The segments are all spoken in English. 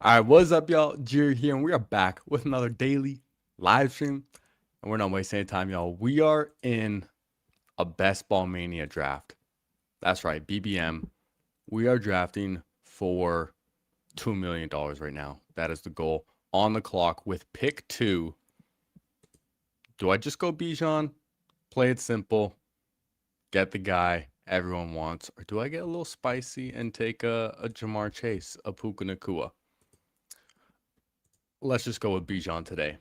All right, what's up, y'all? Jerry here, and we are back with another daily live stream. And we're not wasting any time, y'all. We are in a Best Ball Mania draft. That's right, BBM. We are drafting for $2 million right now. That is the goal. On the clock with pick two. Do I just go Bijan? Play it simple. Get the guy everyone wants. Or do I get a little spicy and take a Jamar Chase, a Puka Nakua? Let's just go with Bijan today.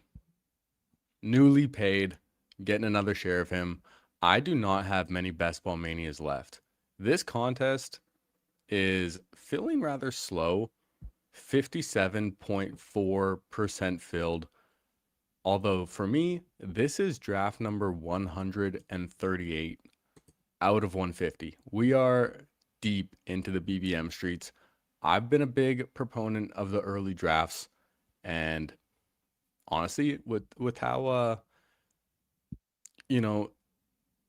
Newly paid, getting another share of him. I do not have many Best Ball Manias left. This contest is feeling rather slow, 57.4% filled. Although for me, this is draft number 138 out of 150. We are deep into the BBM streets. I've been a big proponent of the early drafts, and honestly, with how you know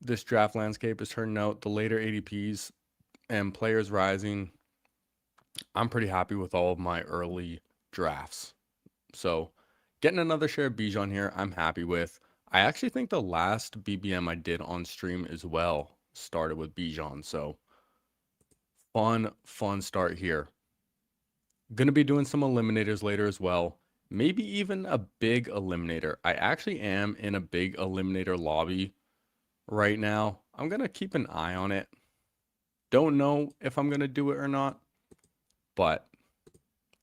this draft landscape is turning out, the later ADPs and players rising, I'm pretty happy with all of my early drafts. So getting another share of Bijan here, I'm happy with. I actually think the last BBM I did on stream as well started with Bijan. So fun start here. Gonna be doing some eliminators later as well. Maybe even a big eliminator. I actually am in a big eliminator lobby right now. I'm gonna keep an eye on it. Don't know if I'm gonna do it or not, but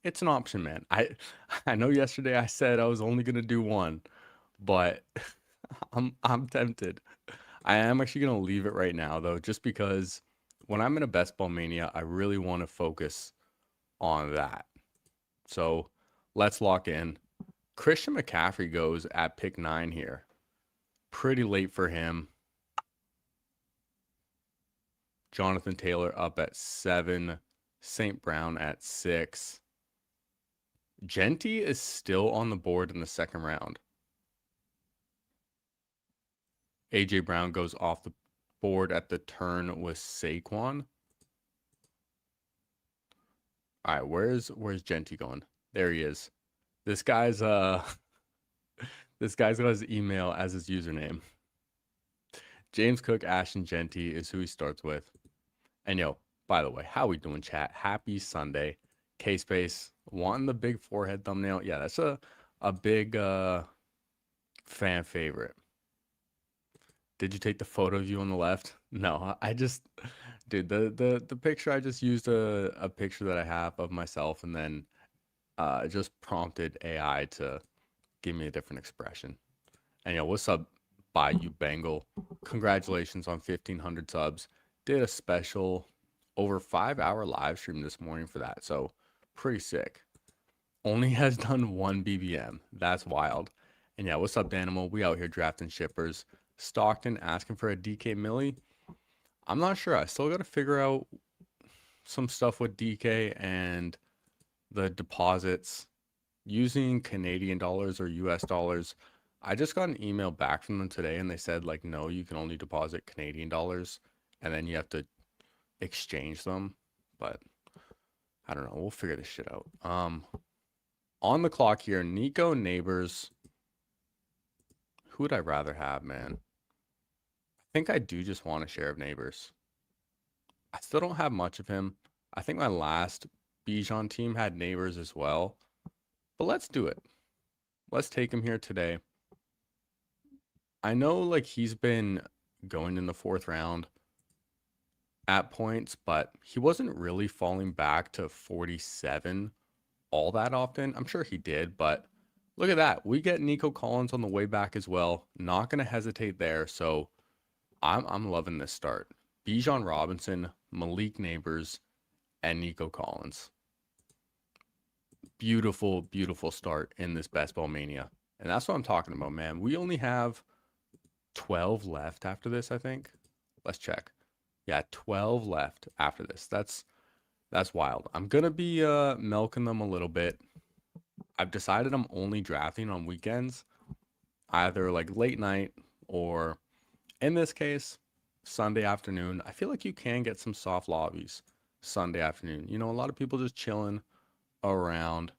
it's an option, man. I know yesterday I said I was only gonna do one, but I'm tempted. I am actually gonna leave it right now though, just because when I'm in a Best Ball Mania, I really want to focus on that. So let's lock in. Christian McCaffrey goes at pick 9 here. Pretty late for him. Jonathan Taylor up at 7. St. Brown at 6. Genty is still on the board in the second round. AJ Brown goes off the board at the turn with Saquon. All right, where's Genty going? There he is. This guy's this guy's got his email as his username. James Cook, Ashton Genty is who he starts with. And yo, by the way, how we doing, chat? Happy Sunday. K-Space wanting the big forehead thumbnail. Yeah, that's a big fan favorite. Did you take the photo of you on the left? No, I just, dude, the picture, I just used a picture that I have of myself, and then just prompted AI to give me a different expression. And yo, what's up, Bayou Bengal? Congratulations on 1,500 subs. Did a special over 5-hour live stream this morning for that, so pretty sick. Only has done one BBM. That's wild. And yeah, what's up, Danimal? We out here drafting shippers. Stockton asking for a DK Millie. I'm not sure. I still got to figure out some stuff with DK and the deposits using Canadian dollars or US dollars. I just got an email back from them today and they said, like, no, you can only deposit Canadian dollars and then you have to exchange them. But I don't know. We'll figure this shit out. On the clock here, Nico Neighbors. Who would I rather have, man? I think I do just want a share of Neighbors. I still don't have much of him. I think my last Bijan team had Neighbors as well. But let's do it. Let's take him here today. I know, like, he's been going in the 4th round at points, but he wasn't really falling back to 47 all that often. I'm sure he did, but look at that. We get Nico Collins on the way back as well. Not going to hesitate there. So I'm loving this start. Bijan Robinson, Malik Neighbors, and Nico Collins. Beautiful, beautiful start in this Best Ball Mania. And that's what I'm talking about, man. We only have 12 left after this, I think. Let's check. Yeah, 12 left after this. That's wild. I'm going to be milking them a little bit. I've decided I'm only drafting on weekends, either like late night or, in this case, Sunday afternoon. I feel like you can get some soft lobbies Sunday afternoon. You know, a lot of people just chilling around.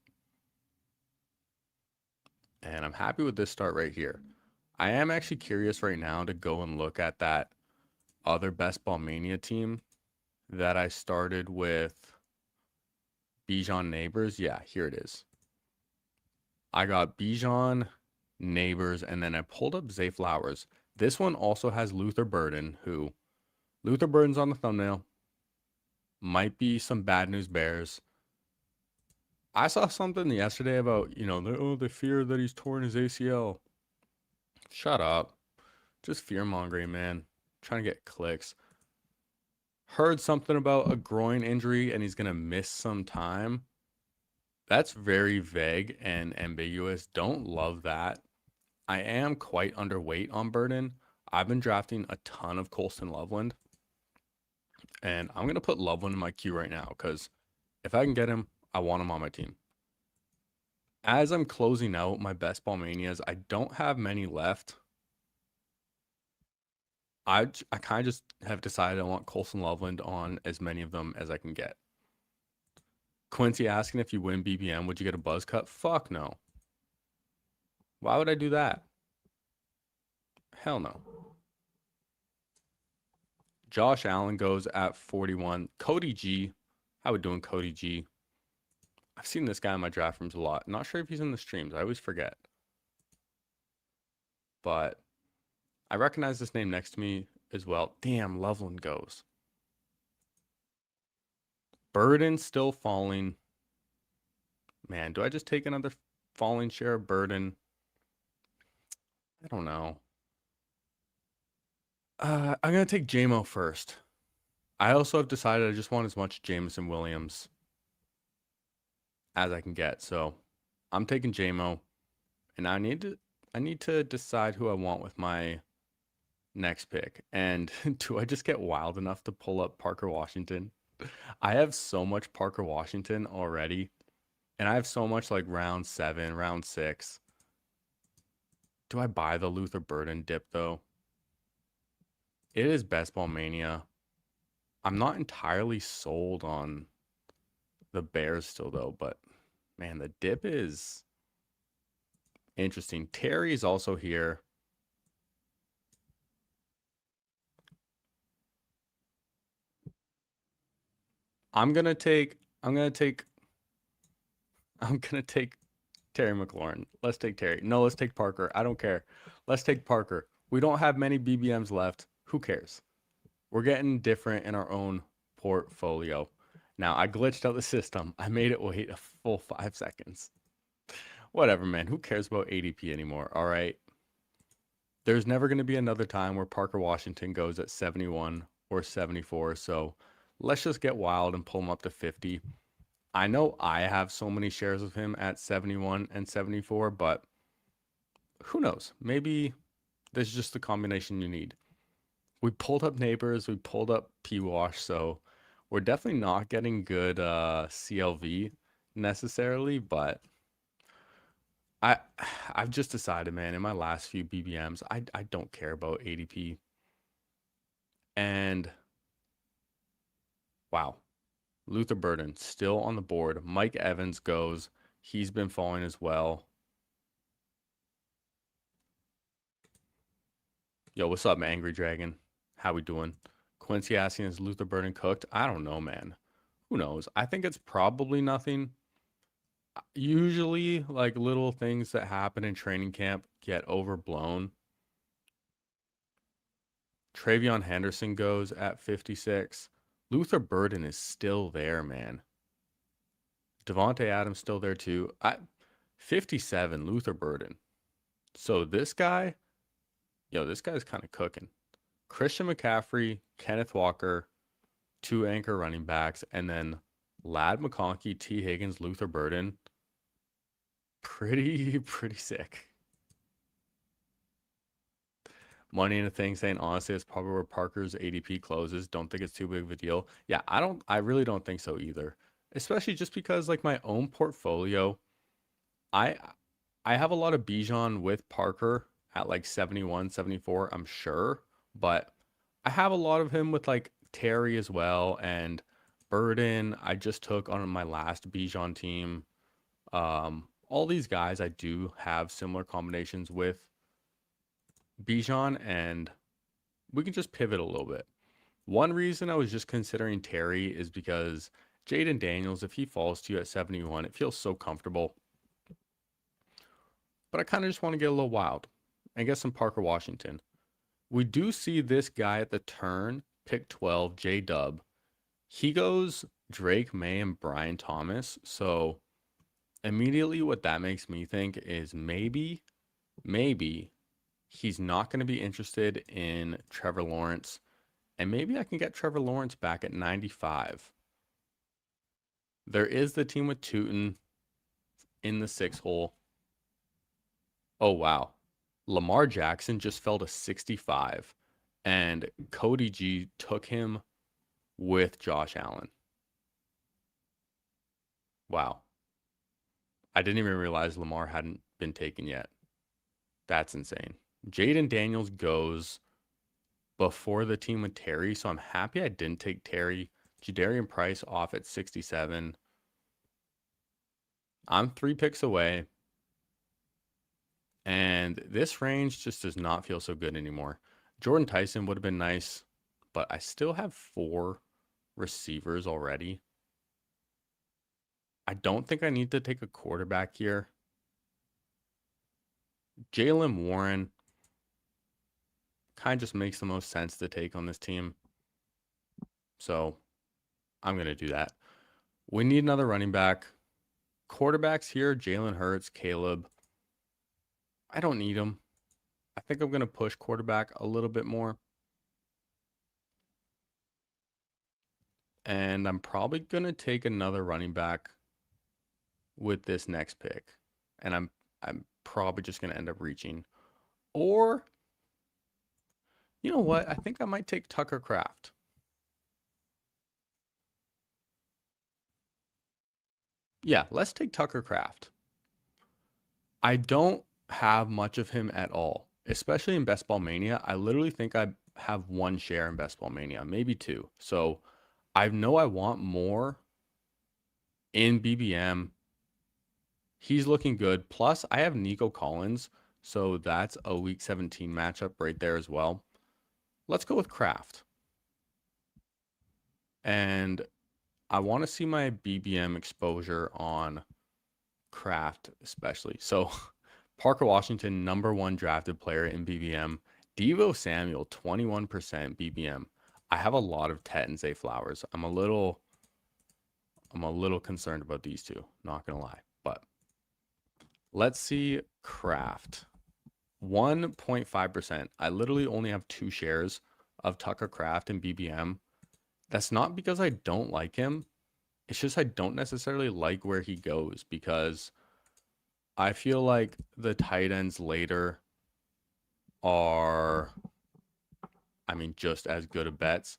And I'm happy with this start right here. I am actually curious right now to go and look at that other Best Ball Mania team that I started with Bijan Neighbors. Yeah, here it is. I got Bijan, Neighbors, and then I pulled up Zay Flowers. This one also has Luther Burden, who Luther Burden's on the thumbnail. Might be some bad news bears. I saw something yesterday about, the fear that he's torn his ACL. Shut up. Just fear mongering, man. Trying to get clicks. Heard something about a groin injury and he's going to miss some time. That's very vague and ambiguous. Don't love that. I am quite underweight on Burden. I've been drafting a ton of Colston Loveland. And I'm going to put Loveland in my queue right now because if I can get him, I want him on my team. As I'm closing out my Best Ball Manias, I don't have many left. I kind of just have decided I want Colston Loveland on as many of them as I can get. Quincy asking if you win BBM, would you get a buzz cut? Fuck no. Why would I do that? Hell no. Josh Allen goes at 41. Cody G. How we doing, Cody G? I've seen this guy in my draft rooms a lot. Not sure if he's in the streams. I always forget. But I recognize this name next to me as well. Damn, Loveland goes. Burden still falling. Man, do I just take another falling share of Burden? I don't know. I'm going to take JMO first. I also have decided I just want as much Jameson Williams as I can get. So I'm taking JMO. And I need to decide who I want with my next pick. And do I just get wild enough to pull up Parker Washington? I have so much Parker Washington already. And I have so much like round 7, round 6. Do I buy the Luther Burden dip though? It is Best Ball Mania. I'm not entirely sold on the Bears still though, but man, the dip is interesting. Terry is also here. I'm gonna take Terry McLaurin. Let's take Terry. No, let's take Parker. I don't care. Let's take Parker. We don't have many BBMs left. Who cares? We're getting different in our own portfolio. Now, I glitched out the system. I made it wait a full 5 seconds. Whatever, man. Who cares about ADP anymore? All right. There's never going to be another time where Parker Washington goes at 71 or 74. So let's just get wild and pull him up to 50. I know I have so many shares of him at 71 and 74, but who knows? Maybe this is just the combination you need. We pulled up Neighbors, we pulled up P-Wash, so we're definitely not getting good CLV necessarily, but I've just decided, man, in my last few BBMs, I don't care about ADP. And wow. Luther Burden still on the board. Mike Evans goes. He's been falling as well. Yo, what's up, Angry Dragon? How we doing? Quincy asking, is Luther Burden cooked? I don't know, man. Who knows? I think it's probably nothing. Usually, like little things that happen in training camp get overblown. Travion Henderson goes at 56. Luther Burden is still there, man. Devontae Adams still there too. 57, Luther Burden. So this guy, this guy's kind of cooking. Christian McCaffrey, Kenneth Walker, 2 anchor running backs, and then Ladd McConkey, T. Higgins, Luther Burden. Pretty sick. Money in a thing saying, honestly, it's probably where Parker's ADP closes. Don't think it's too big of a deal. Yeah, I really don't think so either. Especially just because like my own portfolio, I have a lot of Bijan with Parker at like 71, 74, I'm sure. But I have a lot of him with like Terry as well. And Burden, I just took on my last Bijan team. all these guys I do have similar combinations with Bijan, and we can just pivot a little bit. One reason I was just considering Terry is because Jaden Daniels, if he falls to you at 71, it feels so comfortable. But I kind of just want to get a little wild and get some Parker Washington. We do see this guy at the turn, pick 12, J-Dub. He goes Drake May and Brian Thomas. So immediately what that makes me think is maybe he's not going to be interested in Trevor Lawrence. And maybe I can get Trevor Lawrence back at 95. There is the team with Tootin in the 6 hole. Oh, wow. Lamar Jackson just fell to 65. And Cody G took him with Josh Allen. Wow. I didn't even realize Lamar hadn't been taken yet. That's insane. Jaden Daniels goes before the team with Terry, so I'm happy I didn't take Terry. Jadarian Price off at 67. I'm 3 picks away. And this range just does not feel so good anymore. Jordan Tyson would have been nice, but I still have 4 receivers already. I don't think I need to take a quarterback here. Jaylen Warren kind of just makes the most sense to take on this team. So I'm going to do that. We need another running back. Quarterbacks here, Jalen Hurts, Caleb. I don't need them. I think I'm going to push quarterback a little bit more. And I'm probably going to take another running back with this next pick. And I'm probably just going to end up reaching. Or, you know what? I think I might take Tucker Kraft. Yeah, let's take Tucker Kraft. I don't have much of him at all, especially in Best Ball Mania. I literally think I have 1 share in Best Ball Mania, maybe 2. So I know I want more in BBM. He's looking good. Plus, I have Nico Collins, so that's a Week 17 matchup right there as well. Let's go with Kraft. And I want to see my BBM exposure on Kraft especially. So Parker Washington, number 1 drafted player in BBM. Deebo Samuel, 21% BBM. I have a lot of Tet and Zay Flowers. I'm a little concerned about these two, not gonna lie. But let's see Kraft. 1.5%. I literally only have 2 shares of Tucker Kraft in BBM. That's not because I don't like him. It's just I don't necessarily like where he goes because I feel like the tight ends later are, I mean, just as good of bets,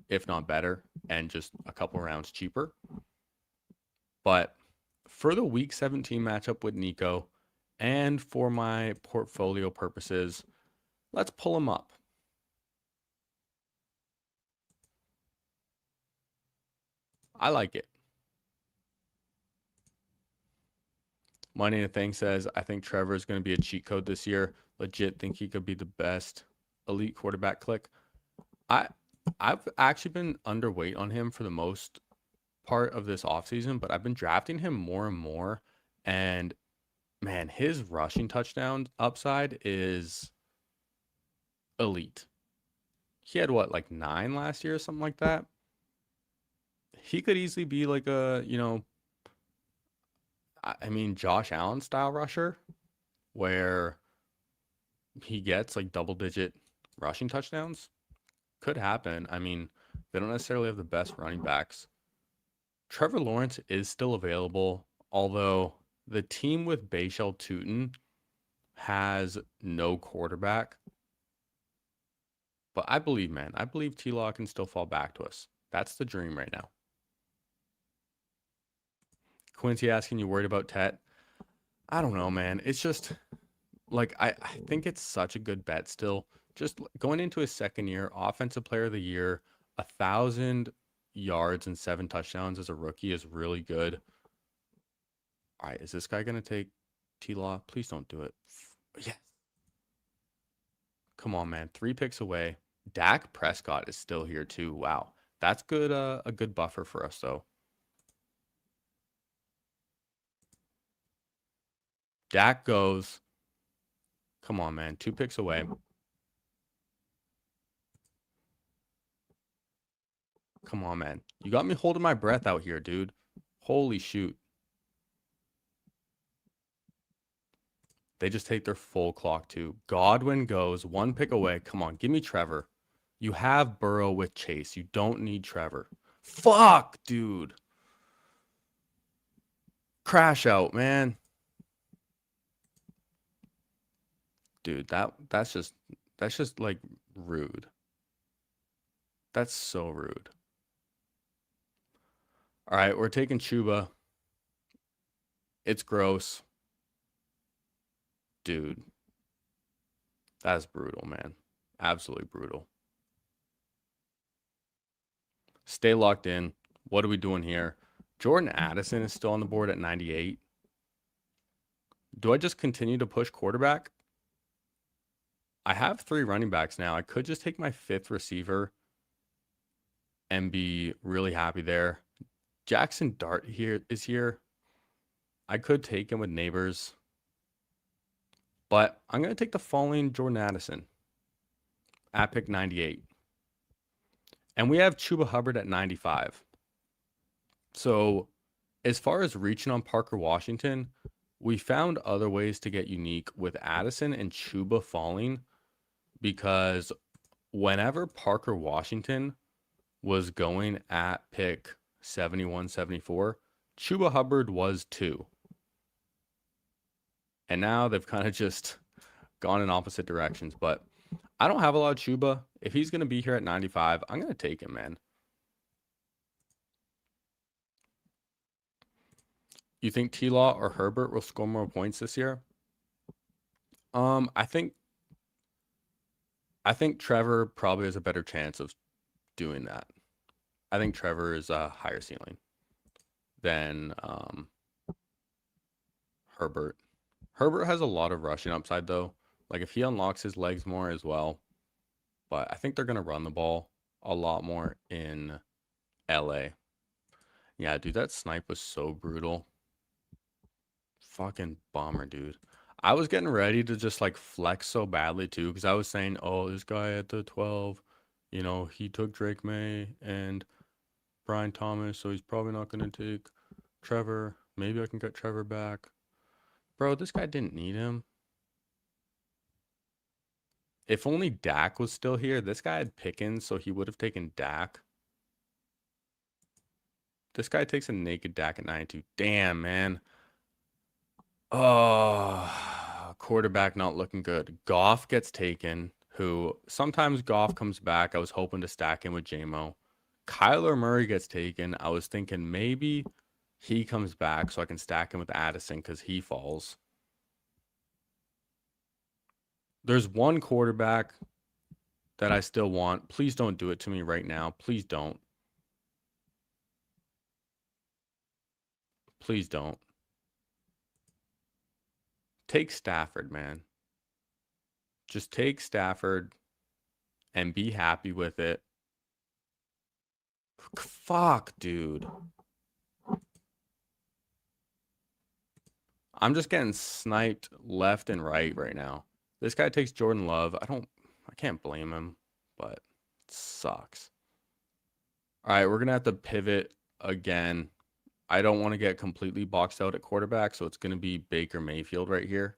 if not better, and just a couple rounds cheaper. But for the Week 17 matchup with Nico and for my portfolio purposes, let's pull him up. I like it. Money and Thing says, I think Trevor is going to be a cheat code this year. Legit think he could be the best elite quarterback click. I've actually been underweight on him for the most part of this offseason, but I've been drafting him more and more. And man, his rushing touchdown upside is elite. He had what, like 9 last year or something like that? He could easily be like a, I mean, Josh Allen style rusher where he gets like double-digit rushing touchdowns. Could happen. I mean, they don't necessarily have the best running backs. Trevor Lawrence is still available, although the team with Bayshell Tootin has no quarterback. But I believe, man, I believe T-Law can still fall back to us. That's the dream right now. Quincy asking, you worried about Tet? I don't know, man. It's just like I think it's such a good bet still. Just going into his second year, offensive player of the year, 1,000 yards and 7 touchdowns as a rookie is really good. All right, is this guy going to take T-Law? Please don't do it. Yes. Come on, man. 3 picks away. Dak Prescott is still here too. Wow. That's good. A good buffer for us, though. Dak goes. Come on, man. 2 picks away. Come on, man. You got me holding my breath out here, dude. Holy shoot. They just take their full clock too. Godwin goes 1 pick away. Come on, give me Trevor. You have Burrow with Chase. You don't need Trevor. Fuck, dude. Crash out, man. Dude, that's just like rude. That's so rude. All right, we're taking Chuba. It's gross. Dude. That's brutal, man. Absolutely brutal. Stay locked in. What are we doing here? Jordan Addison is still on the board at 98. Do I just continue to push quarterback? I have 3 running backs now. I could just take my 5th receiver and be really happy there. Jackson Dart is here. I could take him with Neighbors. But I'm going to take the following Jordan Addison at pick 98. And we have Chuba Hubbard at 95. So as far as reaching on Parker Washington, we found other ways to get unique with Addison and Chuba falling, because whenever Parker Washington was going at pick 71, 74, Chuba Hubbard was 2. And now they've kind of just gone in opposite directions. But I don't have a lot of Chuba. If he's going to be here at 95, I'm going to take him, man. You think T-Law or Herbert will score more points this year? I think Trevor probably has a better chance of doing that. I think Trevor is a higher ceiling than Herbert. Herbert has a lot of rushing upside, though. Like, if he unlocks his legs more as well. But I think they're going to run the ball a lot more in LA. Yeah, dude, that snipe was so brutal. Fucking bomber, dude. I was getting ready to just, like, flex so badly, too, because I was saying, oh, this guy at the 12, you know, he took Drake May and Brian Thomas, so he's probably not going to take Trevor. Maybe I can get Trevor back. Bro, this guy didn't need him. If only Dak was still here. This guy had Pickens, so he would have taken Dak. This guy takes a naked Dak at 92. Damn, man. Oh, quarterback not looking good. Goff gets taken, who sometimes Goff comes back. I was hoping to stack him with JMO. Kyler Murray gets taken. I was thinking maybe he comes back so I can stack him with Addison because he falls. There's one quarterback that I still want. Please don't do it to me right now. Please don't. Please don't. Take Stafford, man. Just take Stafford and be happy with it. Fuck, dude. I'm just getting sniped left and right now. This guy takes Jordan Love. I can't blame him, but it sucks. All right, we're going to have to pivot again. I don't want to get completely boxed out at quarterback, so it's going to be Baker Mayfield right here.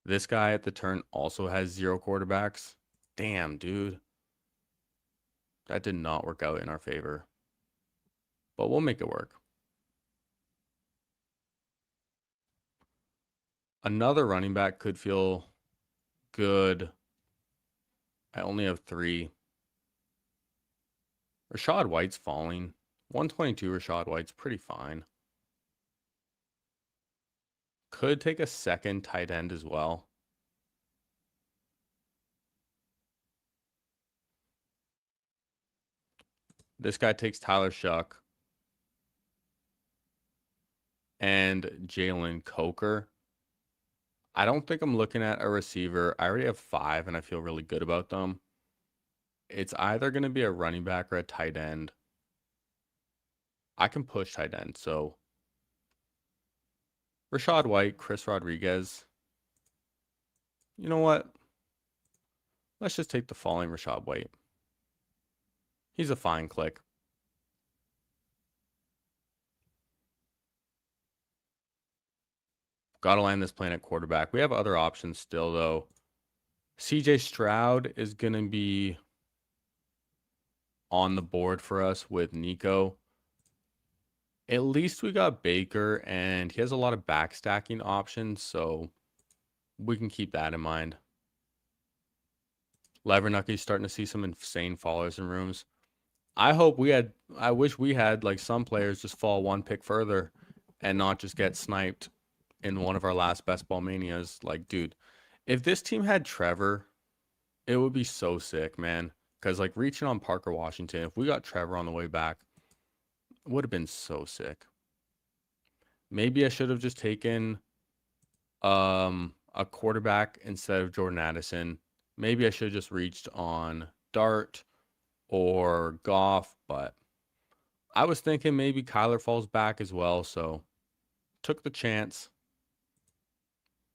This guy at the turn also has 0 quarterbacks. Damn, dude. That did not work out in our favor. But we'll make it work. Another running back could feel good. I only have 3. Rachaad White's falling. 122 Rachaad White's pretty fine. Could take a second tight end as well. This guy takes Tyler Shuck. and Jalen Coker. I don't think I'm looking at a receiver. I already have 5, and I feel really good about them. It's either going to be a running back or a tight end. I can push tight end. So Rachaad White, Chris Rodriguez. You know what? Let's just take the falling Rachaad White. He's a fine click. Got to land this plane at quarterback. We have other options still, though. CJ Stroud is going to be on the board for us with Nico. At least we got Baker, and he has a lot of backstacking options, so we can keep that in mind. Levernucky's starting to see some insane fallers in rooms. I wish we had like some players just fall one pick further and not just get sniped in one of our last best ball manias. Like, dude, if this team had Trevor, it would be so sick, man. Because like reaching on Parker Washington, if we got Trevor on the way back, it would have been so sick. Maybe I should have just taken a quarterback instead of Jordan Addison. Maybe I should have just reached on Dart or Goff, but I was thinking maybe Kyler falls back as well, so took the chance.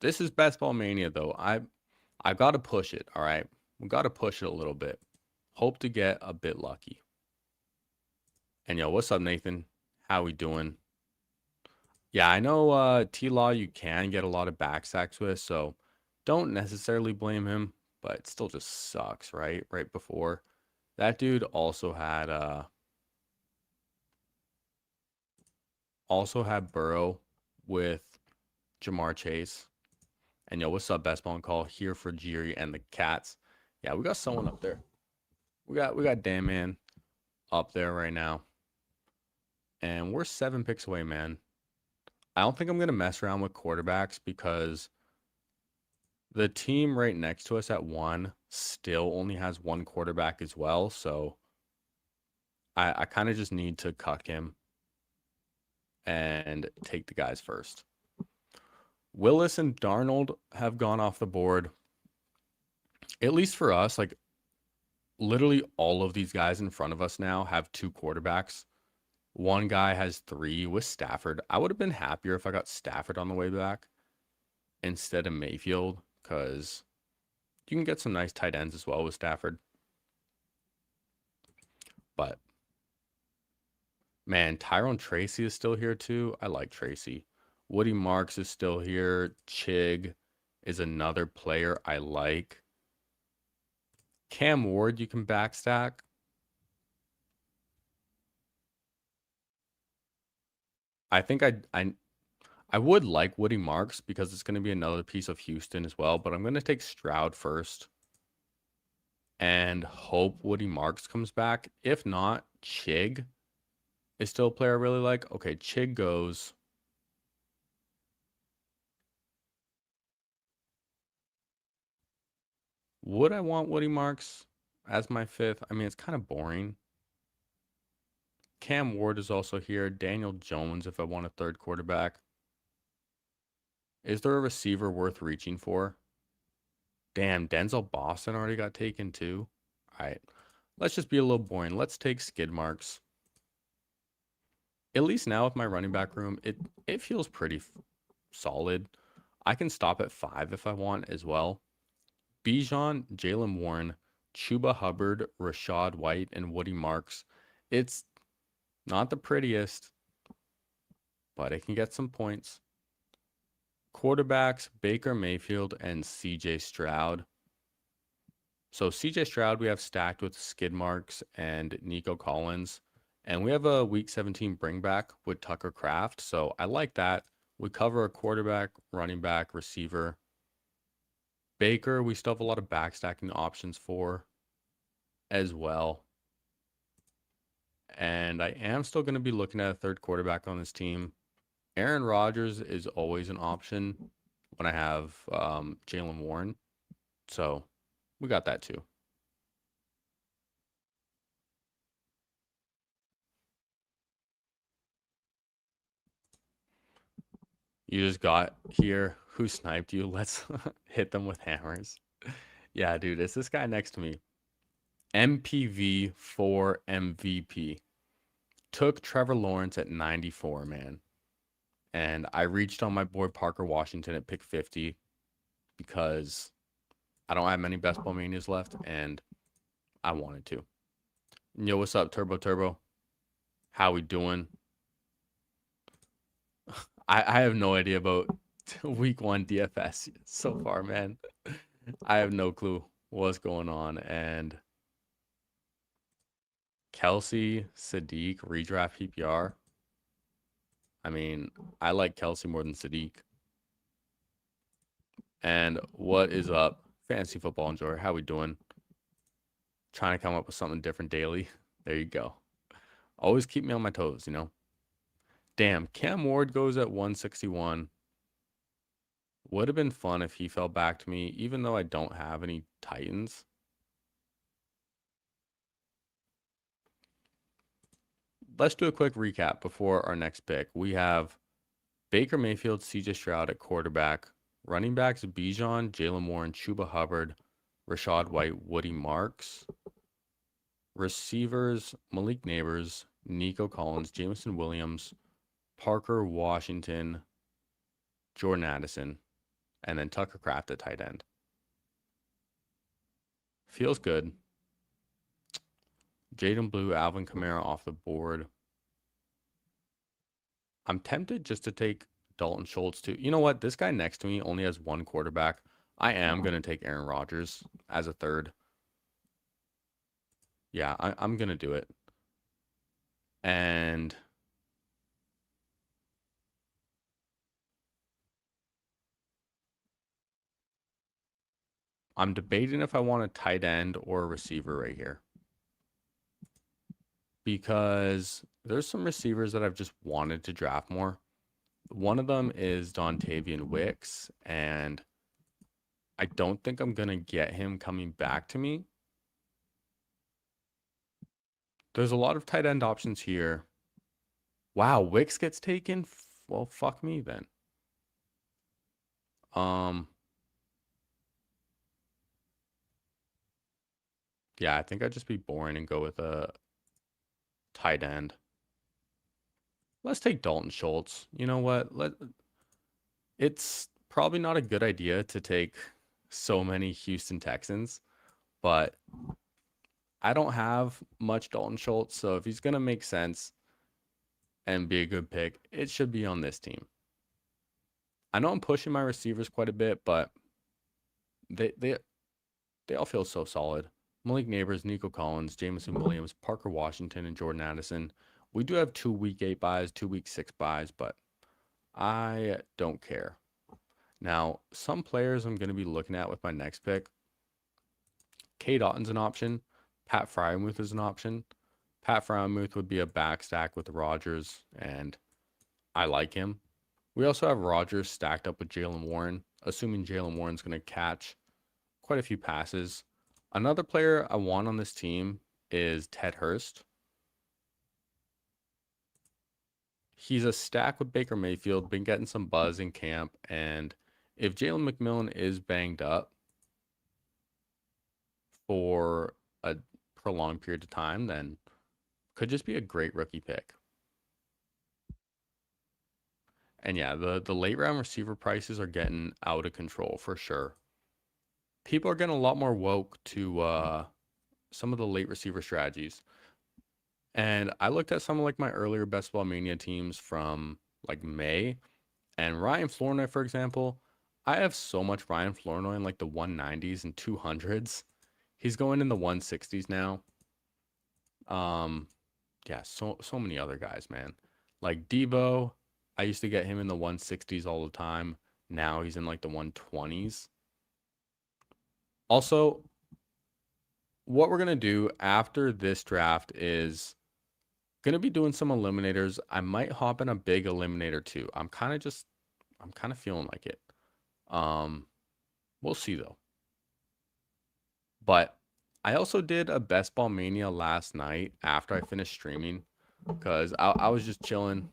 This is best ball mania though. I've got to push it, all right? We got to push it a little bit. Hope to get a bit lucky. And yo, what's up, Nathan? How we doing? Yeah, I know T-Law you can get a lot of backsacks with, so don't necessarily blame him, but it still just sucks, right? Right before. That dude also had Burrow with Jamar Chase. And yo, what's up, Best Ball and Call here for Jiri and the Cats. Yeah, we got someone up there. We got Dan Man up there right now. And we're 7 picks away, man. I don't think I'm gonna mess around with quarterbacks because the team right next to us at 1 still only has 1 quarterback as well. So I kind of just need to cuck him and take the guys first. Willis and Darnold have gone off the board. At least for us, like literally all of these guys in front of us now have 2 quarterbacks. One guy has 3 with Stafford. I would have been happier if I got Stafford on the way back instead of Mayfield, because you can get some nice tight ends as well with Stafford. But man, Tyrone Tracy is still here too. I like Tracy. Woody Marks is still here. Chig is another player I like. Cam Ward, you can backstack. I think I would like Woody Marks because it's going to be another piece of Houston as well, but I'm going to take Stroud first and hope Woody Marks comes back. If not, Chig is still a player I really like. Okay, Chig goes. Would I want Woody Marks as my 5th? I mean, it's kind of boring. Cam Ward is also here. Daniel Jones if I want a 3rd quarterback. Is there a receiver worth reaching for? Damn, Denzel Boston already got taken too. All right, let's just be a little boring. Let's take skid marks. At least now with my running back room, it feels pretty solid. I can stop at 5 if I want as well. Bijan, Jaylen Warren, Chuba Hubbard, Rachaad White, and Woody Marks. It's not the prettiest, but it can get some points. Quarterbacks, Baker Mayfield and CJ Stroud. So CJ Stroud we have stacked with skid marks and Nico Collins. And we have a week 17 bring back with Tucker Kraft. So I like that. We cover a quarterback, running back, receiver. Baker, we still have a lot of backstacking options for as well. And I am still going to be looking at a 3rd quarterback on this team. Aaron Rodgers is always an option when I have Jaylen Warren. So we got that too. You just got here. Who sniped you? Let's hit them with hammers. Yeah, dude, it's this guy next to me. MPV for MVP. Took Trevor Lawrence at 94, man. And I reached on my boy Parker Washington at pick 50 because I don't have many best ball manias left and I wanted to. Yo, what's up, Turbo? How we doing? I have no idea about week 1 DFS so far, man. I have no clue what's going on. And Kelsey, Sadiq, redraft PPR. I mean, I like Kelsey more than Sadiq. And what is up, Fantasy Football Enjoyer? How we doing? Trying to come up with something different daily. There you go. Always keep me on my toes, you know? Damn, Cam Ward goes at 161. Would have been fun if he fell back to me, even though I don't have any Titans. Let's do a quick recap before our next pick. We have Baker Mayfield, CJ Stroud at quarterback. Running backs, Bijan, Jalen Warren, Chuba Hubbard, Rachaad White, Woody Marks. Receivers, Malik Neighbors, Nico Collins, Jameson Williams, Parker Washington, Jordan Addison, and then Tucker Kraft at tight end. Feels good. Jaden Blue, Alvin Kamara off the board. I'm tempted just to take Dalton Schultz too. You know what? This guy next to me only has one quarterback. I am going to take Aaron Rodgers as a third. Yeah, I'm going to do it. And I'm debating if I want a tight end or a receiver right here. Because there's some receivers that I've just wanted to draft more. One of them is Dontavian Wicks, and I don't think I'm going to get him coming back to me. There's a lot of tight end options here. Wow, Wicks gets taken? Well, fuck me then. Yeah, I think I'd just be boring and go with a tight end. Let's take Dalton Schultz. You know what? It's probably not a good idea to take so many Houston Texans, but I don't have much Dalton Schultz, so if he's going to make sense and be a good pick, it should be on this team. I know I'm pushing my receivers quite a bit, but they all feel so solid. Malik Neighbors, Nico Collins, Jameson Williams, Parker Washington, and Jordan Addison. We do have 2 week 8 buys, 2 week 6 buys, but I don't care. Now, some players I'm going to be looking at with my next pick. Cade Otton's an option. Pat Freiermuth is an option. Pat Freiermuth would be a back stack with Rodgers, and I like him. We also have Rodgers stacked up with Jalen Warren, assuming Jalen Warren's going to catch quite a few passes. Another player I want on this team is Ted Hurst. He's a stack with Baker Mayfield, been getting some buzz in camp, and if Jalen McMillan is banged up for a prolonged period of time, then could just be a great rookie pick. And yeah, the late round receiver prices are getting out of control for sure. People are getting a lot more woke to some of the late receiver strategies. And I looked at some of like my earlier Best Ball Mania teams from like May, and Ryan Flournoy, for example. I have so much Ryan Flournoy in like the 190s and 200s. He's going in the 160s now. Yeah, so many other guys, man. Like Debo, I used to get him in the 160s all the time. Now he's in like the 120s. Also, what we're going to do after this draft is going to be doing some eliminators. I might hop in a big eliminator too. I'm kind of feeling like it. We'll see though. But I also did a Best Ball Mania last night after I finished streaming because I was just chilling.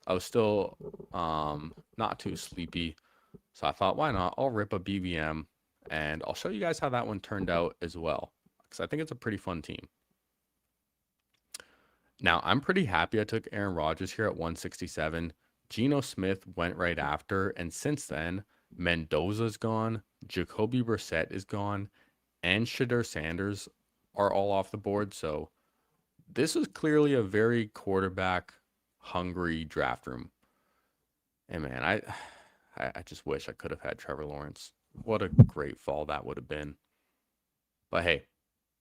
I was still not not too sleepy. So I thought, why not? I'll rip a BBM, and I'll show you guys how that one turned out as well, because I think it's a pretty fun team. Now, I'm pretty happy I took Aaron Rodgers here at 167. Geno Smith went right after, and since then, Mendoza's gone, Jacoby Brissett is gone, and Shedeur Sanders are all off the board. So this was clearly a very quarterback-hungry draft room. And man, I just wish I could have had Trevor Lawrence. What a great fall that would have been. But hey,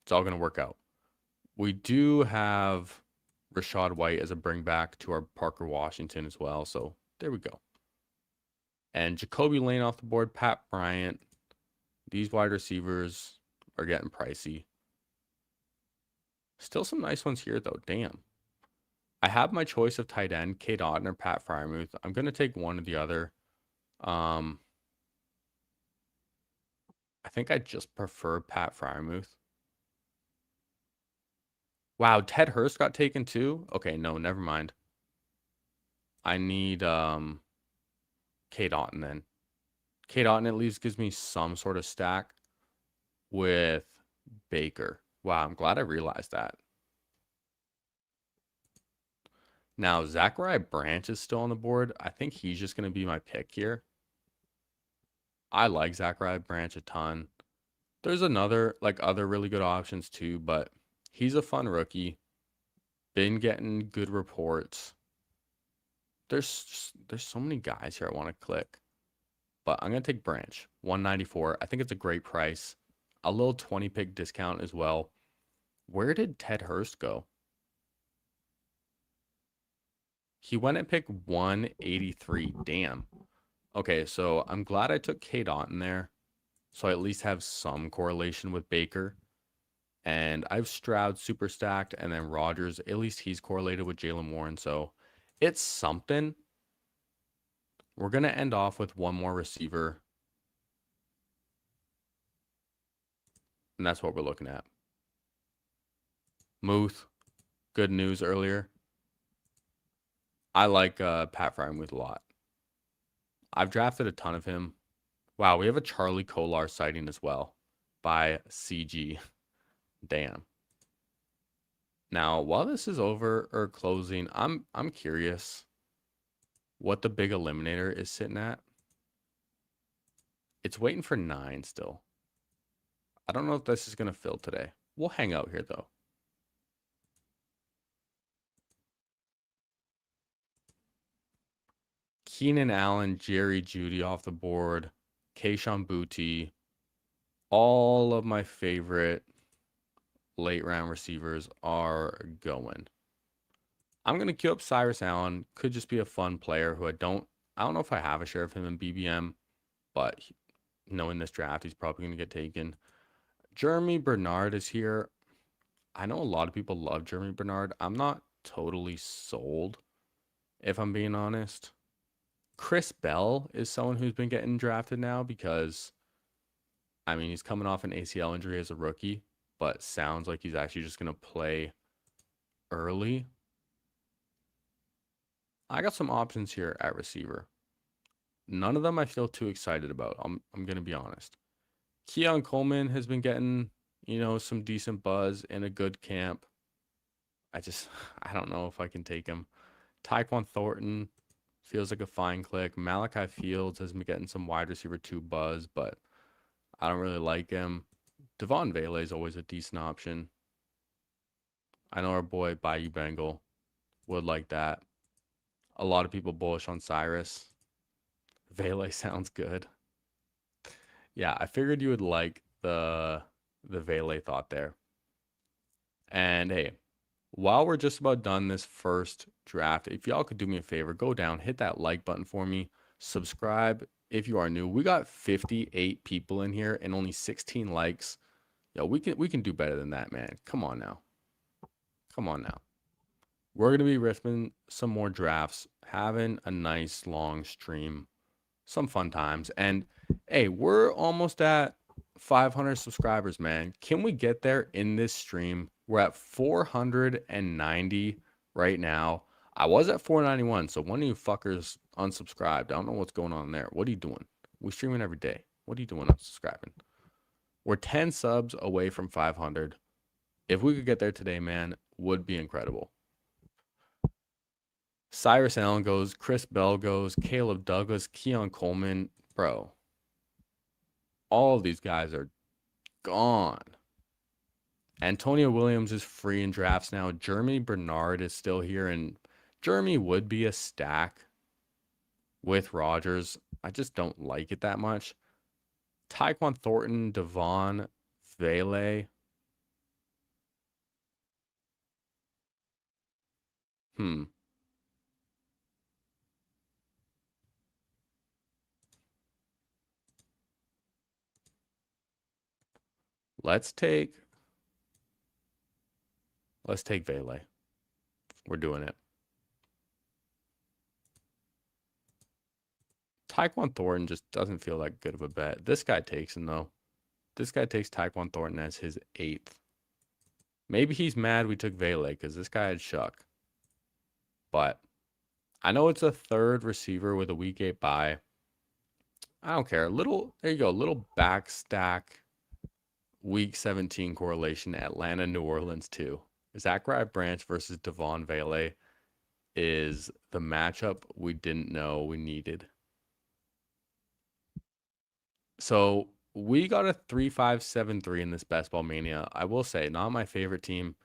it's all going to work out. We do have Rachaad White as a bring back to our Parker Washington as well. So there we go. And Jacoby Lane off the board, Pat Bryant. These wide receivers are getting pricey. Still some nice ones here though. Damn. I have my choice of tight end, Cade Otton or Pat Freiermuth. I'm going to take one or the other. I think I just prefer Pat Freiermuth. Wow, Ted Hurst got taken too? Okay, no, never mind. I need Cade Otton then. Cade Otton at least gives me some sort of stack with Baker. Wow, I'm glad I realized that. Now, Zachariah Branch is still on the board. I think he's just going to be my pick here. I like Zachariah Branch a ton. There's other really good options too, but he's a fun rookie. Been getting good reports. There's so many guys here I want to click. But I'm going to take Branch, 194. I think it's a great price. A little 20 pick discount as well. Where did Ted Hurst go? He went at pick 183. Damn. Okay, so I'm glad I took Cade Otton there. So I at least have some correlation with Baker. And I have Stroud super stacked, and then Rodgers, at least he's correlated with Jaylen Warren. So it's something. We're going to end off with one more receiver. And that's what we're looking at. Muth, good news earlier. I like Pat Freiermuth a lot. I've drafted a ton of him. Wow, we have a Charlie Kolar sighting as well by CG. Damn. Now, while this is over or closing, I'm curious what the big eliminator is sitting at. It's waiting for 9 still. I don't know if this is going to fill today. We'll hang out here though. Keenan Allen, Jerry Jeudy off the board. Kayshon Boutte. All of my favorite late round receivers are going. I'm going to queue up Cyrus Allen. Could just be a fun player who I don't know if I have a share of him in BBM, but knowing this draft, he's probably going to get taken. Jeremy Bernard is here. I know a lot of people love Jeremy Bernard. I'm not totally sold, if I'm being honest. Chris Bell is someone who's been getting drafted now because, I mean, he's coming off an ACL injury as a rookie, but sounds like he's actually just going to play early. I got some options here at receiver. None of them I feel too excited about. I'm going to be honest. Keon Coleman has been getting, some decent buzz in a good camp. I don't know if I can take him. Tyquan Thornton feels like a fine click. Malachi Fields has been getting some wide receiver 2 buzz, but I don't really like him. Devon Vele is always a decent option. I know our boy Bayou Bengal would like that. A lot of people bullish on Cyrus. Vele sounds good. Yeah, I figured you would like the Vele thought there. And hey, while we're just about done this first draft, if y'all could do me a favor, go down, hit that like button for me, subscribe if you are new. We got 58 people in here and only 16 likes. Yo, we can do better than that, man. Come on now. We're gonna be ripping some more drafts, having a nice long stream, some fun times. And hey, we're almost at 500 subscribers, man. Can we get there in this stream? We're at 490 right now. I was at 491, so one of you fuckers unsubscribed. I don't know what's going on there. What are you doing? We streaming every day. What are you doing unsubscribing? We're 10 subs away from 500. If we could get there today, man, would be incredible. Cyrus Allen goes, Chris Bell goes, Caleb Douglas, Keon Coleman. Bro, all of these guys are gone. Antonio Williams is free in drafts now. Jeremy Bernard is still here, and Jeremy would be a stack with Rodgers. I just don't like it that much. Tyquan Thornton, Devon Vele. Let's take Vele. We're doing it. Tyquan Thornton just doesn't feel like good of a bet. This guy takes him, though. This guy takes Tyquan Thornton as his 8th. Maybe he's mad we took Vele because this guy had Shuck. But I know it's a third receiver with a week 8 bye. I don't care. There you go. Little back stack week 17 correlation. Atlanta, New Orleans, 2. Zachariah Branch versus Devon Vele is the matchup we didn't know we needed. So we got a 3-5-7-3 in this Best Ball Mania. I will say, not my favorite team.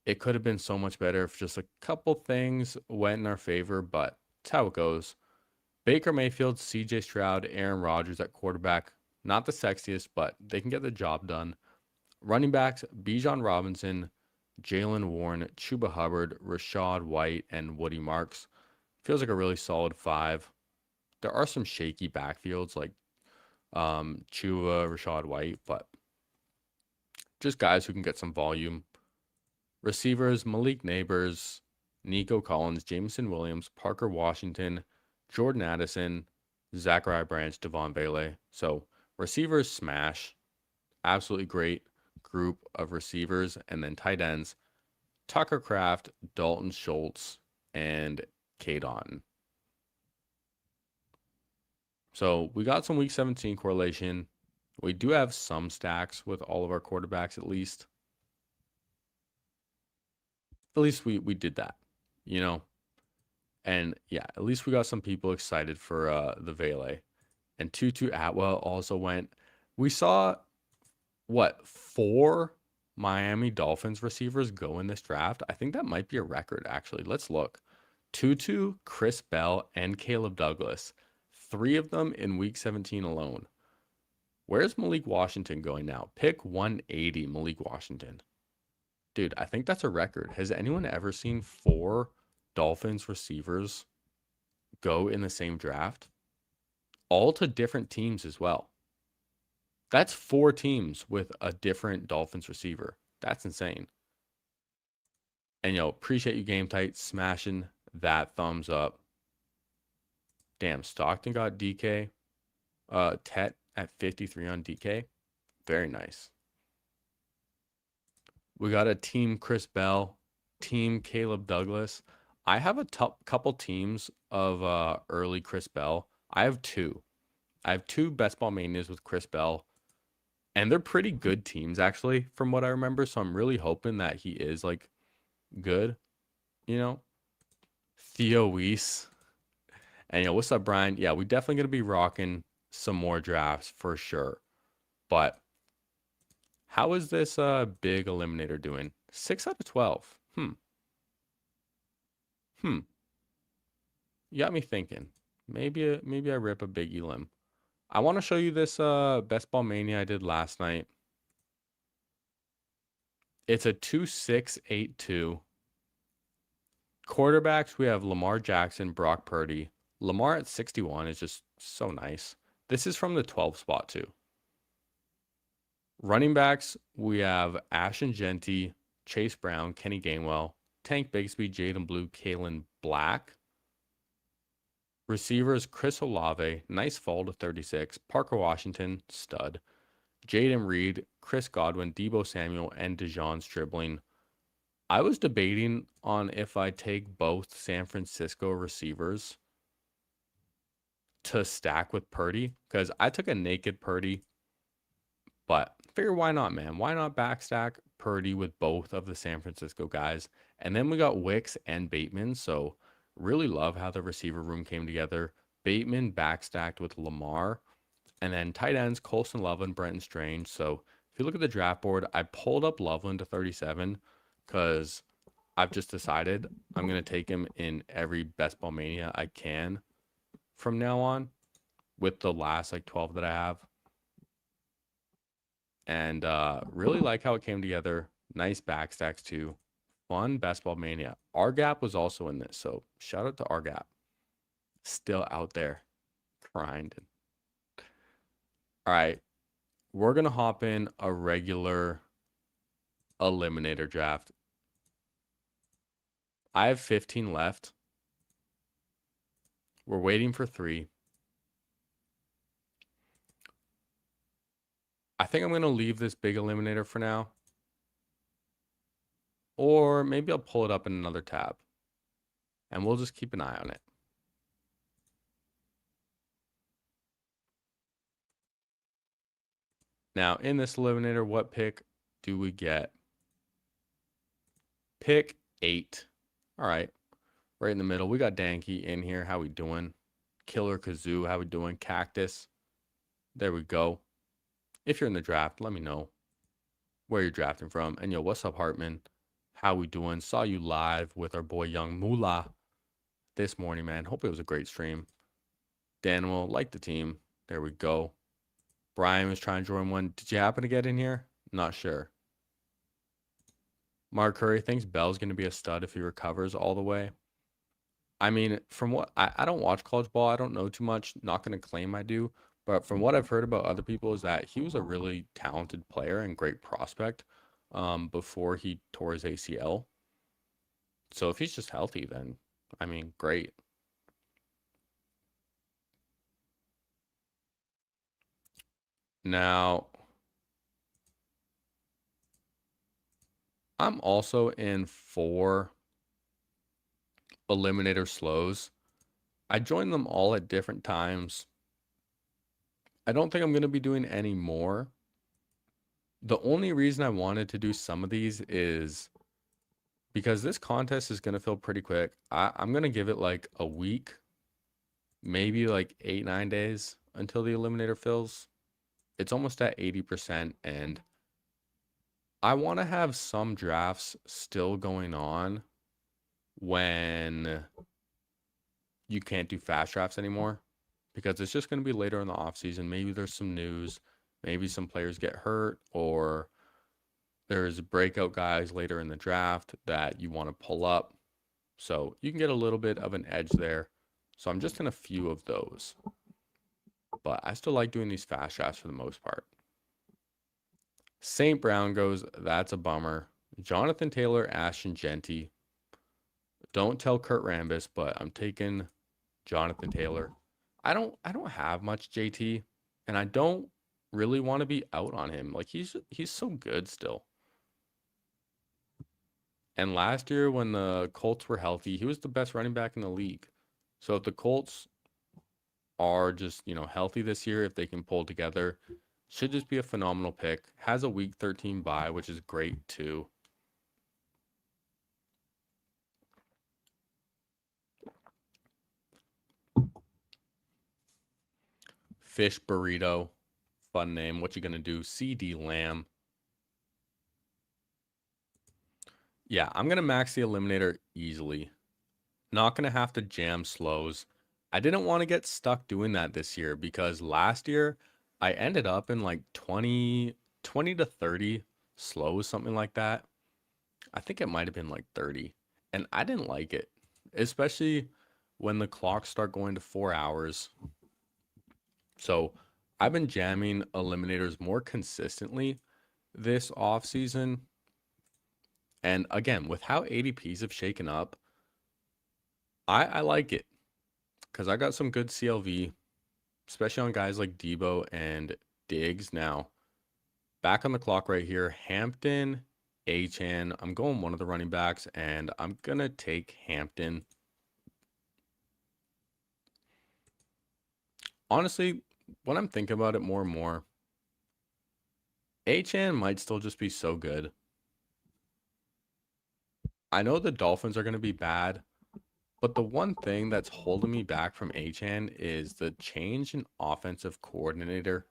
It could have been so much better if just a couple things went in our favor, but that's how it goes. Baker Mayfield, CJ Stroud, Aaron Rodgers at quarterback. Not the sexiest, but they can get the job done. Running backs, Bijan Robinson, Jaylen Warren, Chuba Hubbard, Rachaad White, and Woody Marks. Feels like a really solid 5. There are some shaky backfields like Chuba, Rachaad White, but just guys who can get some volume. Receivers, Malik Neighbors, Nico Collins, Jameson Williams, Parker Washington, Jordan Addison, Zachariah Branch, Devon Vele. So receivers smash. Absolutely great group of receivers. And then tight ends, Tucker Kraft, Dalton Schultz, and Cade Otton. So we got some week 17 correlation. We do have some stacks with all of our quarterbacks at least. At least we did that, you know? And yeah, at least we got some people excited for the Vele. And Tutu Atwell also went. We saw, 4 Miami Dolphins receivers go in this draft? I think that might be a record, actually. Let's look. Tutu, Chris Bell, and Caleb Douglas. 3 of them in week 17 alone. Where's Malik Washington going now? Pick 180, Malik Washington. Dude, I think that's a record. Has anyone ever seen 4 Dolphins receivers go in the same draft? All to different teams as well. That's 4 teams with a different Dolphins receiver. That's insane. And, appreciate you, Game Tight, smashing that thumbs up. Damn, Stockton got DK. Tet at 53 on DK. Very nice. We got a team Chris Bell, team Caleb Douglas. I have a couple teams of early Chris Bell. I have 2. I have 2 Best Ball Manias with Chris Bell. And they're pretty good teams, actually, from what I remember. So I'm really hoping that he is, good, Theo Weiss. And, what's up, Brian? Yeah, we definitely going to be rocking some more drafts for sure. But how is this big eliminator doing? 6 out of 12. You got me thinking. Maybe I rip a big elim. I want to show you this Best Ball Mania I did last night. It's a 2-6-8-2. Quarterbacks, we have Lamar Jackson, Brock Purdy. Lamar at 61 is just so nice. This is from the 12 spot too. Running backs, we have Ashton Jeanty, Chase Brown, Kenny Gainwell, Tank Bigsby, Jaden Blue, Kalen Black. Receivers, Chris Olave, nice fall to 36. Parker Washington, stud. Jaden Reed, Chris Godwin, Deebo Samuel, and Dejon Stribling. I was debating on if I take both San Francisco receivers to stack with Purdy, because I took a naked Purdy, but figure why not, man? Why not backstack Purdy with both of the San Francisco guys? And then we got Wicks and Bateman, so really love how the receiver room came together. Bateman backstacked with Lamar, and then tight ends Colson Loveland, Brenton Strange. So if you look at the draft board, I pulled up Loveland to 37 because I've just decided I'm going to take him in every Best Ball Mania I can from now on with the last like 12 that I have. And really like how it came together. Nice backstacks too. Fun Best Ball Mania. RGAP was also in this, so shout out to RGAP. Still out there grinding. All right, we're going to hop in a regular eliminator draft. I have 15 left. We're waiting for 3. I think I'm going to leave this big eliminator for now. Or maybe I'll pull it up in another tab. And we'll just keep an eye on it. Now, in this eliminator, what pick do we get? Pick 8. All right. Right in the middle. We got Danke in here. How we doing? Killer Kazoo. How we doing? Cactus. There we go. If you're in the draft, let me know where you're drafting from. And yo, what's up, Hartman? How we doing? Saw you live with our boy Young Moolah this morning, man. Hope it was a great stream. Daniel, like the team. There we go. Brian was trying to join one. Did you happen to get in here? Not sure. Mark Curry thinks Bell's going to be a stud if he recovers all the way. I mean, from what I don't watch college ball. I don't know too much. Not going to claim I do. But from what I've heard about other people is that he was a really talented player and great prospect before he tore his ACL. So if he's just healthy, then, I mean, great. Now, I'm also in 4 eliminator slows. I joined them all at different times. I don't think I'm going to be doing any more. The only reason I wanted to do some of these is because this contest is going to fill pretty quick. I'm going to give it like a week, maybe like 8-9 days until the eliminator fills. It's almost at 80%, and I want to have some drafts still going on when you can't do fast drafts anymore, because it's just going to be later in the offseason. Maybe there's some news, maybe some players get hurt, or there's breakout guys later in the draft that you want to pull up. So you can get a little bit of an edge there. So I'm just in a few of those. But I still like doing these fast drafts for the most part. St. Brown goes, that's a bummer. Jonathan Taylor, Ashton Jeanty. Don't tell Kurt Rambis, but I'm taking Jonathan Taylor. I don't have much JT, and I don't really want to be out on him. Like he's so good still. And last year when the Colts were healthy, he was the best running back in the league. So if the Colts are just, healthy this year, if they can pull together, should just be a phenomenal pick. Has a week 13 bye, which is great too. Fish Burrito. Fun name. What you going to do? CeeDee Lamb. Yeah, I'm going to max the eliminator easily. Not going to have to jam slows. I didn't want to get stuck doing that this year because last year I ended up in like 20 to 30 slows, something like that. I think it might have been like 30. And I didn't like it, especially when the clocks start going to 4 hours. So I've been jamming eliminators more consistently this off season. And again, with how ADPs have shaken up, I like it because I got some good CLV, especially on guys like Debo and Diggs. Now, back on the clock right here, Hampton Achane. I'm going one of the running backs, and I'm going to take Hampton. Honestly, when I'm thinking about it more and more, Achane might still just be so good. I know the Dolphins are going to be bad, but the one thing that's holding me back from Achane is the change in offensive coordinator.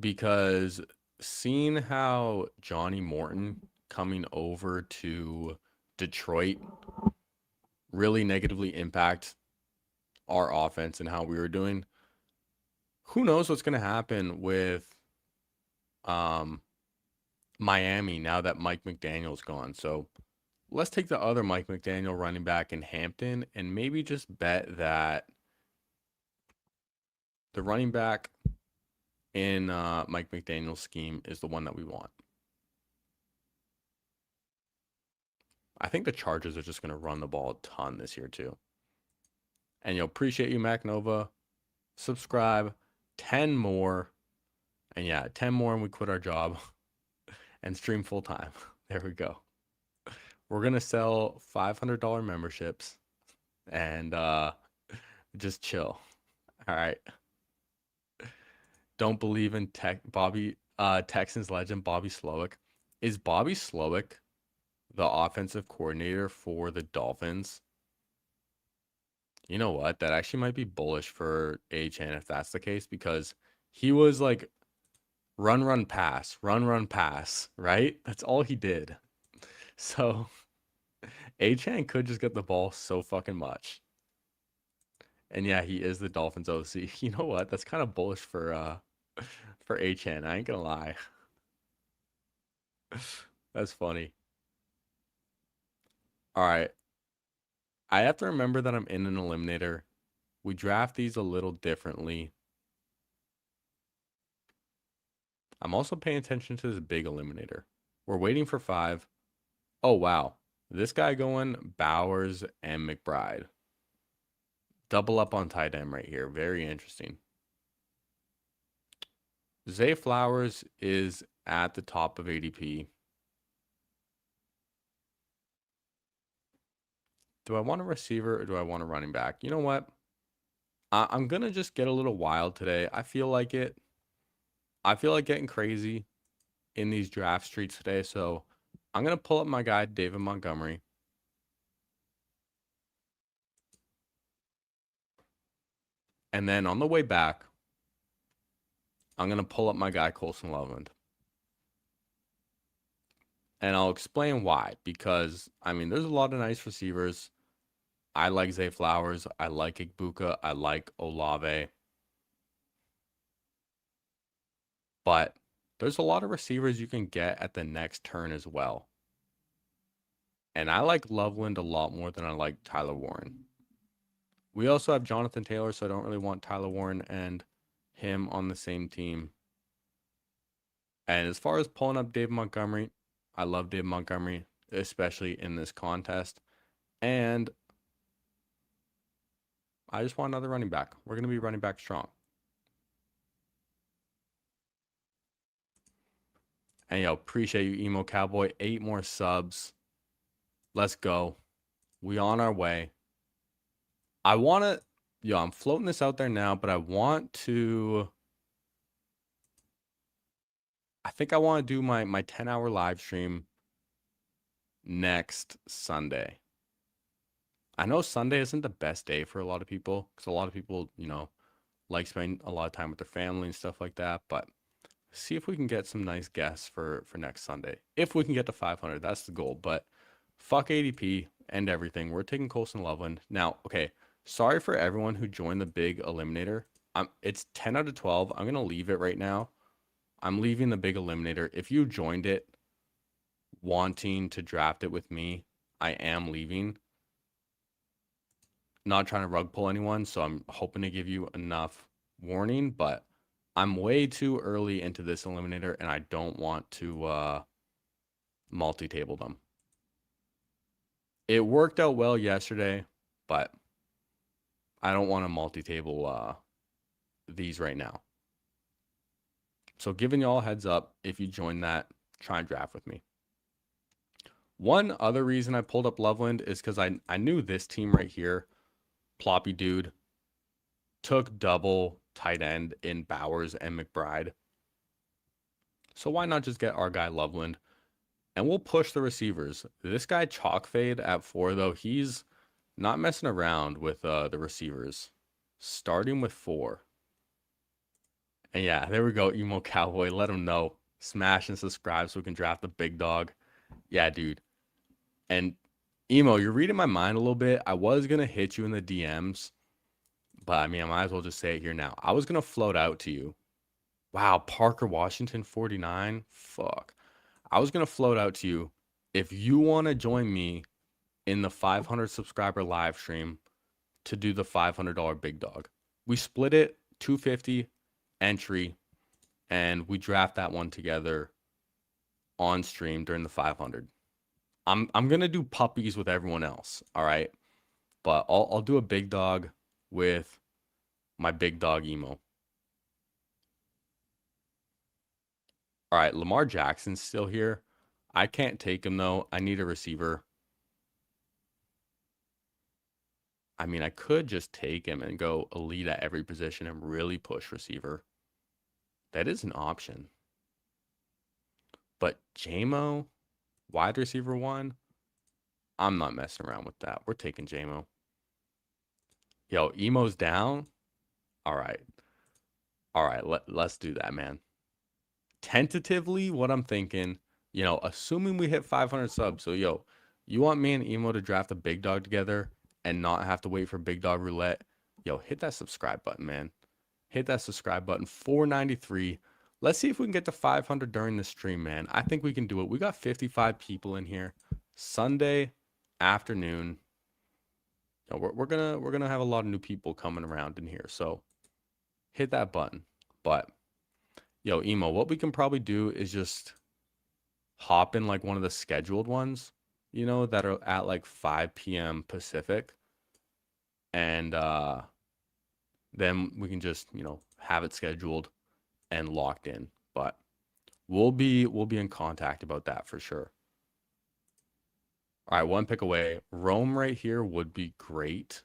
Because seeing how Johnny Morton coming over to Detroit really negatively impact our offense and how we were doing, who knows what's going to happen with um, Miami now that Mike McDaniel's gone. So let's take the other Mike McDaniel running back in Hampton and maybe just bet that the running back in Mike McDaniel's scheme is the one that we want. I think the Chargers are just going to run the ball a ton this year too. And you'll appreciate you, Mac Nova. Subscribe. 10 more. And yeah, 10 more and we quit our job and stream full time. There we go. We're going to sell $500 memberships and just chill. All right. Don't believe in Texans legend Bobby Slowick. Is Bobby Slowick the offensive coordinator for the Dolphins? You know what? That actually might be bullish for Achane if that's the case, because he was like run, pass, right? That's all he did. So Achane could just get the ball so fucking much. And yeah, he is the Dolphins OC. You know what? That's kind of bullish for Achane. I ain't gonna lie. That's funny. All right. I have to remember that I'm in an eliminator. We draft these a little differently. I'm also paying attention to this big eliminator. We're waiting for 5. Oh, wow. This guy going Bowers and McBride. Double up on tight end right here. Very interesting. Zay Flowers is at the top of ADP. Do I want a receiver or do I want a running back? You know what? I'm going to just get a little wild today. I feel like it. I feel like getting crazy in these draft streets today. So I'm going to pull up my guy, David Montgomery. And then on the way back, I'm going to pull up my guy, Colson Loveland. And I'll explain why. Because, I mean, there's a lot of nice receivers. I like Zay Flowers. I like Igbuka. I like Olave. But there's a lot of receivers you can get at the next turn as well. And I like Loveland a lot more than I like Tyler Warren. We also have Jonathan Taylor, so I don't really want Tyler Warren and him on the same team. And as far as pulling up Dave Montgomery, I love Dave Montgomery, especially in this contest. And I just want another running back. We're going to be running back strong. And yo, appreciate you, Emo Cowboy. 8 more subs. Let's go. We on our way. I want to, I'm floating this out there now, but I think I want to do my 10-hour live stream next Sunday. I know Sunday isn't the best day for a lot of people because a lot of people, like spending a lot of time with their family and stuff like that. But see if we can get some nice guests for next Sunday. If we can get to 500, that's the goal. But fuck ADP and everything. We're taking Colson Loveland. Now, okay, sorry for everyone who joined the big eliminator. It's 10 out of 12. I'm going to leave it right now. I'm leaving the big eliminator. If you joined it wanting to draft it with me, I am leaving. Not trying to rug pull anyone, so I'm hoping to give you enough warning, but I'm way too early into this eliminator, and I don't want to multi-table them. It worked out well yesterday, but I don't want to multi-table these right now. So giving y'all a heads up, if you join that, try and draft with me. One other reason I pulled up Loveland is because I knew this team right here, Ploppy Dude, took double tight end in Bowers and McBride. So why not just get our guy Loveland? And we'll push the receivers. This guy Chalk Fade at 4, though, he's not messing around with the receivers. Starting with 4. And yeah, there we go, Emo Cowboy. Let him know. Smash and subscribe so we can draft the big dog. Yeah, dude. And Emo, you're reading my mind a little bit. I was going to hit you in the DMs, but I mean, I might as well just say it here now. I was going to float out to you. Wow, Parker Washington 49. Fuck. I was going to float out to you. If you want to join me in the 500 subscriber live stream to do the $500 big dog, we split it 250 entry and we draft that one together on stream during the 500. I'm gonna do puppies with everyone else, all right? But I'll do a big dog with my big dog Emo. All right, Lamar Jackson's still here. I can't take him though. I need a receiver. I mean, I could just take him and go elite at every position and really push receiver. That is an option. But JMO, wide receiver 1, I'm not messing around with that. We're taking JMO. Yo, Emo's down. All right. All right, let's do that, man. Tentatively, what I'm thinking, assuming we hit 500 subs. So, yo, you want me and Emo to draft a big dog together and not have to wait for big dog roulette? Yo, hit that subscribe button, man. Hit that subscribe button. 493. Let's see if we can get to 500 during the stream, man. I think we can do it. We got 55 people in here. Sunday afternoon. We're gonna have a lot of new people coming around in here. So hit that button. But yo, Emo, what we can probably do is just hop in like one of the scheduled ones, that are at like 5 p.m. Pacific. And then we can just, have it scheduled and locked in. But we'll be in contact about that for sure. All right, one pick away. Rome right here would be great.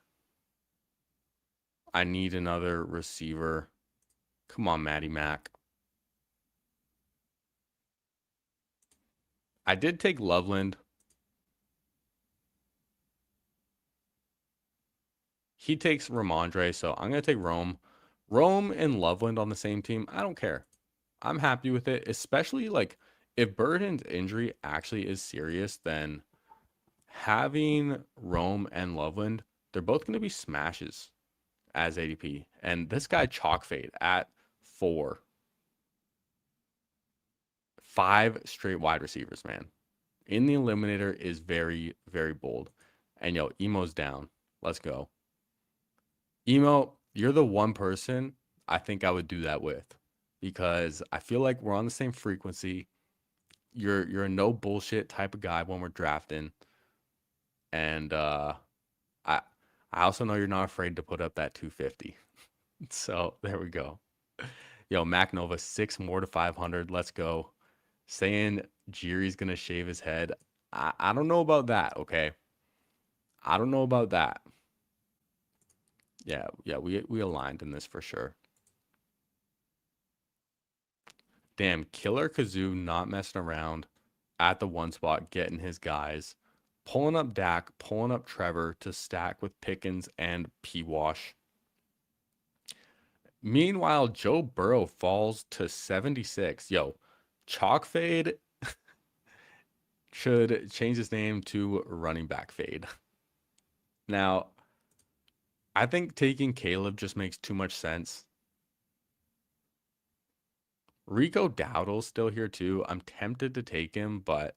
I need another receiver. Come on, Matty Mac. I did take Loveland. He takes Ramondre, so I'm going to take Rome. Rome and Loveland on the same team, I don't care. I'm happy with it, especially like if Burton's injury actually is serious, then having Rome and Loveland, they're both going to be smashes as ADP. And this guy Chalk Fade at 4. 5 straight wide receivers, man. In the eliminator is very, very bold. And yo, Emo's down. Let's go. Emo, you're the one person I think I would do that with because I feel like we're on the same frequency. You're a no bullshit type of guy when we're drafting. And I also know you're not afraid to put up that 250. So there we go. Yo, Mac Nova, 6 more to 500. Let's go. Saying Jiri's gonna shave his head. I don't know about that, okay? I don't know about that. Yeah, we aligned in this for sure. Damn, Killer Kazoo not messing around at the 1 spot, getting his guys. Pulling up Dak, pulling up Trevor to stack with Pickens and P-Wash. Meanwhile, Joe Burrow falls to 76. Yo, Chalk Fade should change his name to Running Back Fade. Now, I think taking Caleb just makes too much sense. Rico Dowdle's still here too. I'm tempted to take him, but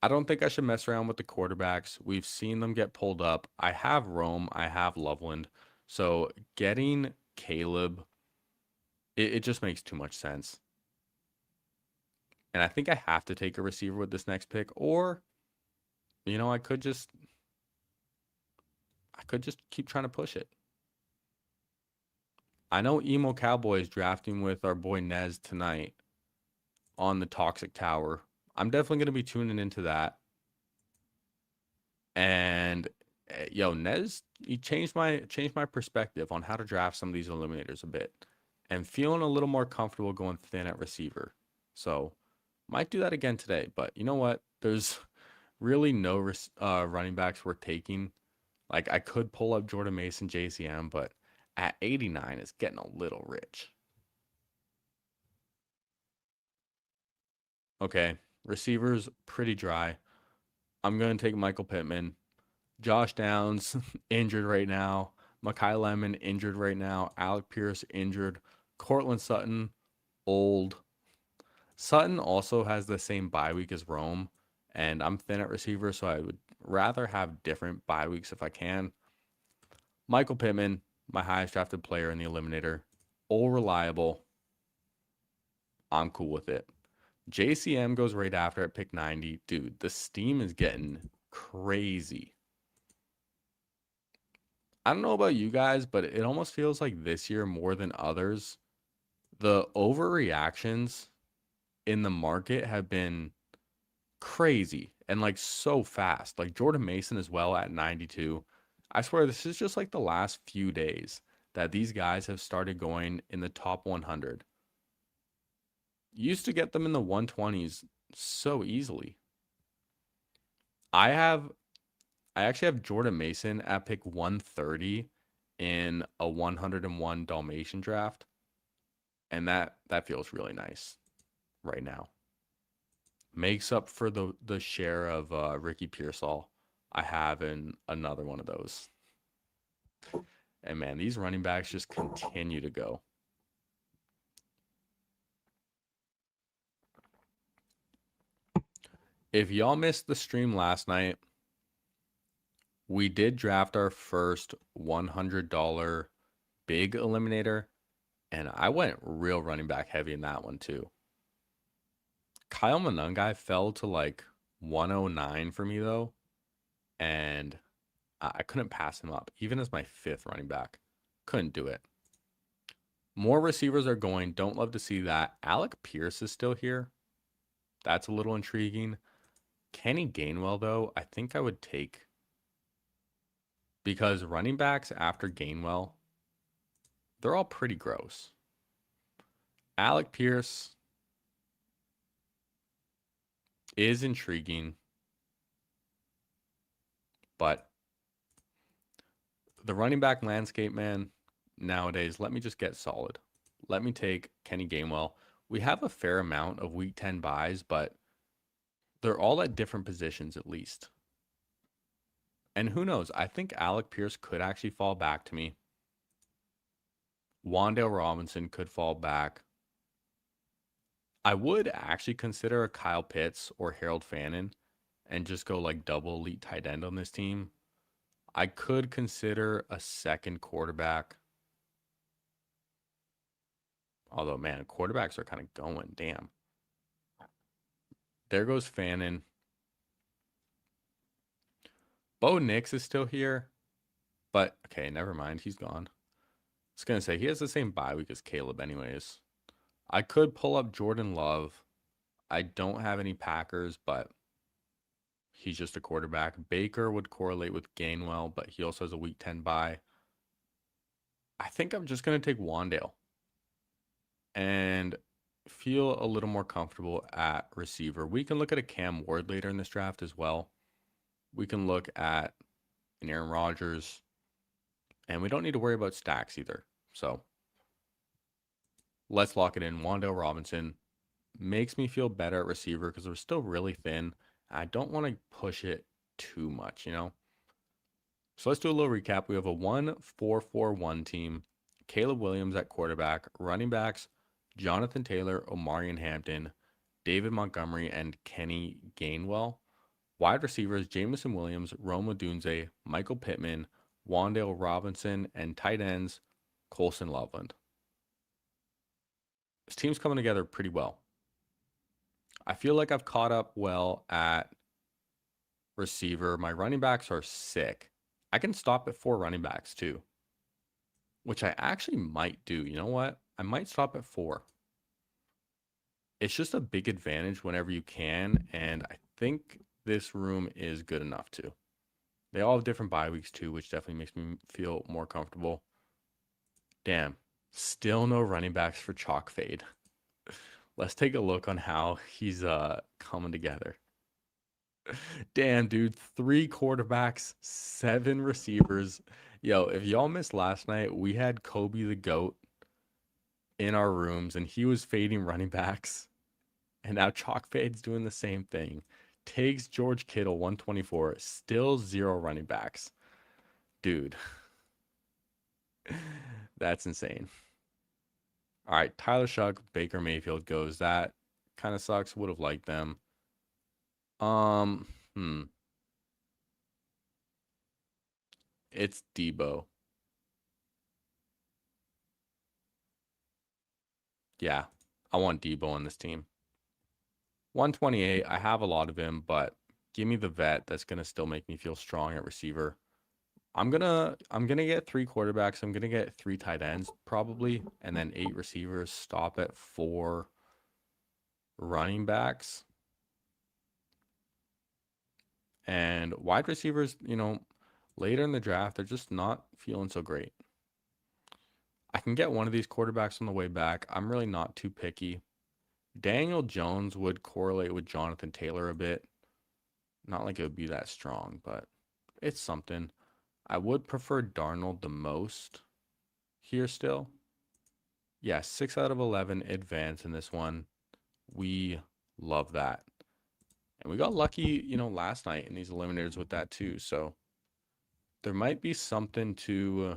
I don't think I should mess around with the quarterbacks. We've seen them get pulled up. I have Rome. I have Loveland. So getting Caleb, it just makes too much sense. And I think I have to take a receiver with this next pick. Or, I could just keep trying to push it. I know Emo Cowboy is drafting with our boy Nez tonight on the Toxic Tower. I'm definitely going to be tuning into that. And yo, Nez, he changed my perspective on how to draft some of these eliminators a bit, and feeling a little more comfortable going thin at receiver. So might do that again today. But you know what? There's really no running backs worth taking. Like I could pull up Jordan Mason, JCM, but at 89 it's getting a little rich. Okay, receivers pretty dry. I'm gonna take Michael Pittman. Josh Downs injured right now. Mekhi Lemon injured right now. Alec Pierce injured. Cortland Sutton old. Sutton also has the same bye week as Rome, and I'm thin at receiver, so I would rather have different bye weeks if I can. Michael Pittman, my highest drafted player in the eliminator, all reliable. I'm cool with it. JCM goes right after at pick 90. Dude, the steam is getting crazy. I don't know about you guys, but it almost feels like this year more than others, the overreactions in the market have been crazy and like so fast. Like Jordan Mason as well at 92. I swear this is just like the last few days that these guys have started going in the top 100. Used to get them in the 120s so easily. I actually have Jordan Mason at pick 130 in a 101 Dalmatian draft, and that feels really nice right now. Makes up for the share of Ricky Pearsall I have in another one of those. And man, these running backs just continue to go. If y'all missed the stream last night, we did draft our first $100 big eliminator, and I went real running back heavy in that one too. Kyle Monangai fell to like 109 for me though, and I couldn't pass him up, even as my fifth running back. Couldn't do it. More receivers are going. Don't love to see that. Alec Pierce is still here. That's a little intriguing. Kenny Gainwell, though, I think I would take, because running backs after Gainwell, they're all pretty gross. Alec Pierce is intriguing, but the running back landscape, man, nowadays, let me just get solid. Let me take Kenny Gainwell. We have a fair amount of week 10 buys, but they're all at different positions at least. And who knows? I think Alec Pierce could actually fall back to me. Wan'Dale Robinson could fall back. I would actually consider a Kyle Pitts or Harold Fannin and just go like double elite tight end on this team. I could consider a second quarterback. Although, man, quarterbacks are kind of going. Damn. There goes Fannin. Bo Nix is still here. But, okay, never mind. He's gone. I was going to say, he has the same bye week as Caleb anyways. I could pull up Jordan Love. I don't have any Packers, but he's just a quarterback. Baker would correlate with Gainwell, but he also has a week 10 bye. I think I'm just going to take Wan'Dale and feel a little more comfortable at receiver. We can look at a Cam Ward later in this draft as well. We can look at an Aaron Rodgers, and we don't need to worry about stacks either. So let's lock it in. Wan'Dale Robinson makes me feel better at receiver because we're still really thin. I don't want to push it too much, you know? So let's do a little recap. We have a 1-4-4-1 team. Caleb Williams at quarterback. Running backs, Jonathan Taylor, Omarion Hampton, David Montgomery, and Kenny Gainwell. Wide receivers, Jameson Williams, Rome Odunze, Michael Pittman, Wan'Dale Robinson, and tight ends, Colson Loveland. This team's coming together pretty well. I feel like I've caught up well at receiver. My running backs are sick. I can stop at 4 running backs too, which I actually might do. You know what? I might stop at 4. It's just a big advantage whenever you can, and I think this room is good enough too. They all have different bye weeks too, which definitely makes me feel more comfortable. Damn, still no running backs for Chalk Fade. Let's take a look on how he's coming together. Damn, dude, 3 quarterbacks, 7 receivers. Yo, if y'all missed last night, we had Kobe the GOAT in our rooms and he was fading running backs. And now Chalk Fade's doing the same thing. Takes George Kittle 124, still 0 running backs. Dude, that's insane. All right, Tyler Shuck, Baker Mayfield goes. That kind of sucks. Would have liked them. Um, hmm. It's Debo. Yeah, I want Debo on this team. 128, I have a lot of him, but give me the vet that's gonna still make me feel strong at receiver. I'm gonna get 3 quarterbacks. I'm gonna get 3 tight ends probably, and then 8 receivers. Stop at 4 running backs. And wide receivers, later in the draft, they're just not feeling so great. I can get one of these quarterbacks on the way back. I'm really not too picky. Daniel Jones would correlate with Jonathan Taylor a bit. Not like it would be that strong, but it's something. I would prefer Darnold the most here still. Yeah, 6 out of 11 advance in this one. We love that. And we got lucky, last night in these eliminators with that too. So there might be something to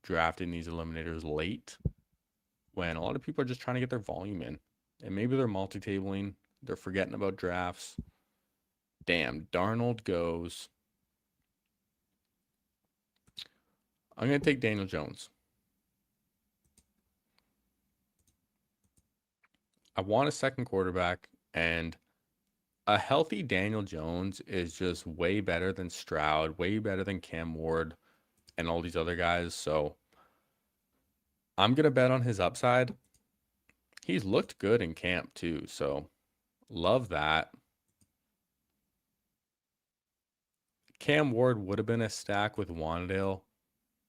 drafting these eliminators late when a lot of people are just trying to get their volume in. And maybe they're multi-tabling. They're forgetting about drafts. Damn, Darnold goes. I'm going to take Daniel Jones. I want a second quarterback, and a healthy Daniel Jones is just way better than Stroud, way better than Cam Ward, and all these other guys. So I'm going to bet on his upside. He's looked good in camp too, so love that. Cam Ward would have been a stack with Wandale.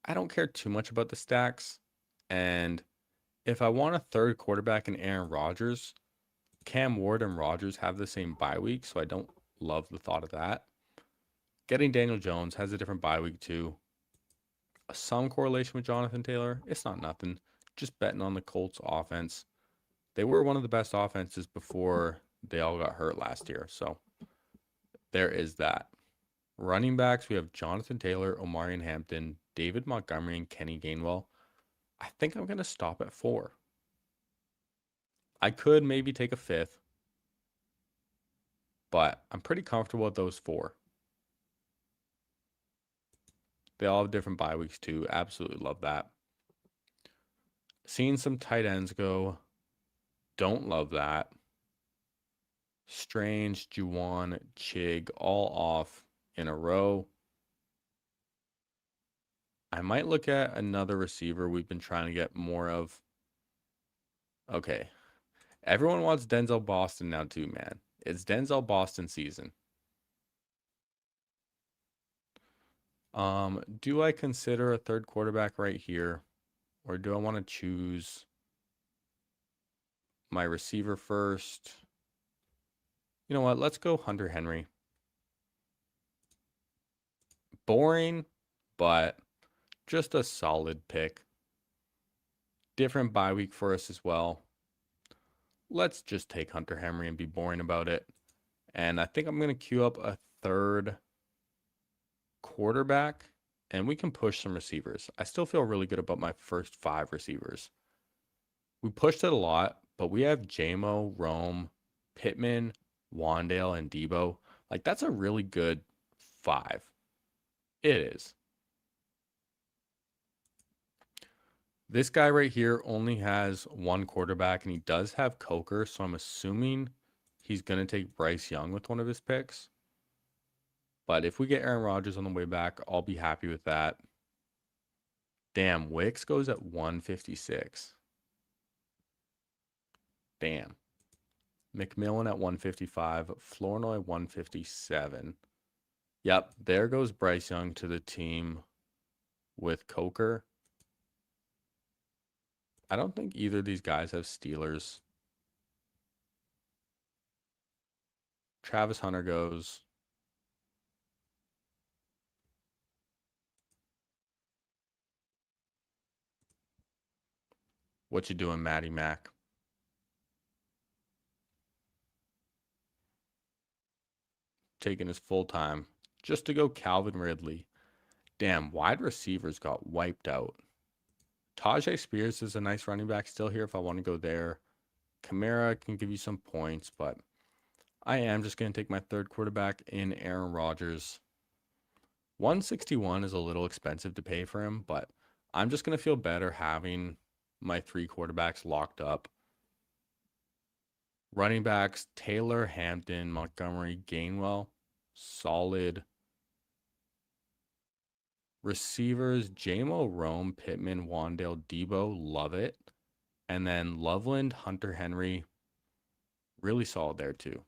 I don't care too much about the stacks. And if I want a third quarterback in Aaron Rodgers, Cam Ward and Rodgers have the same bye week, so I don't love the thought of that. Getting Daniel Jones has a different bye week too. Some correlation with Jonathan Taylor. It's not nothing. Just betting on the Colts offense. They were one of the best offenses before they all got hurt last year. So there is that. Running backs, we have Jonathan Taylor, Omarion Hampton, David Montgomery, and Kenny Gainwell. I think I'm going to stop at 4. I could maybe take a 5th, but I'm pretty comfortable with those 4. They all have different bye weeks too. Absolutely love that. Seeing some tight ends go. Don't love that. Strange, Juwan, Chig, all off in a row. I might look at another receiver we've been trying to get more of. Okay. Everyone wants Denzel Boston now too, man. It's Denzel Boston season. Do I consider a third quarterback right here? Or do I want to choose my receiver first? You know what? Let's go Hunter Henry. Boring, but just a solid pick. Different bye week for us as well. Let's just take Hunter Henry and be boring about it. And I think I'm going to queue up a third quarterback, and we can push some receivers. I still feel really good about my first 5 receivers. We pushed it a lot, but we have JMO, Rome, Pittman, Wandale, and Debo. Like, that's a really good 5. It is. This guy right here only has 1 quarterback, and he does have Coker, so I'm assuming he's going to take Bryce Young with one of his picks. But if we get Aaron Rodgers on the way back, I'll be happy with that. Damn, Wicks goes at 156. Damn. McMillan at 155. Flournoy 157. Yep, there goes Bryce Young to the team with Coker. I don't think either of these guys have Steelers. Travis Hunter goes. What you doing, Matty Mac? Taking his full time just to go Calvin Ridley. Damn, wide receivers got wiped out. Tajay Spears is a nice running back still here if I want to go there. Kamara can give you some points, but I am just going to take my third quarterback in Aaron Rodgers. 161 is a little expensive to pay for him, but I'm just going to feel better having my three quarterbacks locked up. Running backs, Taylor, Hampton, Montgomery, Gainwell, solid. Receivers, Jamo, Rome, Pittman, Wandale, Debo, love it. And then Loveland, Hunter Henry, really solid there too.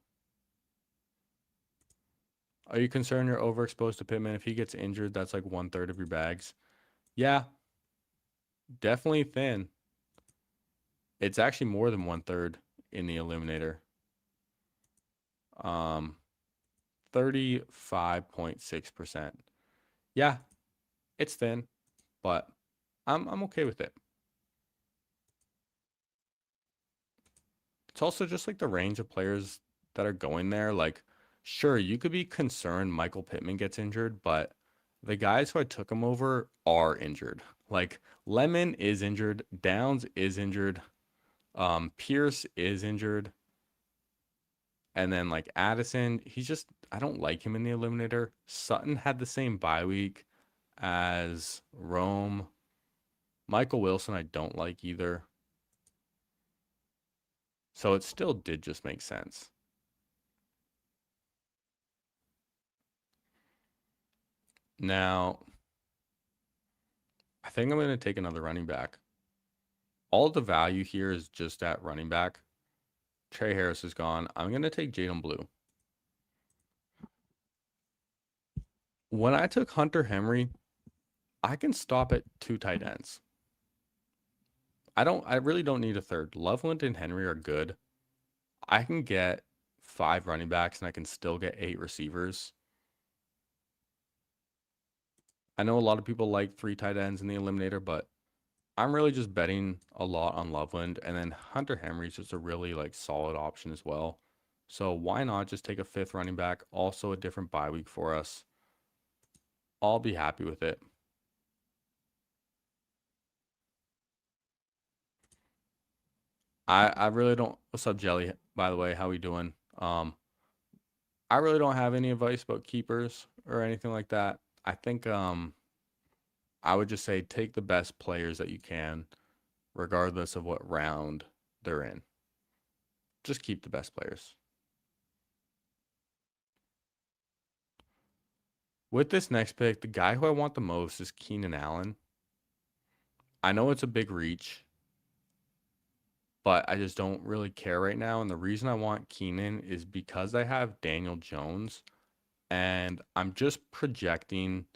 Are you concerned you're overexposed to Pittman? If he gets injured, that's like 1/3 of your bags. Yeah, definitely thin. It's actually more than 1/3 in the Illuminator. 35.6%. Yeah, it's thin, but I'm okay with it. It's also just like the range of players that are going there. Like, sure, you could be concerned Michael Pittman gets injured, but the guys who I took him over are injured. Like Lemon is injured, Downs is injured, Pierce is injured, and then like Addison, I don't like him in the Eliminator. Sutton had the same bye week as Rome. Michael Wilson, I don't like either. So it still did just make sense. Now, I think I'm going to take another running back. All the value here is just at running back. Trey Harris is gone. I'm going to take Jalen Blue. When I took Hunter Henry, I can stop at 2 tight ends. I really don't need a third. Loveland and Henry are good. I can get 5 running backs and I can still get 8 receivers. I know a lot of people like 3 tight ends in the Eliminator, but I'm really just betting a lot on Loveland, and then Hunter Henry's just a really like solid option as well. So why not just take a 5th running back, also a different bye week for us. I'll be happy with it. I really don't. What's up, Jelly? By the way, how we doing? I really don't have any advice about keepers or anything like that. I think I would just say take the best players that you can, regardless of what round they're in. Just keep the best players. With this next pick, the guy who I want the most is Keenan Allen. I know it's a big reach, but I just don't really care right now. And the reason I want Keenan is because I have Daniel Jones, and I'm just projecting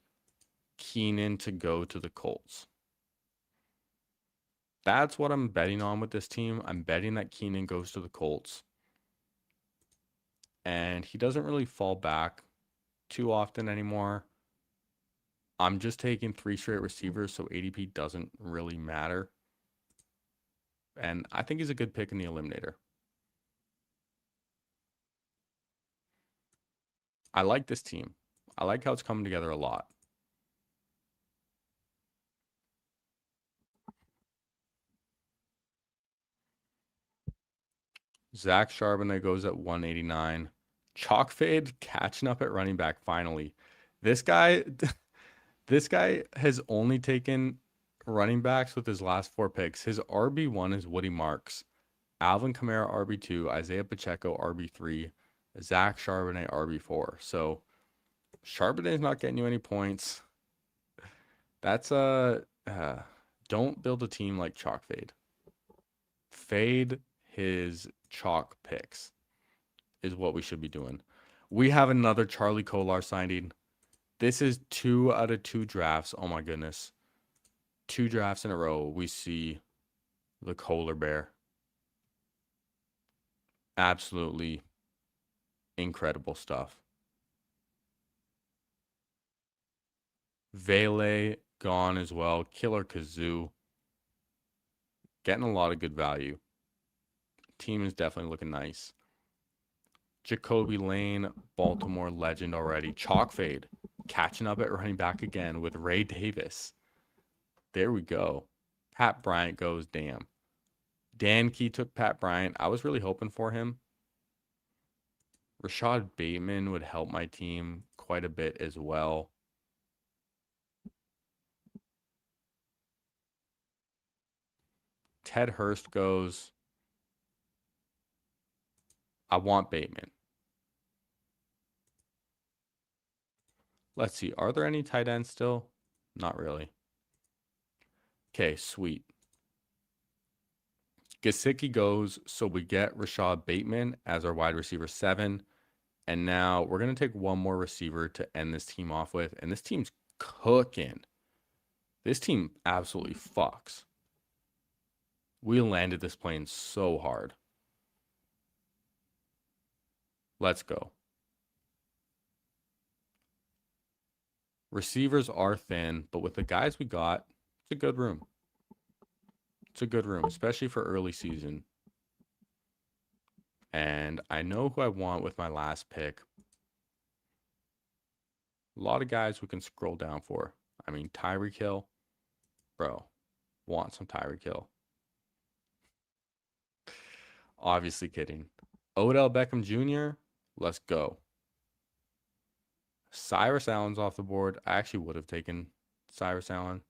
Keenan to go to the Colts. That's what I'm betting on with this team. I'm betting that Keenan goes to the Colts. And he doesn't really fall back too often anymore. I'm just taking 3 straight receivers, so ADP doesn't really matter. And I think he's a good pick in the Eliminator. I like this team. I like how it's coming together a lot. Zach Charbonnet goes at 189. Chalk Fade catching up at running back finally. This guy this guy has only taken running backs with his last 4 picks. His RB1 is Woody Marks. Alvin Kamara RB2, Isaiah Pacheco RB3, Zach Charbonnet RB4. So Charbonnet's not getting you any points. That's don't build a team like Chalk Fade. Fade his chalk picks is what we should be doing. We have another Charlie Kolar signing. This is 2 out of 2 drafts. Oh my goodness. 2 drafts in a row. We see the Polar Bear. Absolutely incredible stuff. Vele gone as well. Killer Kazoo. Getting a lot of good value. Team is definitely looking nice. Jacoby Lane, Baltimore legend already. Chalk fade. Catching up at running back again with Ray Davis. There we go. Pat Bryant goes, damn. Dan Key took Pat Bryant. I was really hoping for him. Rashad Bateman would help my team quite a bit as well. Ted Hurst goes. I want Bateman. Let's see. Are there any tight ends still? Not really. Okay, sweet. Gesicki goes, so we get Rashad Bateman as our wide receiver 7. And now we're going to take one more receiver to end this team off with. And this team's cooking. This team absolutely fucks. We landed this plane so hard. Let's go. Receivers are thin, but with the guys we got, it's a good room. It's a good room, especially for early season. And I know who I want with my last pick. A lot of guys we can scroll down for. I mean, Tyreek Hill. Bro, want some Tyreek Hill. Obviously kidding. Odell Beckham Jr., let's go. Cyrus Allen's off the board. I actually would have taken Cyrus Allen.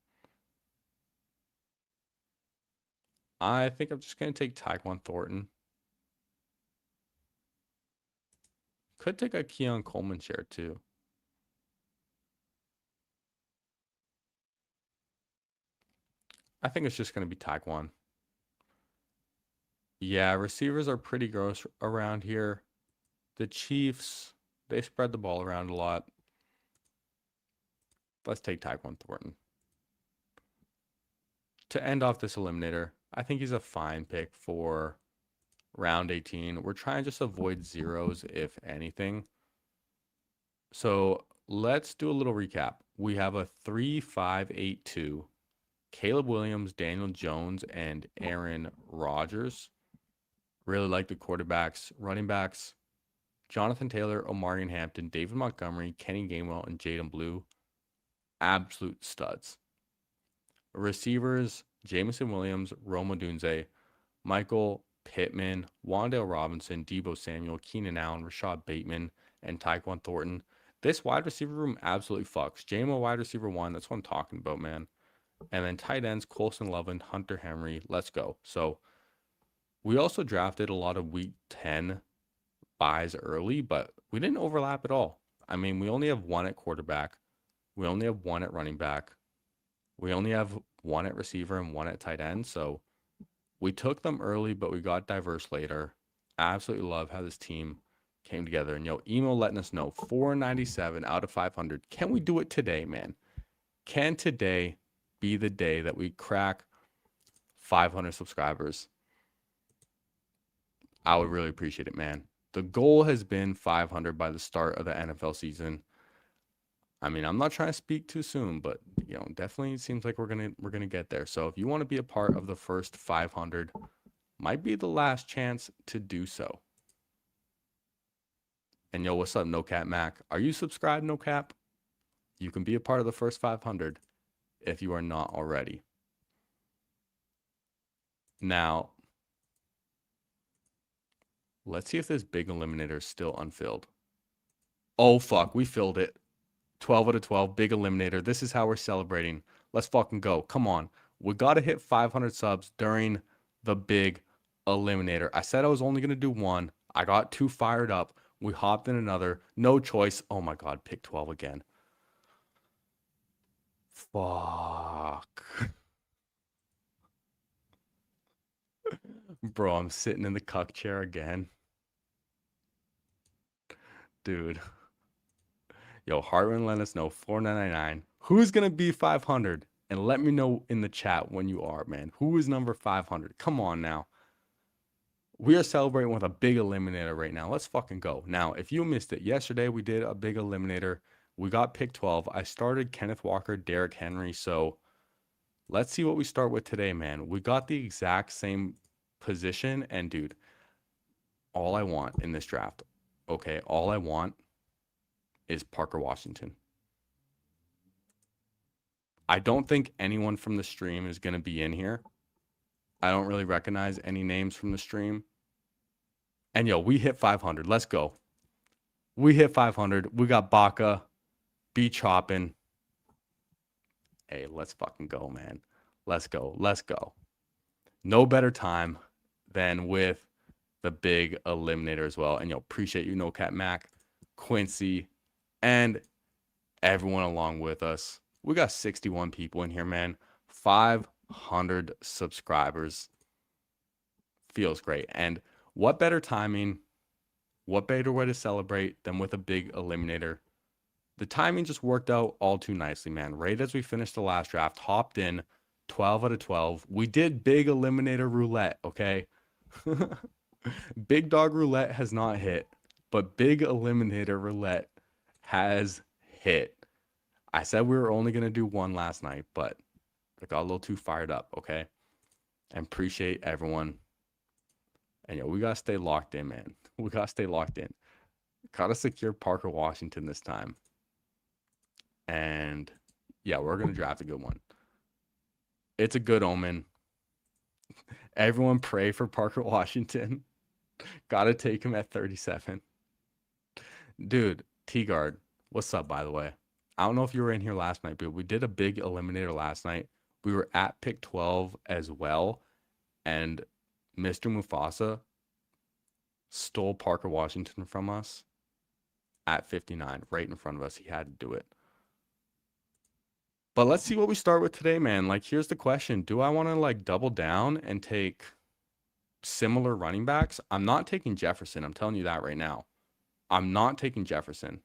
I think I'm just going to take Tyquan Thornton. Could take a Keon Coleman share too. I think it's just going to be Tyquan. Yeah, receivers are pretty gross around here. The Chiefs, they spread the ball around a lot. Let's take Tyquan Thornton. To end off this eliminator, I think he's a fine pick for round 18. We're trying to just avoid zeros, if anything. So let's do a little recap. We have a 3-5-8-2. Caleb Williams, Daniel Jones, and Aaron Rodgers. Really like the quarterbacks. Running backs, Jonathan Taylor, Omarion Hampton, David Montgomery, Kenny Gainwell, and Jaden Blue. Absolute studs. Receivers, Jameson Williams, Rome Odunze, Michael Pittman, Wan'Dale Robinson, Deebo Samuel, Keenan Allen, Rashad Bateman, and Tyquan Thornton. This wide receiver room absolutely fucks. JMO wide receiver 1, that's what I'm talking about, man. And then tight ends, Colson Loveland, Hunter Henry. Let's go. So we also drafted a lot of week 10 buys early, but we didn't overlap at all. I mean, we only have 1 at quarterback. We only have 1 at running back. We only have 1 at receiver and 1 at tight end. So we took them early, but we got diverse later. I absolutely love how this team came together. And Emo letting us know 497 out of 500. Can we do it today, man? Can today be the day that we crack 500 subscribers? I would really appreciate it, man. The goal has been 500 by the start of the NFL season. I mean, I'm not trying to speak too soon, but definitely seems like we're gonna get there. So if you want to be a part of the first 500, might be the last chance to do so. And what's up, No Cap Mac? Are you subscribed, No Cap? You can be a part of the first 500 if you are not already. Now, let's see if this big eliminator is still unfilled. Oh, fuck. We filled it. 12 out of 12. Big eliminator. This is how we're celebrating. Let's fucking go. Come on. We got to hit 500 subs during the big eliminator. I said I was only going to do 1. I got too fired up. We hopped in another. No choice. Oh, my God. Pick 12 again. Fuck. Bro, I'm sitting in the cuck chair again. Dude. Yo, Hartman, let us know. 499. Who's gonna be 500? And let me know in the chat when you are, man. Who is number 500? Come on now. We are celebrating with a big eliminator right now. Let's fucking go. Now, if you missed it, yesterday we did a big eliminator. We got pick 12. I started Kenneth Walker, Derrick Henry. So let's see what we start with today, man. We got the exact same position. And dude, all I want in this draft, okay, all I want is Parker Washington. I don't think anyone from the stream is going to be in here. I don't really recognize any names from the stream. And yo, we hit 500. Let's go. We hit 500. We got Baca, B chopping. Hey, let's fucking go, man. Let's go. Let's go. No better time than with the big eliminator as well. And yo, appreciate you, No Cat Mac, Quincy, and everyone along with us. We got 61 people in here, man. 500 subscribers. Feels great. And what better timing, what better way to celebrate than with a big eliminator? The timing just worked out all too nicely, man. Right as we finished the last draft, hopped in 12 out of 12. We did big eliminator roulette, okay? Big dog roulette has not hit, but big eliminator roulette has hit. I said we were only going to do one last night, but I got a little too fired up, okay? And appreciate everyone. And yo, we got to stay locked in, man. We got to stay locked in. Got to secure Parker Washington this time. And yeah, we're going to draft a good one. It's a good omen. Everyone pray for Parker Washington. Got to take him at 37. Dude, T-Guard, what's up, by the way? I don't know if you were in here last night, but we did a big eliminator last night. We were at pick 12 as well. And Mr. Mufasa stole Parker Washington from us at 59, right in front of us. He had to do it. But let's see what we start with today, man. Like, here's the question. Do I want to, like, double down and take similar running backs? I'm not taking Jefferson. I'm telling you that right now. I'm not taking Jefferson.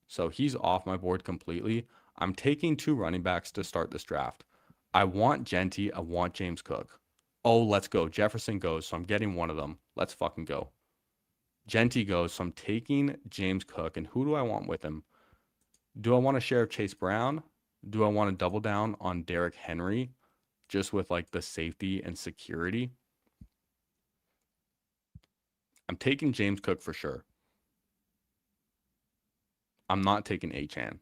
So he's off my board completely. I'm taking 2 running backs to start this draft. I want Genty. I want James Cook. Oh, let's go. Jefferson goes, so I'm getting one of them. Let's fucking go. Genty goes, so I'm taking James Cook. And who do I want with him? Do I want to share Chase Brown? Do I want to double down on Derrick Henry just with like the safety and security? I'm taking James Cook for sure. I'm not taking Achane.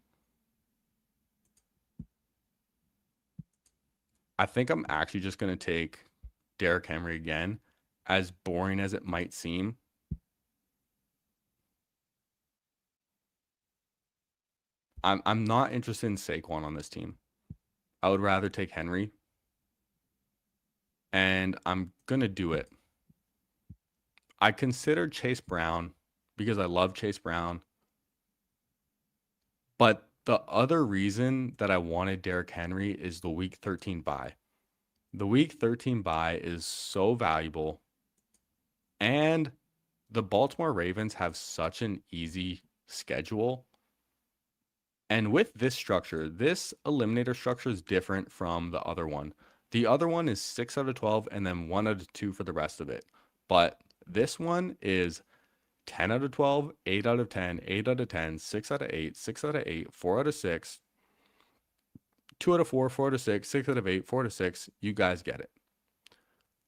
I think I'm actually just going to take Derrick Henry again, as boring as it might seem. I'm not interested in Saquon on this team. I would rather take Henry. And I'm going to do it. I considered Chase Brown because I love Chase Brown. But the other reason that I wanted Derrick Henry is the week 13 bye. The week 13 bye is so valuable. And the Baltimore Ravens have such an easy schedule. And with this structure, this eliminator structure is different from the other one. The other one is 6 out of 12 and then 1 out of 2 for the rest of it. But this one is 10 out of 12, 8 out of 10, 8 out of 10, 6 out of 8, 6 out of 8, 4 out of 6, 2 out of 4, 4 out of 6, 6 out of 8, 4 out of 6. You guys get it.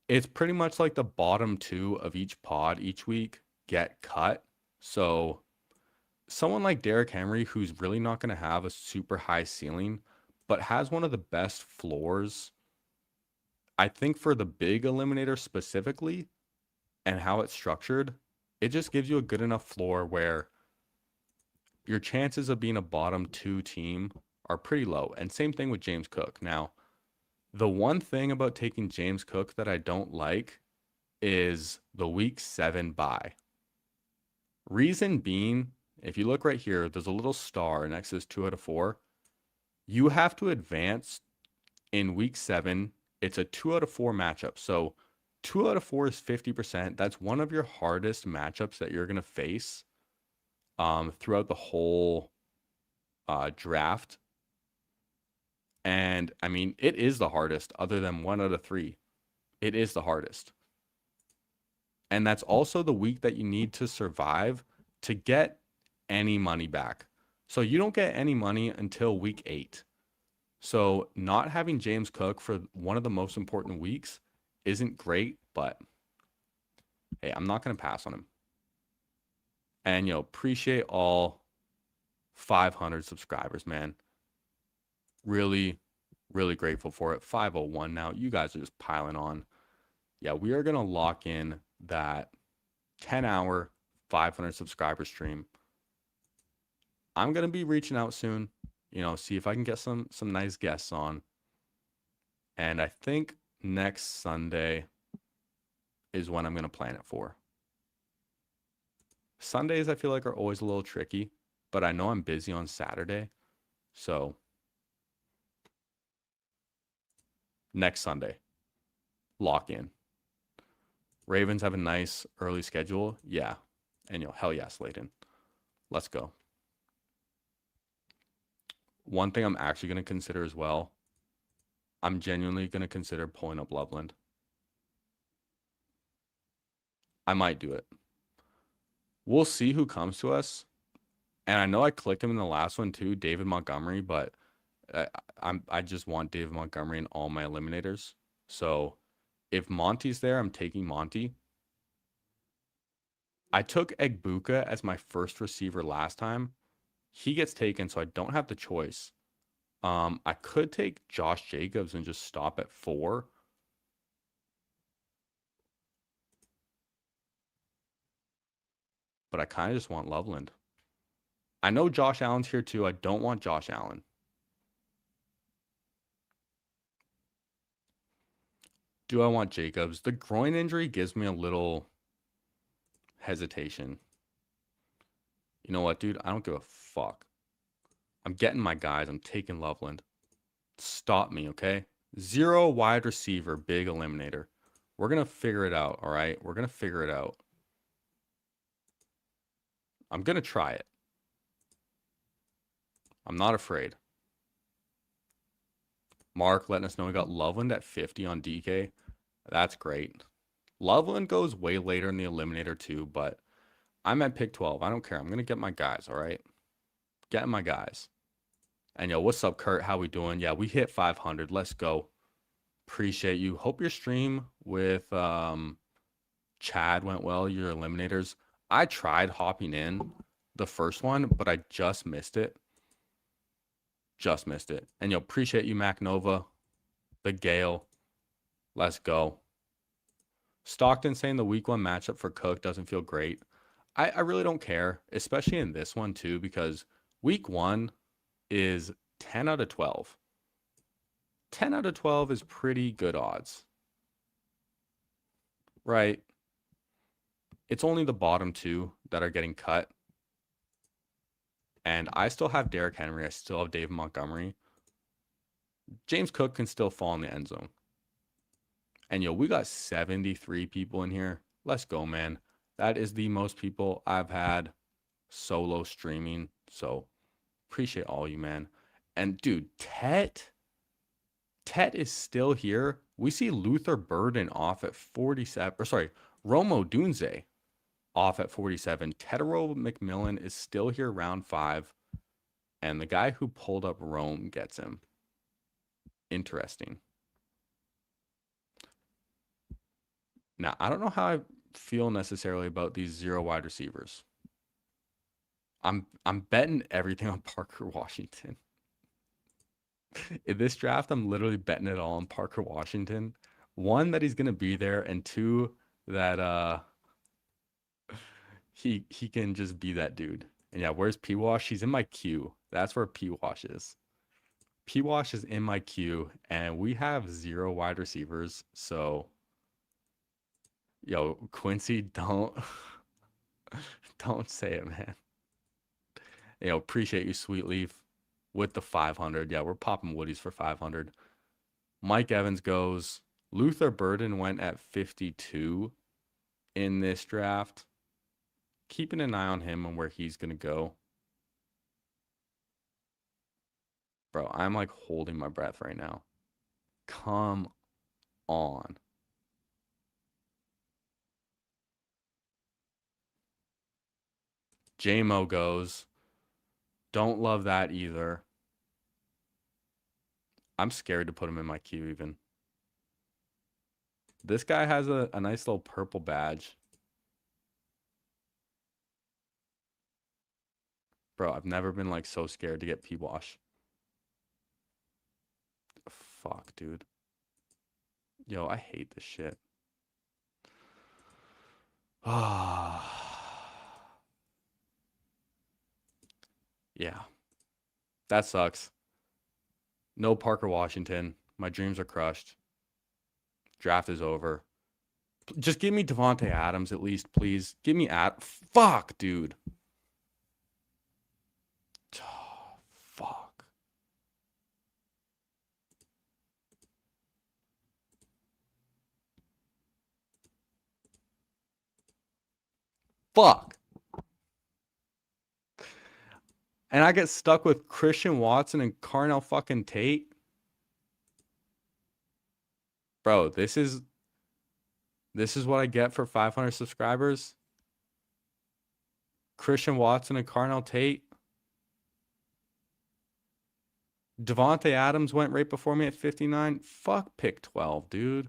It's pretty much like the bottom 2 of each pod each week get cut. So someone like Derrick Henry, who's really not going to have a super high ceiling, but has one of the best floors, I think for the big eliminator specifically and how it's structured, it just gives you a good enough floor where your chances of being a bottom 2 team are pretty low. And same thing with James Cook. Now, the one thing about taking James Cook that I don't like is the week 7 bye. Reason being, if you look right here, there's a little star next to this 2 out of 4. You have to advance in week 7. It's a 2 out of 4 matchup. So 2 out of 4 is 50%. That's one of your hardest matchups that you're going to face throughout the whole draft. And I mean, it is the hardest other than 1 out of 3. It is the hardest. And that's also the week that you need to survive to get any money back. So you don't get any money until week 8. So not having James Cook for one of the most important weeks isn't great, but hey, I'm not going to pass on him. And, appreciate all 500 subscribers, man. Really, really grateful for it. 501 now. You guys are just piling on. Yeah, we are going to lock in that 10-hour, 500 subscriber stream. I'm going to be reaching out soon, see if I can get some nice guests on. And I think next Sunday is when I'm going to plan it for. Sundays, I feel like, are always a little tricky, but I know I'm busy on Saturday. So next Sunday, lock in. Ravens have a nice early schedule. Yeah. And hell yeah, Slayton. Let's go. One thing I'm actually going to consider as well, I'm genuinely going to consider pulling up Loveland. I might do it. We'll see who comes to us. And I know I clicked him in the last one too, David Montgomery, but I just want David Montgomery in all my eliminators. So if Monty's there, I'm taking Monty. I took Egbuka as my first receiver last time. He gets taken, so I don't have the choice. I could take Josh Jacobs and just stop at 4. But I kind of just want Loveland. I know Josh Allen's here too. I don't want Josh Allen. Do I want Jacobs? The groin injury gives me a little hesitation. You know what, dude? I don't give a fuck. I'm getting my guys. I'm taking Loveland. Stop me, okay? 0 wide receiver, big eliminator. We're going to figure it out, all right? We're going to figure it out. I'm going to try it. I'm not afraid. Mark letting us know we got Loveland at 50 on DK. That's great. Loveland goes way later in the eliminator too, but I'm at pick 12. I don't care. I'm going to get my guys, all right? Getting my guys. And what's up, Kurt? How we doing? Yeah, we hit 500. Let's go. Appreciate you. Hope your stream with Chad went well, your eliminators. I tried hopping in the first one, but I just missed it. Just missed it. And appreciate you, Mac Nova, the Gale. Let's go. Stockton saying the week 1 matchup for Cook doesn't feel great. I really don't care, especially in this one too, because week 1 is 10 out of 12. 10 out of 12 is pretty good odds. Right? It's only the bottom 2 that are getting cut. And I still have Derrick Henry. I still have David Montgomery. James Cook can still fall in the end zone. And we got 73 people in here. Let's go, man. That is the most people I've had solo streaming. So appreciate all you, man. And dude, Tet is still here. We see Luther Burden off at 47. Or sorry, Romo Dunze off at 47. Tetero McMillan is still here round 5. And the guy who pulled up Rome gets him. Interesting. Now, I don't know how I feel necessarily about these 0 wide receivers. I'm betting everything on Parker Washington. In this draft, I'm literally betting it all on Parker Washington. 1, that he's going to be there, and 2, that he can just be that dude. And yeah, where's P-Wash? He's in my queue. That's where P-Wash is. P-Wash is in my queue, and we have 0 wide receivers, so Quincy, don't say it, man. Appreciate you, Sweet Leaf, with the 500. Yeah, we're popping Woodies for 500. Mike Evans goes. Luther Burden went at 52 in this draft. Keeping an eye on him and where he's going to go. Bro, I'm like holding my breath right now. Come on. JMO goes. Don't love that either. I'm scared to put him in my queue even. This guy has a nice little purple badge. Bro, I've never been like so scared to get P-Wash. Fuck, dude. Yo, I hate this shit. Ah. Yeah. That sucks. No Parker Washington. My dreams are crushed. Draft is over. Just give me Davante Adams at least, please. Give me Fuck, dude. Oh, fuck. Fuck. And I get stuck with Christian Watson and Carnell fucking Tate. Bro, this is what I get for 500 subscribers. Christian Watson and Carnell Tate. Davante Adams went right before me at 59. Fuck pick 12, dude.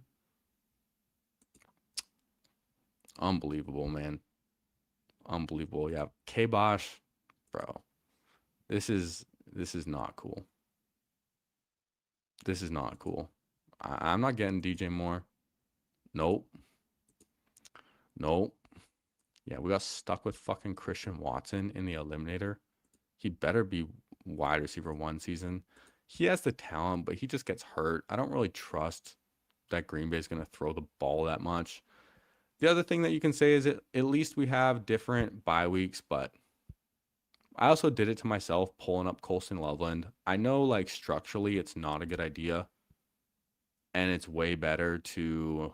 Unbelievable, man. Unbelievable. Yeah. K-Bosh, bro. This is not cool. This is not cool. I'm not getting DJ Moore. Nope. Nope. Yeah, we got stuck with fucking Christian Watson in the eliminator. He better be wide receiver 1 season. He has the talent, but he just gets hurt. I don't really trust that Green Bay is going to throw the ball that much. The other thing that you can say is at least we have different bye weeks, but I also did it to myself pulling up Colston Loveland. I know like structurally it's not a good idea. And it's way better to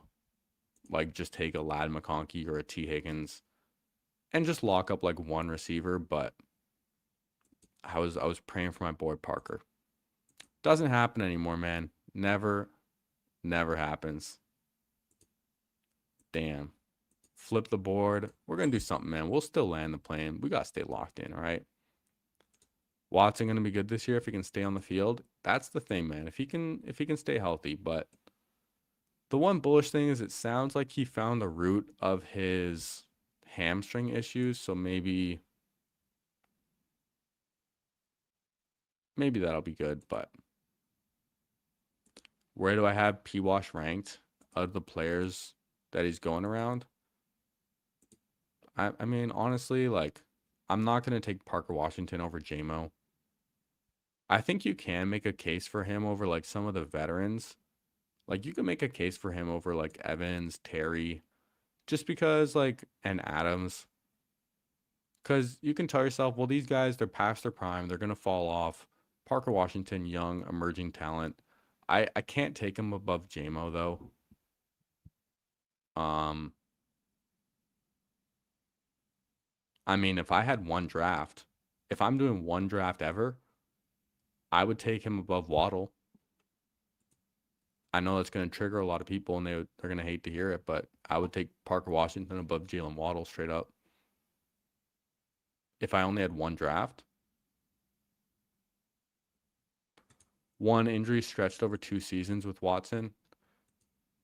like just take a Ladd McConkey or a T. Higgins and just lock up like one receiver, but I was praying for my boy Parker. Doesn't happen anymore, man. Never happens. Damn. Flip the board. We're going to do something, man. We'll still land the plane. We got to stay locked in, all right? Watson going to be good this year if he can stay on the field. That's the thing, man. If he can stay healthy, but the one bullish thing is it sounds like he found the root of his hamstring issues, so maybe that'll be good, but where do I have P-Wash ranked of the players that he's going around? I mean, honestly, like, I'm not going to take Parker Washington over JMO. I think you can make a case for him over, like, some of the veterans. Like, you can make a case for him over, like, Evans, Terry, just because, like, and Adams. Because you can tell yourself, well, these guys, they're past their prime. They're going to fall off. Parker Washington, young, emerging talent. I can't take him above JMO, though. I mean, if I had one draft, if I'm doing one draft ever, I would take him above Waddle. I know that's going to trigger a lot of people, and they're going to hate to hear it, but I would take Parker Washington above Jalen Waddle straight up. If I only had one draft. One injury stretched over 2 seasons with Watson.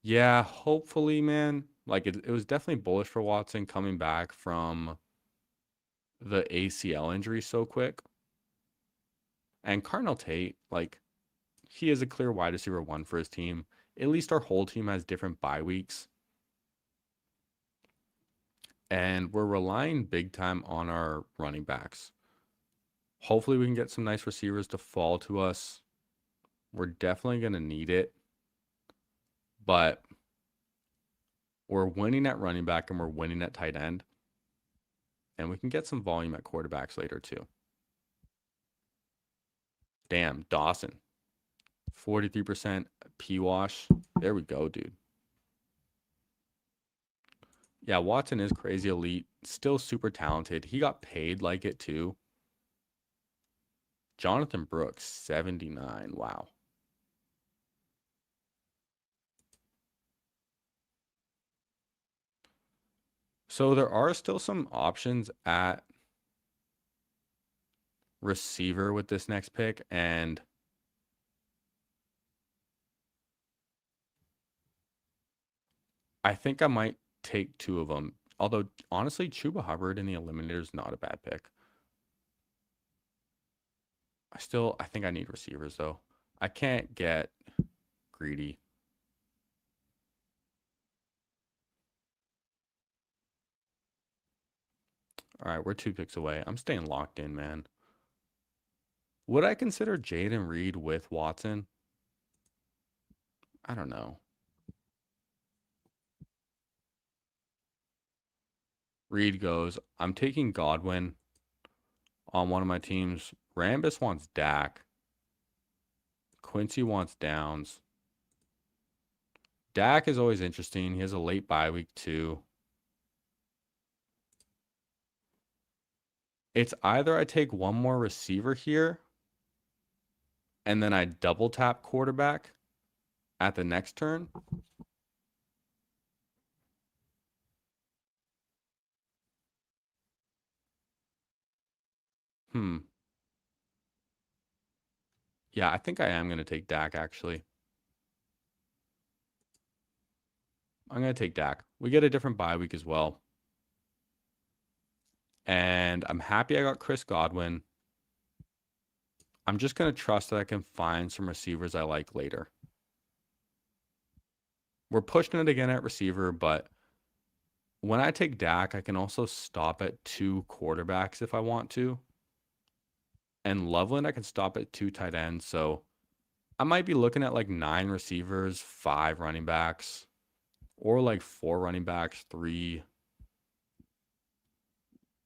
Yeah, hopefully, man. Like, it was definitely bullish for Watson coming back from the ACL injury so quick. And Carnell Tate, like, he is a clear wide receiver 1 for his team. At least our whole team has different bye weeks. And we're relying big time on our running backs. Hopefully we can get some nice receivers to fall to us. We're definitely going to need it. But we're winning at running back and we're winning at tight end. And we can get some volume at quarterbacks later too. Damn, Dawson. 43% P-Wash. There we go, dude. Yeah, Watson is crazy elite. Still super talented. He got paid like it too. Jonathan Brooks, 79. Wow. So there are still some options at receiver with this next pick, and I think I might take two of them. Although, honestly, Chuba Hubbard in the Eliminator is not a bad pick. I think I need receivers, though. I can't get greedy. All right, we're 2 picks away. I'm staying locked in, man. Would I consider Jaden Reed with Watson? I don't know. Reed goes, I'm taking Godwin on one of my teams. Rambus wants Dak. Quincy wants Downs. Dak is always interesting. He has a late bye week too. It's either I take one more receiver here and then I double tap quarterback at the next turn. Yeah, I think I am going to take Dak, actually. I'm going to take Dak. We get a different bye week as well. And I'm happy I got Chris Godwin. I'm just going to trust that I can find some receivers I like later. We're pushing it again at receiver, but when I take Dak, I can also stop at 2 quarterbacks if I want to. And Loveland, I can stop at 2 tight ends. So I might be looking at like 9 receivers, 5 running backs, or like 4 running backs, 3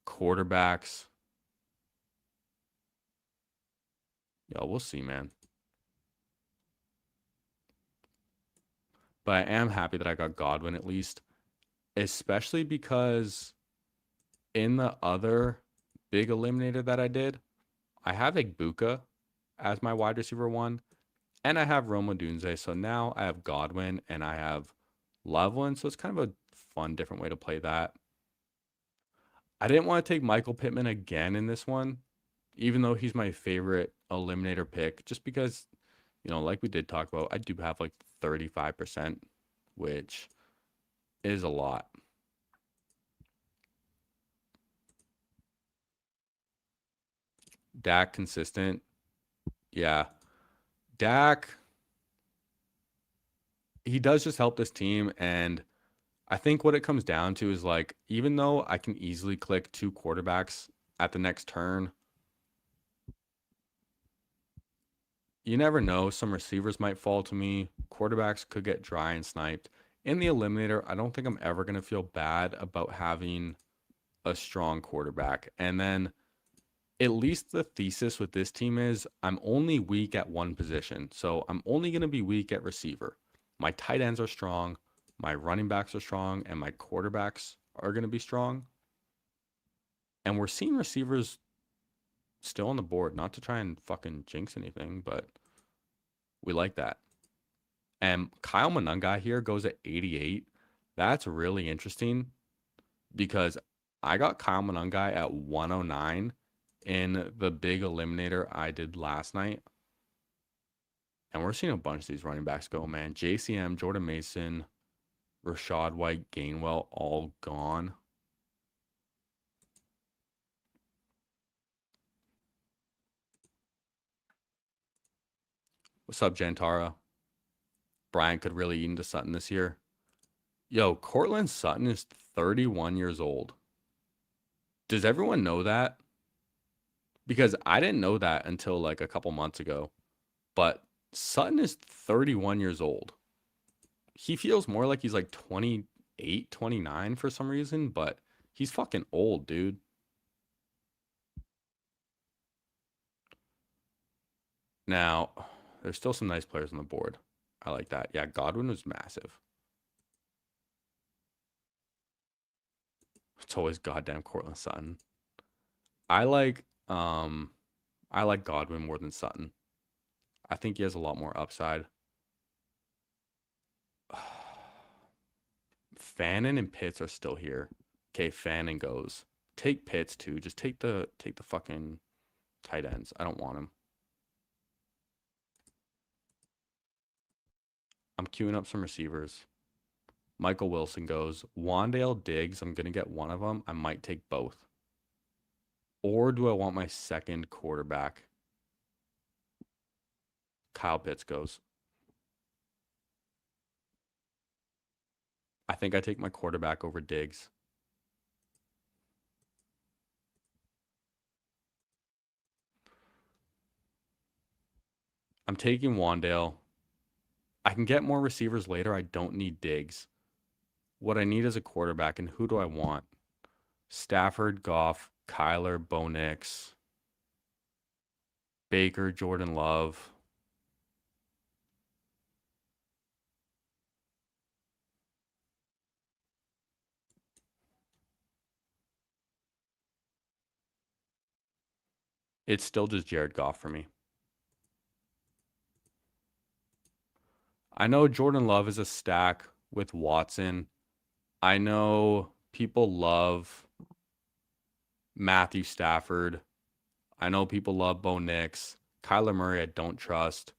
quarterbacks. Yo, we'll see, man. But I am happy that I got Godwin at least, especially because in the other big eliminator that I did, I have Igbuka as my wide receiver 1, and I have Rome Odunze. So now I have Godwin and I have Loveland. So it's kind of a fun, different way to play that. I didn't want to take Michael Pittman again in this one, even though he's my favorite eliminator pick, just because, like we did talk about, I do have like 35%, which is a lot. Dak consistent. Yeah. Dak, he does just help this team. And I think what it comes down to is like, even though I can easily click 2 quarterbacks at the next turn, you never know. Some receivers might fall to me. Quarterbacks could get dry and sniped. In the eliminator, I don't think I'm ever going to feel bad about having a strong quarterback. And then at least the thesis with this team is I'm only weak at one position. So I'm only going to be weak at receiver. My tight ends are strong, my running backs are strong, and my quarterbacks are going to be strong. And we're seeing receivers still on the board, not to try and fucking jinx anything, but we like that. And Kyle Monangai here goes at 88. That's really interesting because I got Kyle Monangai at 109 in the big eliminator I did last night. And we're seeing a bunch of these running backs go, man. JCM, Jordan Mason, Rachaad White, Gainwell, all gone. What's up, Jantara? Brian could really eat into Sutton this year. Yo, Cortland Sutton is 31 years old. Does everyone know that? Because I didn't know that until like a couple months ago. But Sutton is 31 years old. He feels more like he's like 28, 29 for some reason, but he's fucking old, dude. Now, there's still some nice players on the board. I like that. Yeah, Godwin was massive. It's always goddamn Cortland Sutton. I like I like Godwin more than Sutton. I think he has a lot more upside. Fannin and Pitts are still here. Okay, Fannin goes. Take Pitts too. Just take the fucking tight ends. I don't want him. I'm queuing up some receivers. Michael Wilson goes. Wandale, Diggs. I'm gonna get one of them. I might take both. Or do I want my second quarterback? Kyle Pitts goes. I think I take my quarterback over Diggs. I'm taking Wandale. I can get more receivers later. I don't need Diggs. What I need is a quarterback, and who do I want? Stafford, Goff, Kyler, Bo Nix, Baker, Jordan Love. It's still just Jared Goff for me. I know Jordan Love is a stack with Watson. I know people love Matthew Stafford. I know people love Bo Nix. Kyler Murray, I don't trust.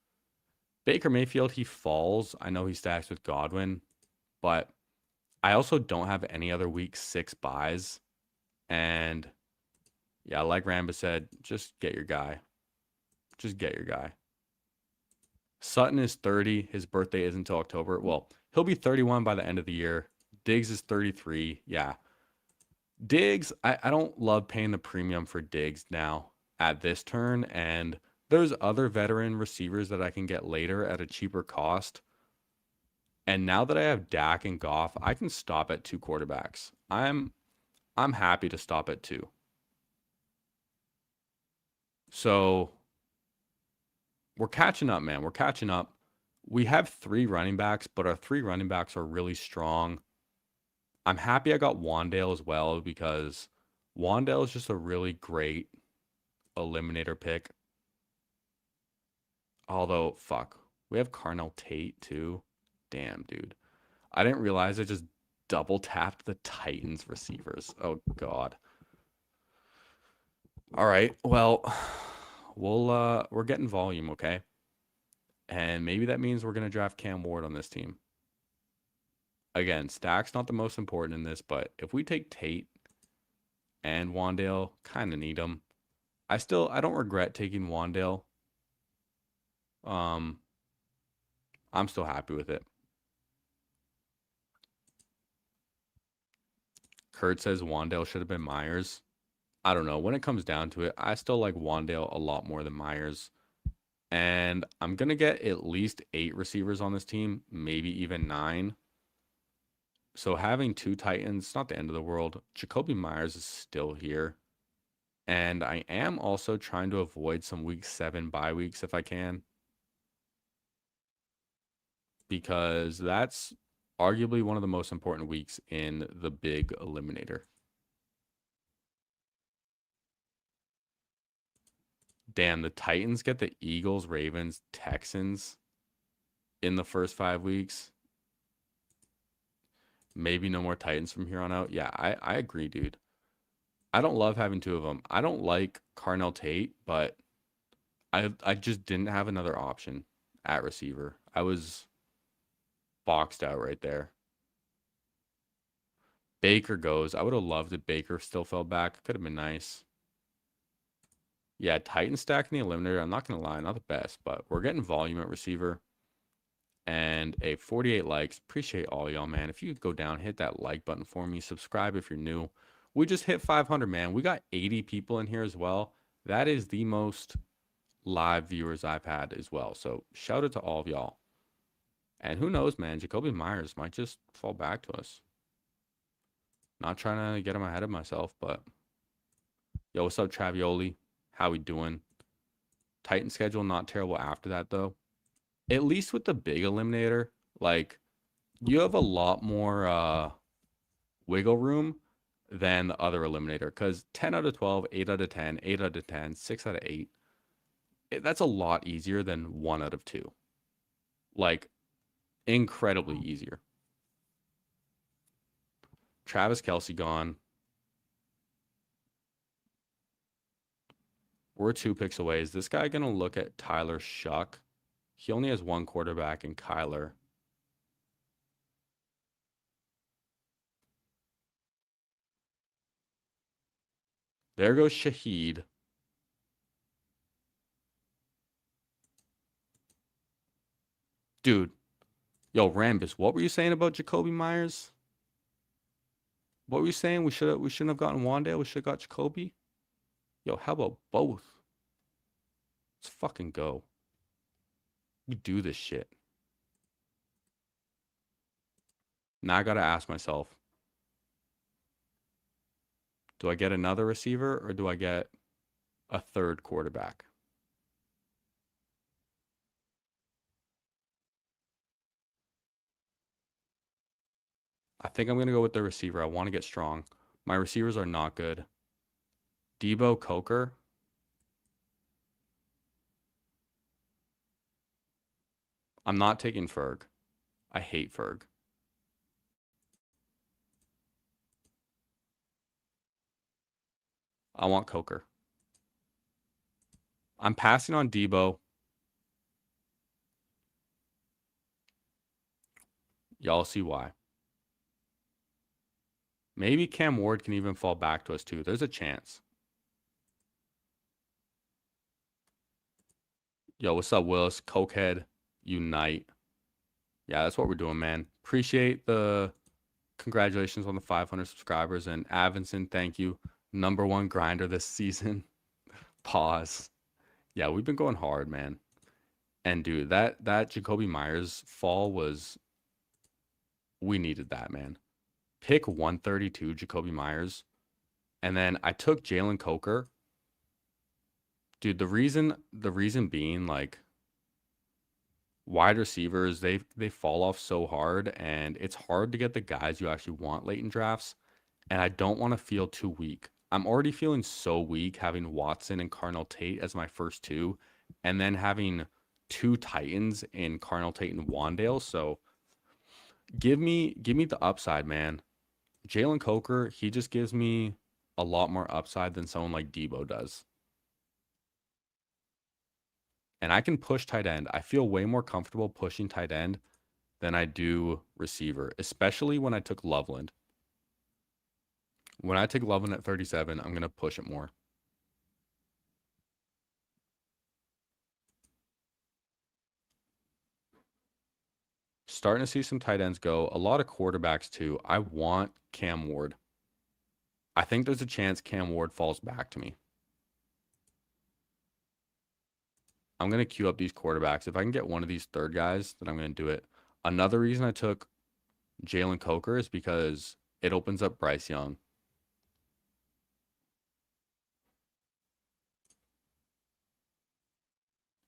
Baker Mayfield, he falls. I know he stacks with Godwin, but I also don't have any other week 6 buys. And yeah, like Ramba said, just get your guy. Just get your guy. Sutton is 30. His birthday isn't until October. Well, he'll be 31 by the end of the year. Diggs is 33. Yeah. Diggs, I don't love paying the premium for Diggs now at this turn. And there's other veteran receivers that I can get later at a cheaper cost. And now that I have Dak and Goff, I can stop at 2 quarterbacks. I'm happy to stop at 2. So we're catching up, man. We're catching up. We have 3 running backs, but our 3 running backs are really strong. I'm happy I got Wandale as well because Wandale is just a really great eliminator pick. Although, fuck, we have Carnell Tate too. Damn, dude. I didn't realize I just double tapped the Titans receivers. Oh, God. All right. Well, we're getting volume, okay? And maybe that means we're going to draft Cam Ward on this team. Again, stack's not the most important in this, but if we take Tate and Wandale, kind of need them. I don't regret taking Wandale. I'm still happy with it. Kurt says Wandale should have been Myers. I don't know. When it comes down to it, I still like Wandale a lot more than Myers. And I'm going to get at least 8 receivers on this team, maybe even 9. So having 2 Titans, not the end of the world. Jakobi Meyers is still here. And I am also trying to avoid some week 7 bye weeks if I can. Because that's arguably one of the most important weeks in the big eliminator. Damn, the Titans get the Eagles, Ravens, Texans in the first 5 weeks. Maybe no more Titans from here on out. Yeah, I agree, dude. I don't love having 2 of them. I don't like Carnell Tate, but I just didn't have another option at receiver. I was boxed out right there. Baker goes. I would have loved if Baker still fell back. Could have been nice. Yeah, Titan stack in the eliminator. I'm not going to lie, not the best, but we're getting volume at receiver. And a 48 likes. Appreciate all y'all, man. If you could go down, hit that like button for me. Subscribe if you're new. We just hit 500, man. We got 80 people in here as well. That is the most live viewers I've had as well. So shout out to all of y'all. And who knows, man, Jakobi Meyers might just fall back to us. Not trying to get him ahead of myself, but yo, what's up, Travioli? How we doing? Titan schedule, not terrible after that, though. At least with the big eliminator, like, you have a lot more wiggle room than the other eliminator. Because 10 out of 12, 8 out of 10, 8 out of 10, 6 out of 8. That's a lot easier than 1 out of 2. Like, incredibly easier. Travis Kelce gone. We're 2 picks away. Is this guy going to look at Tyler Shuck? He only has 1 quarterback in Kyler. There goes Shaheed. Dude. Yo, Rambus, what were you saying about Jakobi Meyers? What were you saying? We shouldn't have gotten Wandale. We should have got Jakobi. Yo, how about both? Let's fucking go. We do this shit. Now I gotta ask myself, do I get another receiver or do I get a 3rd quarterback? I think I'm going to go with the receiver. I want to get strong. My receivers are not good. Debo Coker. I'm not taking Ferg. I hate Ferg. I want Coker. I'm passing on Debo. Y'all see why. Maybe Cam Ward can even fall back to us too. There's a chance. Yo, what's up, Willis? Cokehead, unite. Yeah, that's what we're doing, man. Appreciate the congratulations on the 500 subscribers. And Avinson, thank you. #1 grinder this season. Pause. Yeah, we've been going hard, man. And dude, that Jakobi Meyers fall was, we needed that, man. Pick 132, Jakobi Meyers. And then I took Jalen Coker. Dude, the reason being, like, wide receivers, they fall off so hard, and it's hard to get the guys you actually want late in drafts. And I don't want to feel too weak. I'm already feeling so weak having Watson and Carnell Tate as my first 2, and then having 2 Titans in Carnell Tate and Wandale. So give me the upside, man. Jalen Coker, he just gives me a lot more upside than someone like Debo does. And I can push tight end. I feel way more comfortable pushing tight end than I do receiver, especially when I took Loveland. When I take Loveland at 37, I'm going to push it more. Starting to see some tight ends go. A lot of quarterbacks, too. I want Cam Ward. I think there's a chance Cam Ward falls back to me. I'm going to queue up these quarterbacks. If I can get one of these 3rd guys, then I'm going to do it. Another reason I took Jalen Coker is because it opens up Bryce Young.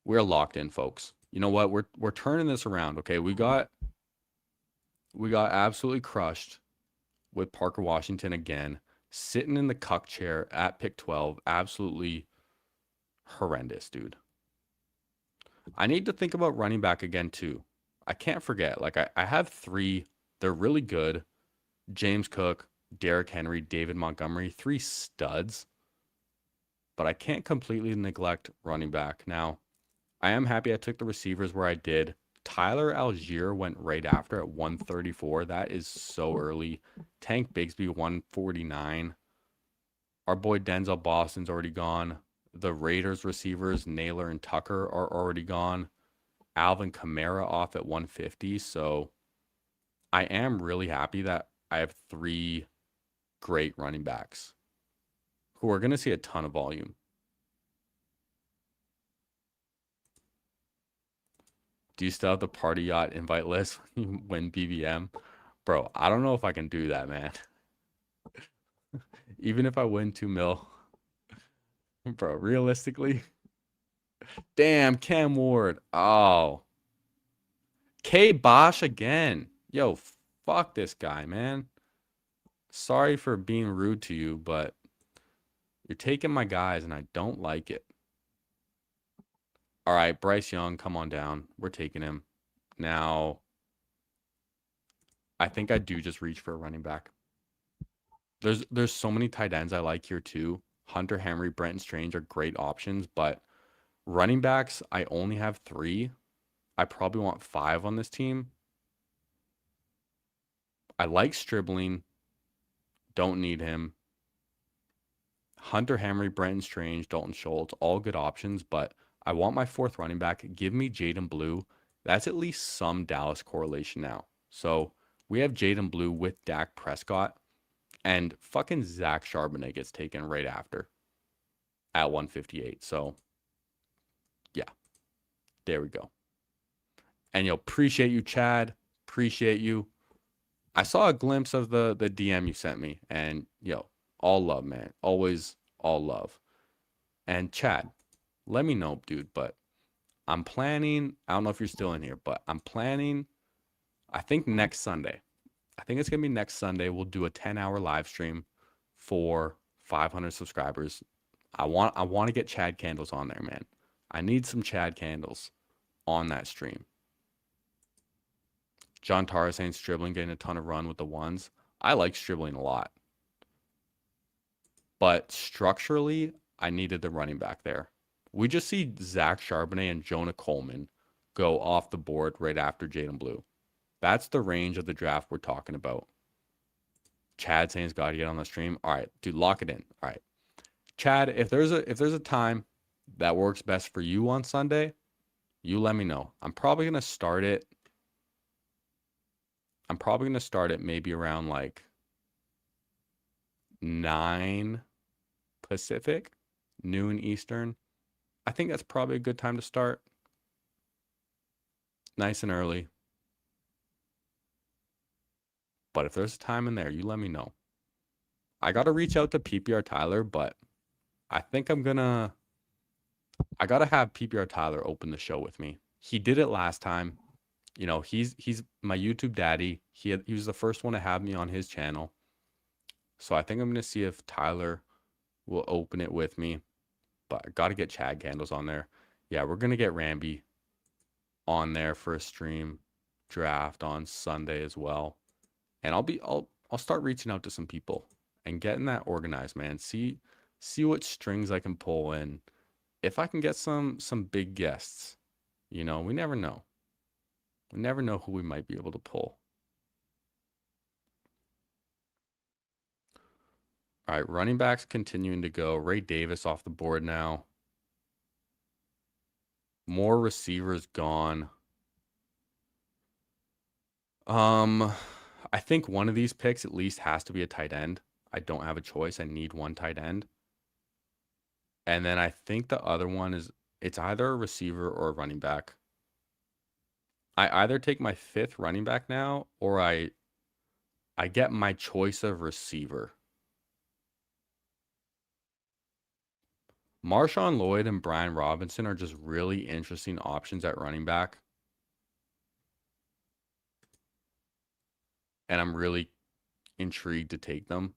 We're locked in, folks. You know what? We're turning this around, okay? We got absolutely crushed with Parker Washington again, sitting in the cuck chair at pick 12. Absolutely horrendous, dude. I need to think about running back again, too. I can't forget. Like, I have 3. They're really good. James Cook, Derrick Henry, David Montgomery, 3 studs. But I can't completely neglect running back. Now, I am happy I took the receivers where I did. Tyler Algier went right after at 134. That is so early. Tank Bigsby, 149. Our boy Denzel Boston's already gone. The Raiders receivers, Naylor and Tucker, are already gone. Alvin Kamara off at 150. So I am really happy that I have 3 great running backs who are going to see a ton of volume. Do you still have the party yacht invite list when you win BBM? Bro, I don't know if I can do that, man. Even if I win 2 mil. Bro, realistically. Damn, Cam Ward. Oh. K Bosch again. Yo, fuck this guy, man. Sorry for being rude to you, but you're taking my guys and I don't like it. All right, Bryce Young, come on down. We're taking him. Now, I think I do just reach for a running back. There's so many tight ends I like here too. Hunter Henry, Brenton Strange are great options, but running backs, I only have 3. I probably want 5 on this team. I like Stribling. Don't need him. Hunter Henry, Brenton Strange, Dalton Schultz, all good options, but I want my 4th running back. Give me Jaden Blue. That's at least some Dallas correlation now. So we have Jaden Blue with Dak Prescott, and fucking Zach Charbonnet gets taken right after at 158. So yeah, there we go. And appreciate you, Chad. Appreciate you. I saw a glimpse of the DM you sent me, and all love, man. Always all love. And Chad, let me know, dude. But I'm planning, I don't know if you're still in here, but I'm planning, I think next Sunday. I think it's going to be next Sunday. We'll do a 10-hour live stream for 500 subscribers. I want to get Chad Candles on there, man. I need some Chad Candles on that stream. John Tara saying Stribling getting a ton of run with the ones. I like Stribling a lot. But structurally, I needed the running back there. We just see Zach Charbonnet and Jonah Coleman go off the board right after Jaden Blue. That's the range of the draft we're talking about. Chad saying he's got to get on the stream. All right, dude, lock it in. All right. Chad, if there's a time that works best for you on Sunday, you let me know. I'm probably going to start it maybe around like 9 Pacific, noon Eastern. I think that's probably a good time to start. Nice and early. But if there's a time in there, you let me know. I got to reach out to PPR Tyler, but I think I got to have PPR Tyler open the show with me. He did it last time. He's my YouTube daddy. He was the first one to have me on his channel. So I think I'm going to see if Tyler will open it with me. But I got to get Chad Candles on there. Yeah, we're going to get Ramby on there for a stream draft on Sunday as well. And I'll start reaching out to some people and getting that organized, man. See what strings I can pull in. If I can get some big guests, we never know. We never know who we might be able to pull. All right, running backs continuing to go. Ray Davis off the board now. More receivers gone. I think one of these picks at least has to be a tight end. I don't have a choice. I need one tight end. And then I think the other one it's either a receiver or a running back. I either take my 5th running back now, or I get my choice of receiver. Marshawn Lloyd and Brian Robinson are just really interesting options at running back. And I'm really intrigued to take them.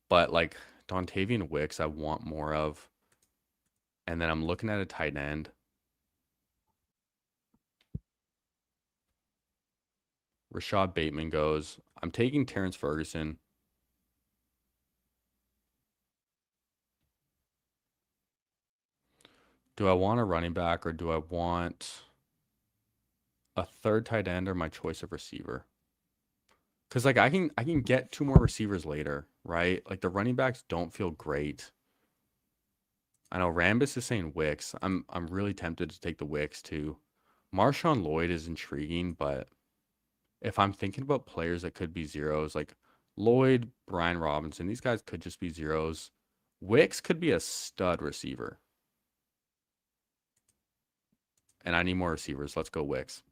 But like Dontavian Wicks, I want more of. And then I'm looking at a tight end. Rashad Bateman goes. I'm taking Terrence Ferguson. Do I want a running back, or do I want a 3rd tight end, or my choice of receiver? Because like I can get 2 more receivers later, right? Like the running backs don't feel great. I know Rambus is saying Wicks. I'm really tempted to take the Wicks too. Marshawn Lloyd is intriguing, but if I'm thinking about players that could be zeros, like Lloyd, Brian Robinson, these guys could just be zeros. Wicks could be a stud receiver. And I need more receivers. Let's go Wicks.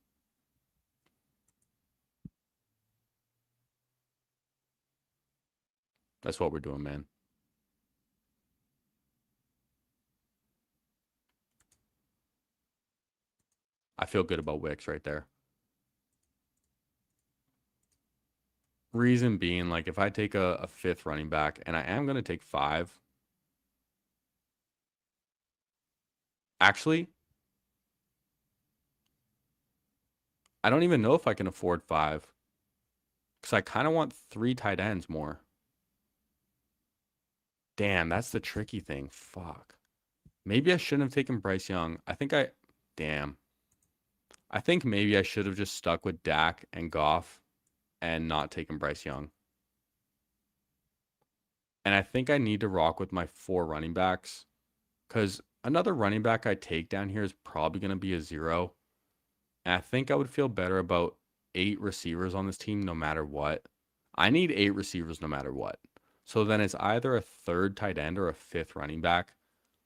That's what we're doing, man. I feel good about Wicks right there. Reason being, like, if I take a 5th running back, and I am going to take 5. Actually, I don't even know if I can afford 5. Because I kind of want 3 tight ends more. Damn, that's the tricky thing. Fuck. Maybe I shouldn't have taken Bryce Young. Damn. I think maybe I should have just stuck with Dak and Goff and not taken Bryce Young. And I think I need to rock with my 4 running backs. Because another running back I take down here is probably going to be a 0. And I think I would feel better about 8 receivers on this team no matter what. I need 8 receivers no matter what. So then it's either a 3rd tight end or a 5th running back.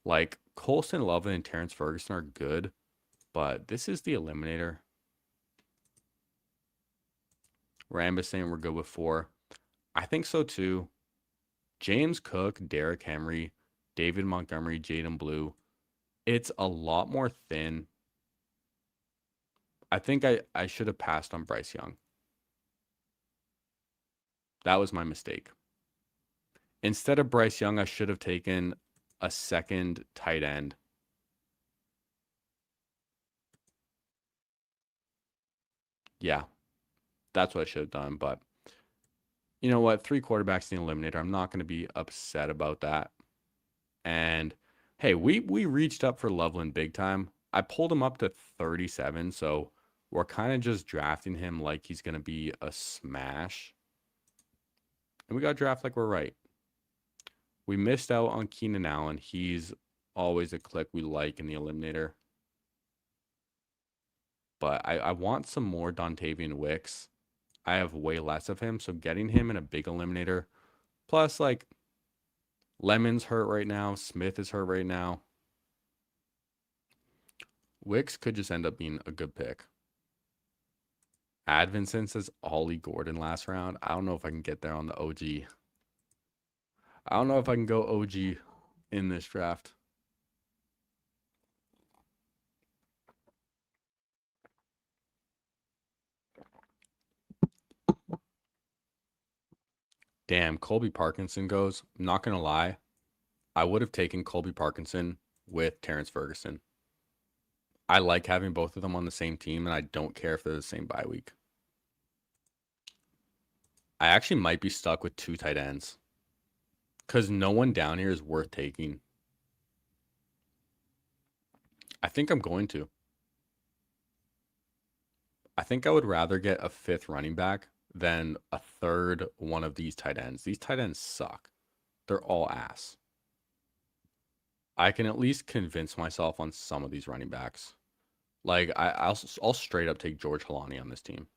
Like, Colston Loveland and Terrence Ferguson are good, but this is the eliminator. Rambus saying we're good with 4. I think so too. James Cook, Derrick Henry, David Montgomery, Jaden Blue. It's a lot more thin. I think I should have passed on Bryce Young. That was my mistake. Instead of Bryce Young, I should have taken a 2nd tight end. Yeah, that's what I should have done. But you know what? 3 quarterbacks in the eliminator. I'm not going to be upset about that. And hey, we reached up for Loveland big time. I pulled him up to 37, so we're kind of just drafting him like he's going to be a smash. And we got to draft like we're right. We missed out on Keenan Allen. He's always a click we like in the eliminator. But I want some more Dontavian Wicks. I have way less of him, so getting him in a big eliminator. Plus, like, Lemon's hurt right now. Smith is hurt right now. Wicks could just end up being a good pick. Advinson says Ollie Gordon last round. I don't know if I can get there on the OG. I don't know if I can go OG in this draft. Damn, Colby Parkinson goes. I'm not going to lie. I would have taken Colby Parkinson with Terrence Ferguson. I like having both of them on the same team, and I don't care if they're the same bye week. I actually might be stuck with 2 tight ends because no one down here is worth taking. I think I'm going to. I think I would rather get a 5th running back than a 3rd one of these tight ends. These tight ends suck. They're all ass. I can at least convince myself on some of these running backs. Like, I'll straight up take George Holani on this team.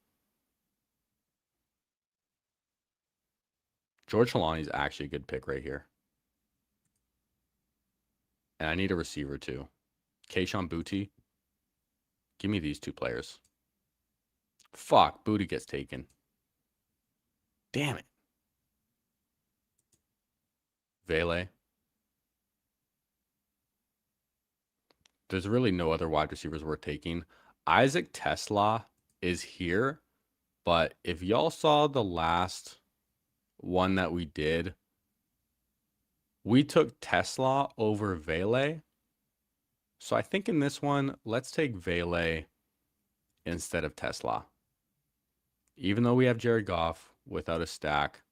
George Holani is actually a good pick right here. And I need a receiver too. Kayshon Boutte. Give me these 2 players. Fuck, Boutte gets taken. Damn it. Vele. There's really no other wide receivers worth taking. Isaac Tesla is here, but if y'all saw the last one that we did, we took Tesla over Vele. So I think in this one, let's take Vele instead of Tesla. Even though we have Jared Goff without a stack,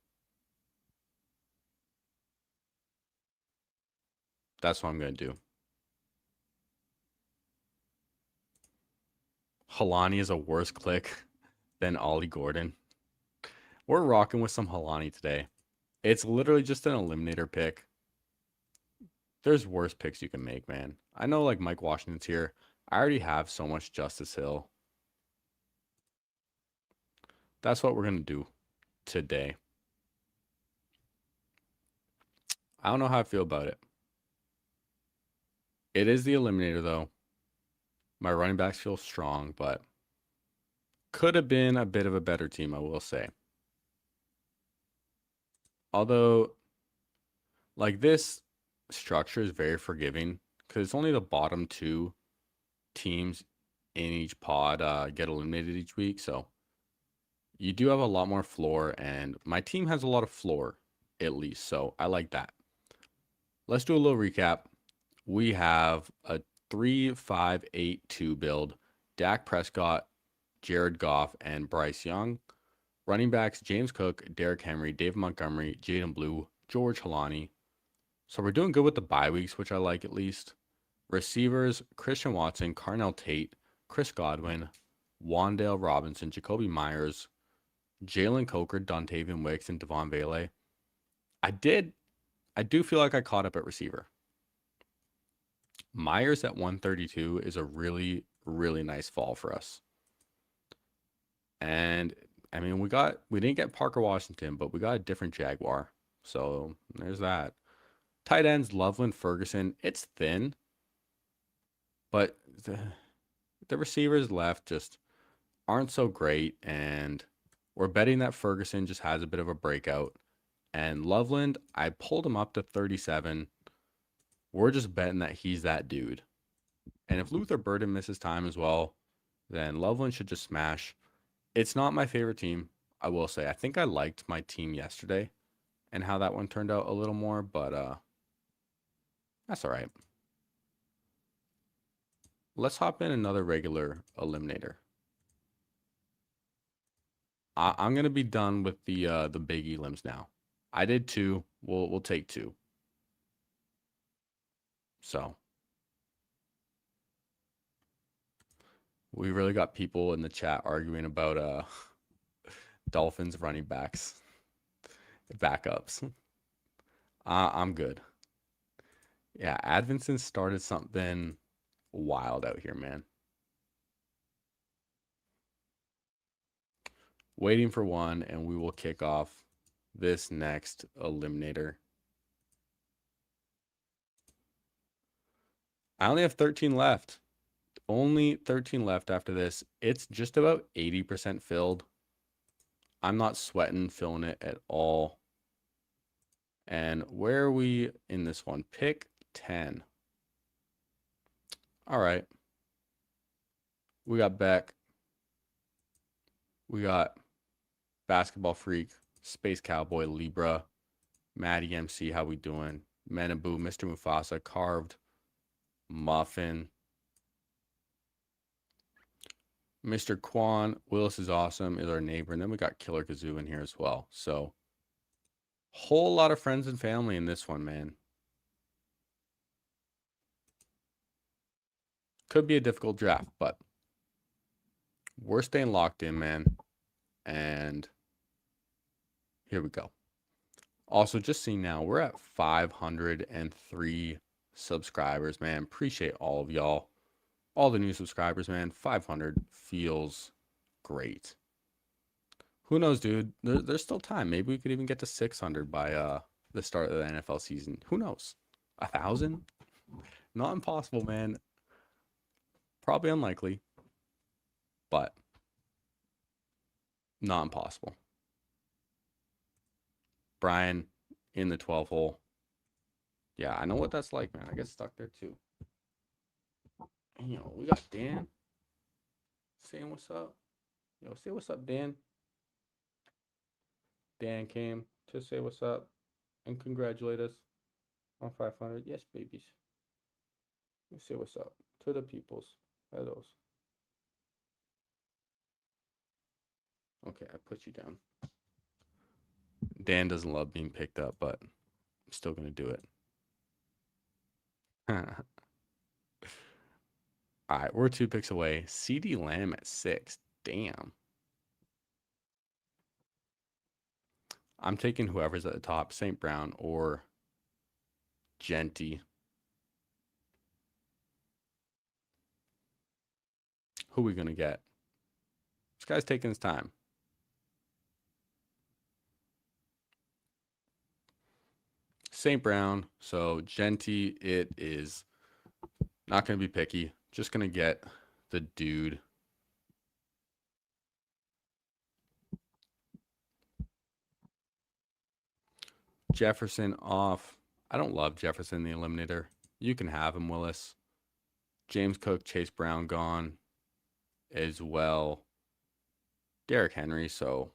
that's what I'm going to do. Holani is a worse click than Ollie Gordon. We're rocking with some Holani today. It's literally just an eliminator pick. There's worse picks you can make, man. I know, like, Mike Washington's here. I already have so much Justice Hill. That's what we're going to do today. I don't know how I feel about it. It is the eliminator, though. My running backs feel strong, but could have been a bit of a better team, I will say. Although, like, this structure is very forgiving because it's only the bottom 2 teams in each pod get eliminated each week. So you do have a lot more floor, and my team has a lot of floor at least. So I like that. Let's do a little recap. We have a 3-5-8-2 build. Dak Prescott, Jared Goff, and Bryce Young. Running backs, James Cook, Derrick Henry, Dave Montgomery, Jaden Blue, George Halani. So we're doing good with the bye weeks, which I like at least. Receivers, Christian Watson, Carnell Tate, Chris Godwin, Wandale Robinson, Jacoby Myers, Jalen Coker, Dontavian Wicks, and Devon Vele. I do feel like I caught up at receiver. Myers at 132 is a really, really nice fall for us. And I mean, we didn't get Parker Washington, but we got a different Jaguar. So there's that. Tight ends, Loveland, Ferguson. It's thin, but the receivers left just aren't so great. And we're betting that Ferguson just has a bit of a breakout. And Loveland, I pulled him up to 37. We're just betting that he's that dude. And if Luther Burden misses time as well, then Loveland should just smash. It's not my favorite team, I will say. I think I liked my team yesterday and how that one turned out a little more, but that's all right. Let's hop in another regular eliminator. I'm gonna be done with the big elims now. I did 2. We'll take 2. So we really got people in the chat arguing about Dolphins running backs, backups. I'm good. Yeah, Advinson started something wild out here, man. Waiting for one, and we will kick off this next eliminator. I only have 13 left. Only 13 left after this. It's just about 80% filled. I'm not sweating filling it at all. And where are we in this one? Pick 10. All right. We got Beck. We got Basketball Freak, Space Cowboy, Libra, Maddie MC, how we doing? Manabu, Mr. Mufasa, Carved, Muffin, Mr. Quan, Willis is awesome, is our neighbor. And then we got Killer Kazoo in here as well. So, whole lot of friends and family in this one, man. Could be a difficult draft, but we're staying locked in, man. And here we go. Also, just seeing now, we're at 503 subscribers, man. Appreciate all of y'all. All the new subscribers, man. 500 feels great. Who knows, dude? There's still time. Maybe we could even get to 600 by the start of the NFL season. Who knows? 1,000? Not impossible, man. Probably unlikely, but not impossible. Brian in the 12 hole. Yeah, I know what that's like, man. I get stuck there too. And, we got Dan saying what's up. Say what's up, Dan. Dan came to say what's up and congratulate us on 500. Yes, babies. Say what's up to the peoples. Hellos. Okay, I put you down. Dan doesn't love being picked up, but I'm still going to do it. All right, we're 2 picks away. CeeDee Lamb at 6. Damn. I'm taking whoever's at the top, St. Brown or Genty. Who are we going to get? This guy's taking his time. St. Brown. So Genty, it is not going to be picky. Just going to get the dude. Jefferson off. I don't love Jefferson, the eliminator. You can have him, Willis. James Cook, Chase Brown gone as well. Derrick Henry, so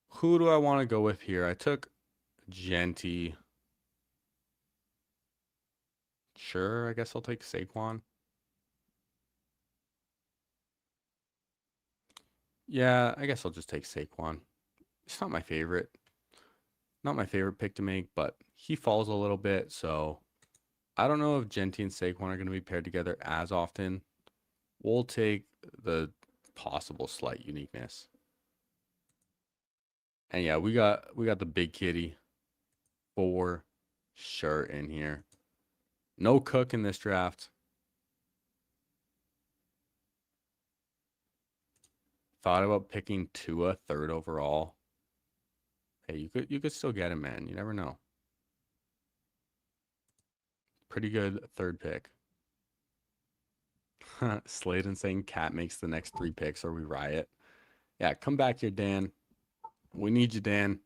who do I want to go with here? I took Genty. Sure, I guess I'll take Saquon. Yeah, I guess I'll just take Saquon. It's not my favorite. Not my favorite pick to make, but he falls a little bit, so I don't know if Genty and Saquon are going to be paired together as often. We'll take the possible slight uniqueness. And yeah, we got the big kitty for sure in here. No Cook in this draft. Thought about picking Tua third overall. Hey, you could still get him, man. You never know. Pretty good third pick. Sladen saying Cat makes the next 3 picks or we riot. Yeah, come back here, Dan. We need you, Dan.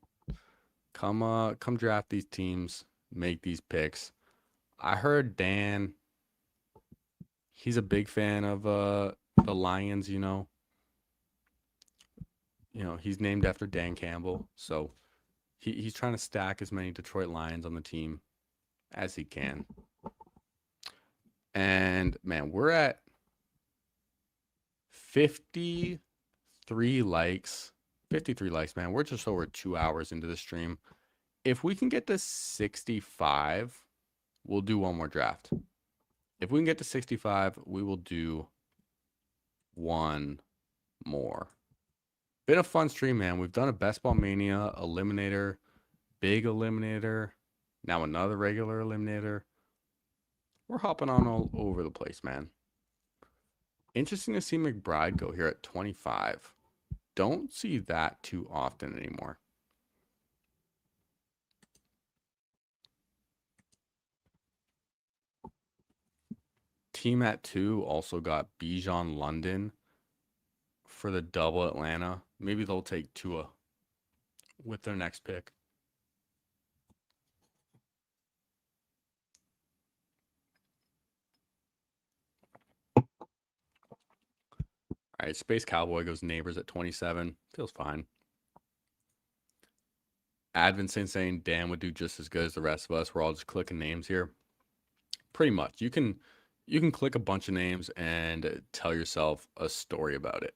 Come draft these teams, make these picks. I heard Dan, he's a big fan of the Lions, you know. You know, he's named after Dan Campbell, so he's trying to stack as many Detroit Lions on the team as he can. And man, we're at 53 likes. 53 likes, man. We're just over 2 hours into the stream. If we can get to 65, we'll do one more draft. If we can get to 65, we will do one more. Been a fun stream, man. We've done a Best Ball Mania, Eliminator, Big Eliminator, now another regular Eliminator. We're hopping on all over the place, man. Interesting to see McBride go here at 25. Don't see that too often anymore. Team at 2 also got Bijan London for the double Atlanta. Maybe they'll take Tua with their next pick. All right, Space Cowboy goes Neighbors at 27. Feels fine. Advent saying Dan would do just as good as the rest of us. We're all just clicking names here. Pretty much. You can click a bunch of names and tell yourself a story about it.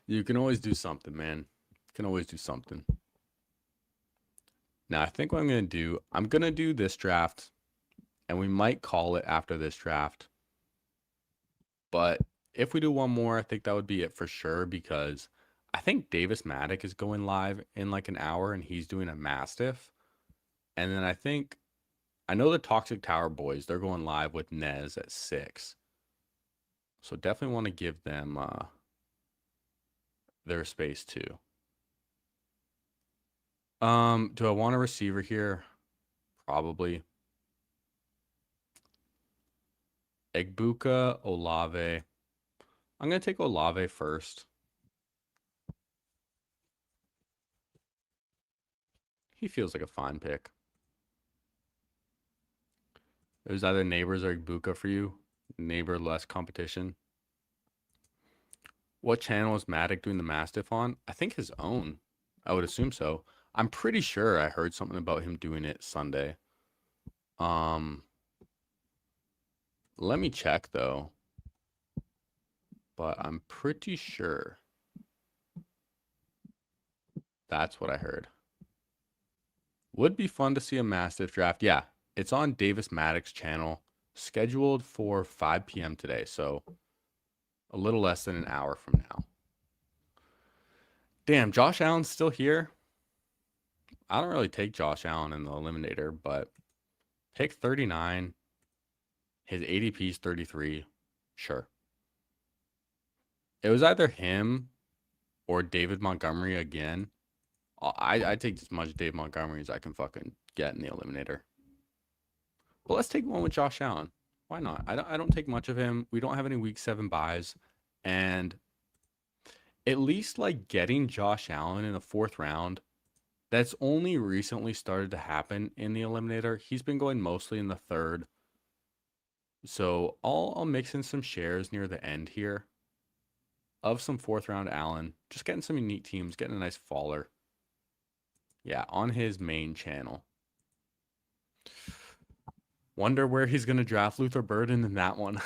You can always do something, man. You can always do something. Now, I think what I'm going to do this draft, and we might call it after this draft. But if we do one more, I think that would be it for sure, because I think Davis Maddock is going live in like an hour, and he's doing a Mastiff. And then I know the Toxic Tower boys, they're going live with Nez at 6. So definitely want to give them their space too. Do I want a receiver here? Probably. Egbuka, Olave. I'm going to take Olave first. He feels like a fine pick. It was either Neighbors or Egbuka for you. Neighbor, less competition. What channel is Maddock doing the Mastiff on? I think his own. I would assume so. I'm pretty sure I heard something about him doing it Sunday. Let me check though. But I'm pretty sure that's what I heard. Would be fun to see a Mastiff draft. Yeah, it's on Davis Maddock's channel, scheduled for 5 p.m. today. So a little less than an hour from now. Damn, Josh Allen's still here. I don't really take Josh Allen in the Eliminator, but pick 39. His ADP is 33. Sure. It was either him or David Montgomery again. I take as much Dave Montgomery as I can fucking get in the Eliminator. But let's take one with Josh Allen. Why not? I don't take much of him. We don't have any week 7 buys. And at least like getting Josh Allen in the 4th round, that's only recently started to happen in the Eliminator. He's been going mostly in the 3rd. So I'll mix in some shares near the end here of some 4th round Allen. Just getting some unique teams, getting a nice faller. Yeah, on his main channel. Wonder where he's going to draft Luther Burden in that one.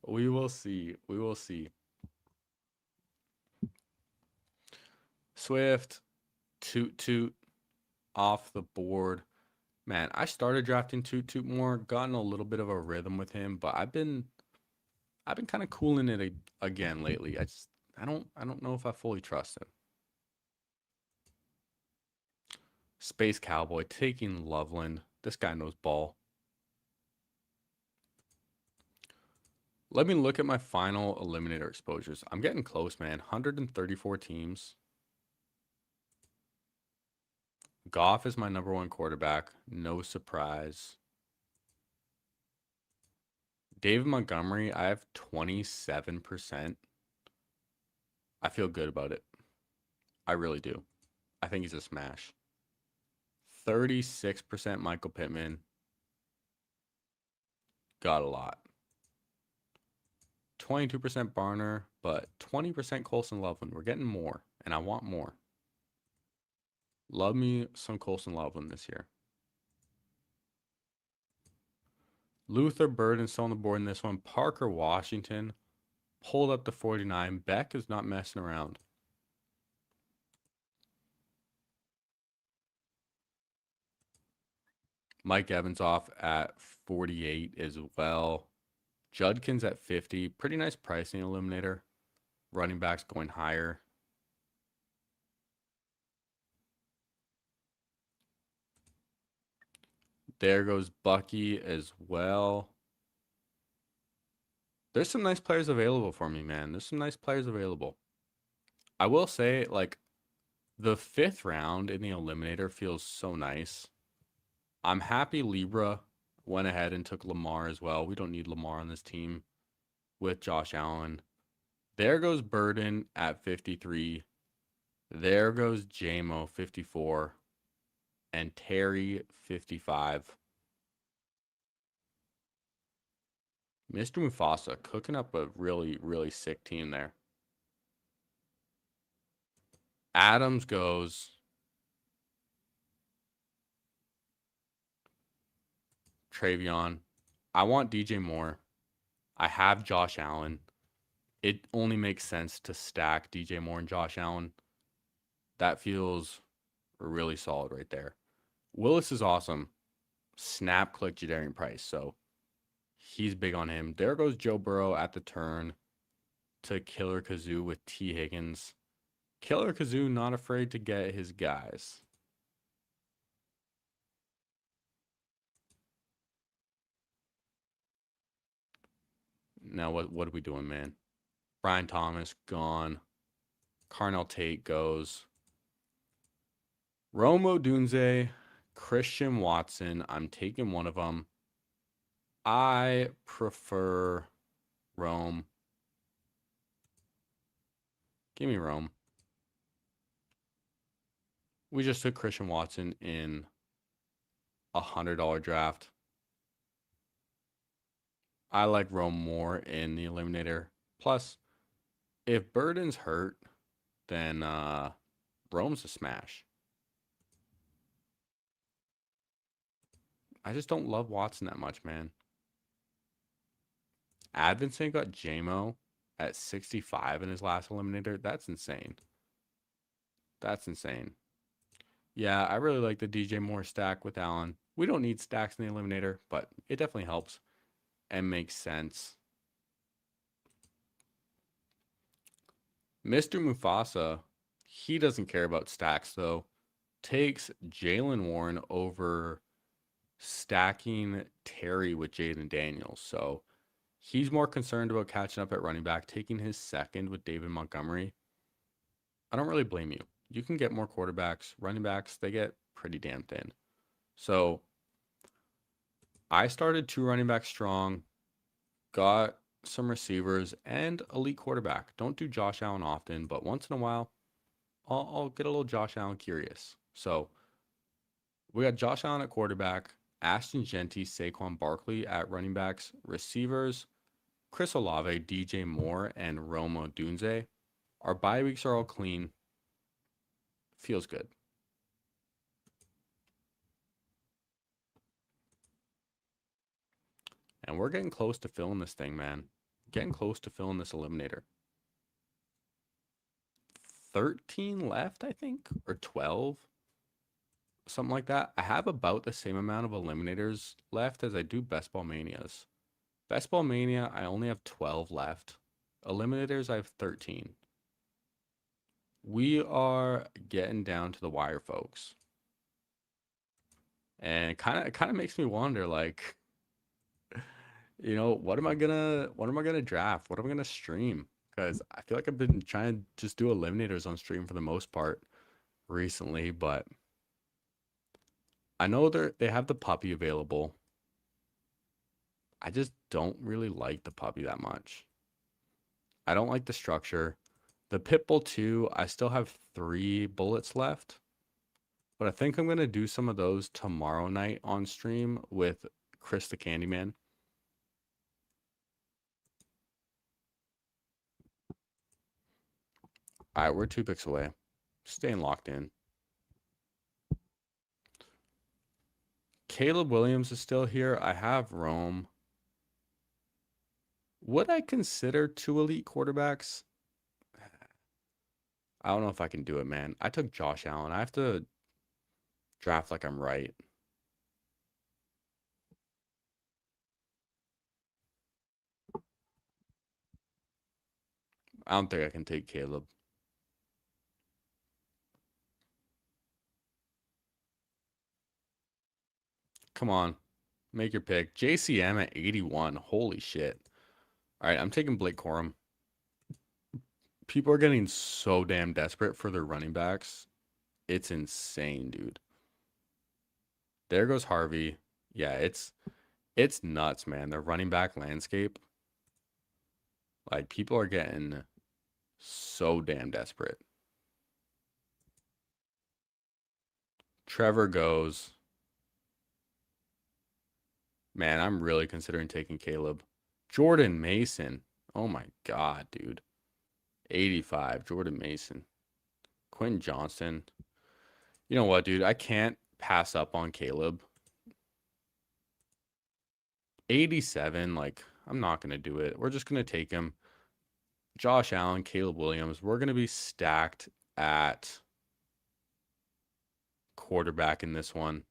We will see. We will see. Swift, toot toot off the board. Man, I started drafting toot toot more, gotten a little bit of a rhythm with him, but I've been kind of cooling it again lately. I don't know if I fully trust him. Space Cowboy taking Loveland. This guy knows ball. Let me look at my final eliminator exposures. I'm getting close, man. 134 teams. Goff is my number one quarterback. No surprise. David Montgomery, I have 27%. I feel good about it. I really do. I think he's a smash. 36% Michael Pittman. Got a lot. 22% Barner, but 20% Colson Loveland. We're getting more, and I want more. Love me some Colson Loveland this year. Luther Burden still on the board in this one. Parker Washington pulled up to 49. Beck is not messing around. Mike Evans off at 48 as well. Judkins at 50. Pretty nice pricing eliminator. Running backs going higher. There goes Bucky as well. There's some nice players available for me, man. There's some nice players available. I will say, like, the 5th round in the eliminator feels so nice. I'm happy Libra went ahead and took Lamar as well. We don't need Lamar on this team with Josh Allen. There goes Burden at 53. There goes JMO 54. And Terry 55. Mr. Mufasa cooking up a really, really sick team there. Adams goes. Travion. I want DJ Moore. I have Josh Allen. It only makes sense to stack DJ Moore and Josh Allen. That feels really solid right there. Willis is awesome. Snap click Jadarian Price. So he's big on him. There goes Joe Burrow at the turn to Killer Kazoo with T. Higgins. Killer Kazoo not afraid to get his guys. Now what are we doing, man? Brian Thomas gone. Carnell Tate goes. Romo Dunze, Christian Watson. I'm taking one of them. I prefer Rome. Give me Rome. We just took Christian Watson in a $100 draft. I like Rome more in the eliminator. Plus, if Burden's hurt, then Rome's a smash. I just don't love Watson that much, man. Advinson got JMO at 65 in his last eliminator. That's insane. That's insane. Yeah, I really like the DJ Moore stack with Allen. We don't need stacks in the eliminator, but it definitely helps and makes sense. Mr. Mufasa, he doesn't care about stacks, though. Takes Jalen Warren over stacking Terry with Jaden Daniels. So he's more concerned about catching up at running back, taking his second with David Montgomery. I don't really blame you. You can get more quarterbacks. Running backs, they get pretty damn thin. So I started 2 running backs strong, got some receivers, and elite quarterback. Don't do Josh Allen often, but once in a while, I'll get a little Josh Allen curious. So we got Josh Allen at quarterback, Ashton Jeanty, Saquon Barkley at running backs, receivers, Chris Olave, DJ Moore, and Romo Dunze. Our bye weeks are all clean. Feels good. And we're getting close to filling this thing, man. Getting close to filling this eliminator. 13 left, I think, or 12, something like that. I have about the same amount of eliminators left as I do Best Ball Manias. Best Ball Mania, I only have 12 left. Eliminators, I have 13. We are getting down to the wire, folks. And it kind of makes me wonder, like, what am I gonna draft? What am I gonna stream? Because I feel like I've been trying to just do eliminators on stream for the most part recently, but I know they have the puppy available. I just don't really like the puppy that much. I don't like the structure. The Pitbull 2, I still have 3 bullets left. But I think I'm going to do some of those tomorrow night on stream with Chris the Candyman. All right, we're 2 picks away. Staying locked in. Caleb Williams is still here. I have Rome. Would I consider 2 elite quarterbacks? I don't know if I can do it, man. I took Josh Allen. I have to draft like I'm right. I don't think I can take Caleb. Come on. Make your pick. JCM at 81. Holy shit. All right, I'm taking Blake Corum. People are getting so damn desperate for their running backs. It's insane, dude. There goes Harvey. Yeah, it's nuts, man. The running back landscape. Like, people are getting so damn desperate. Trevor goes. Man, I'm really considering taking Caleb. Jordan Mason. Oh my God, dude. 85, Jordan Mason. Quentin Johnston. You know what, dude? I can't pass up on Caleb. 87, like, I'm not going to do it. We're just going to take him. Josh Allen, Caleb Williams. We're going to be stacked at quarterback in this one.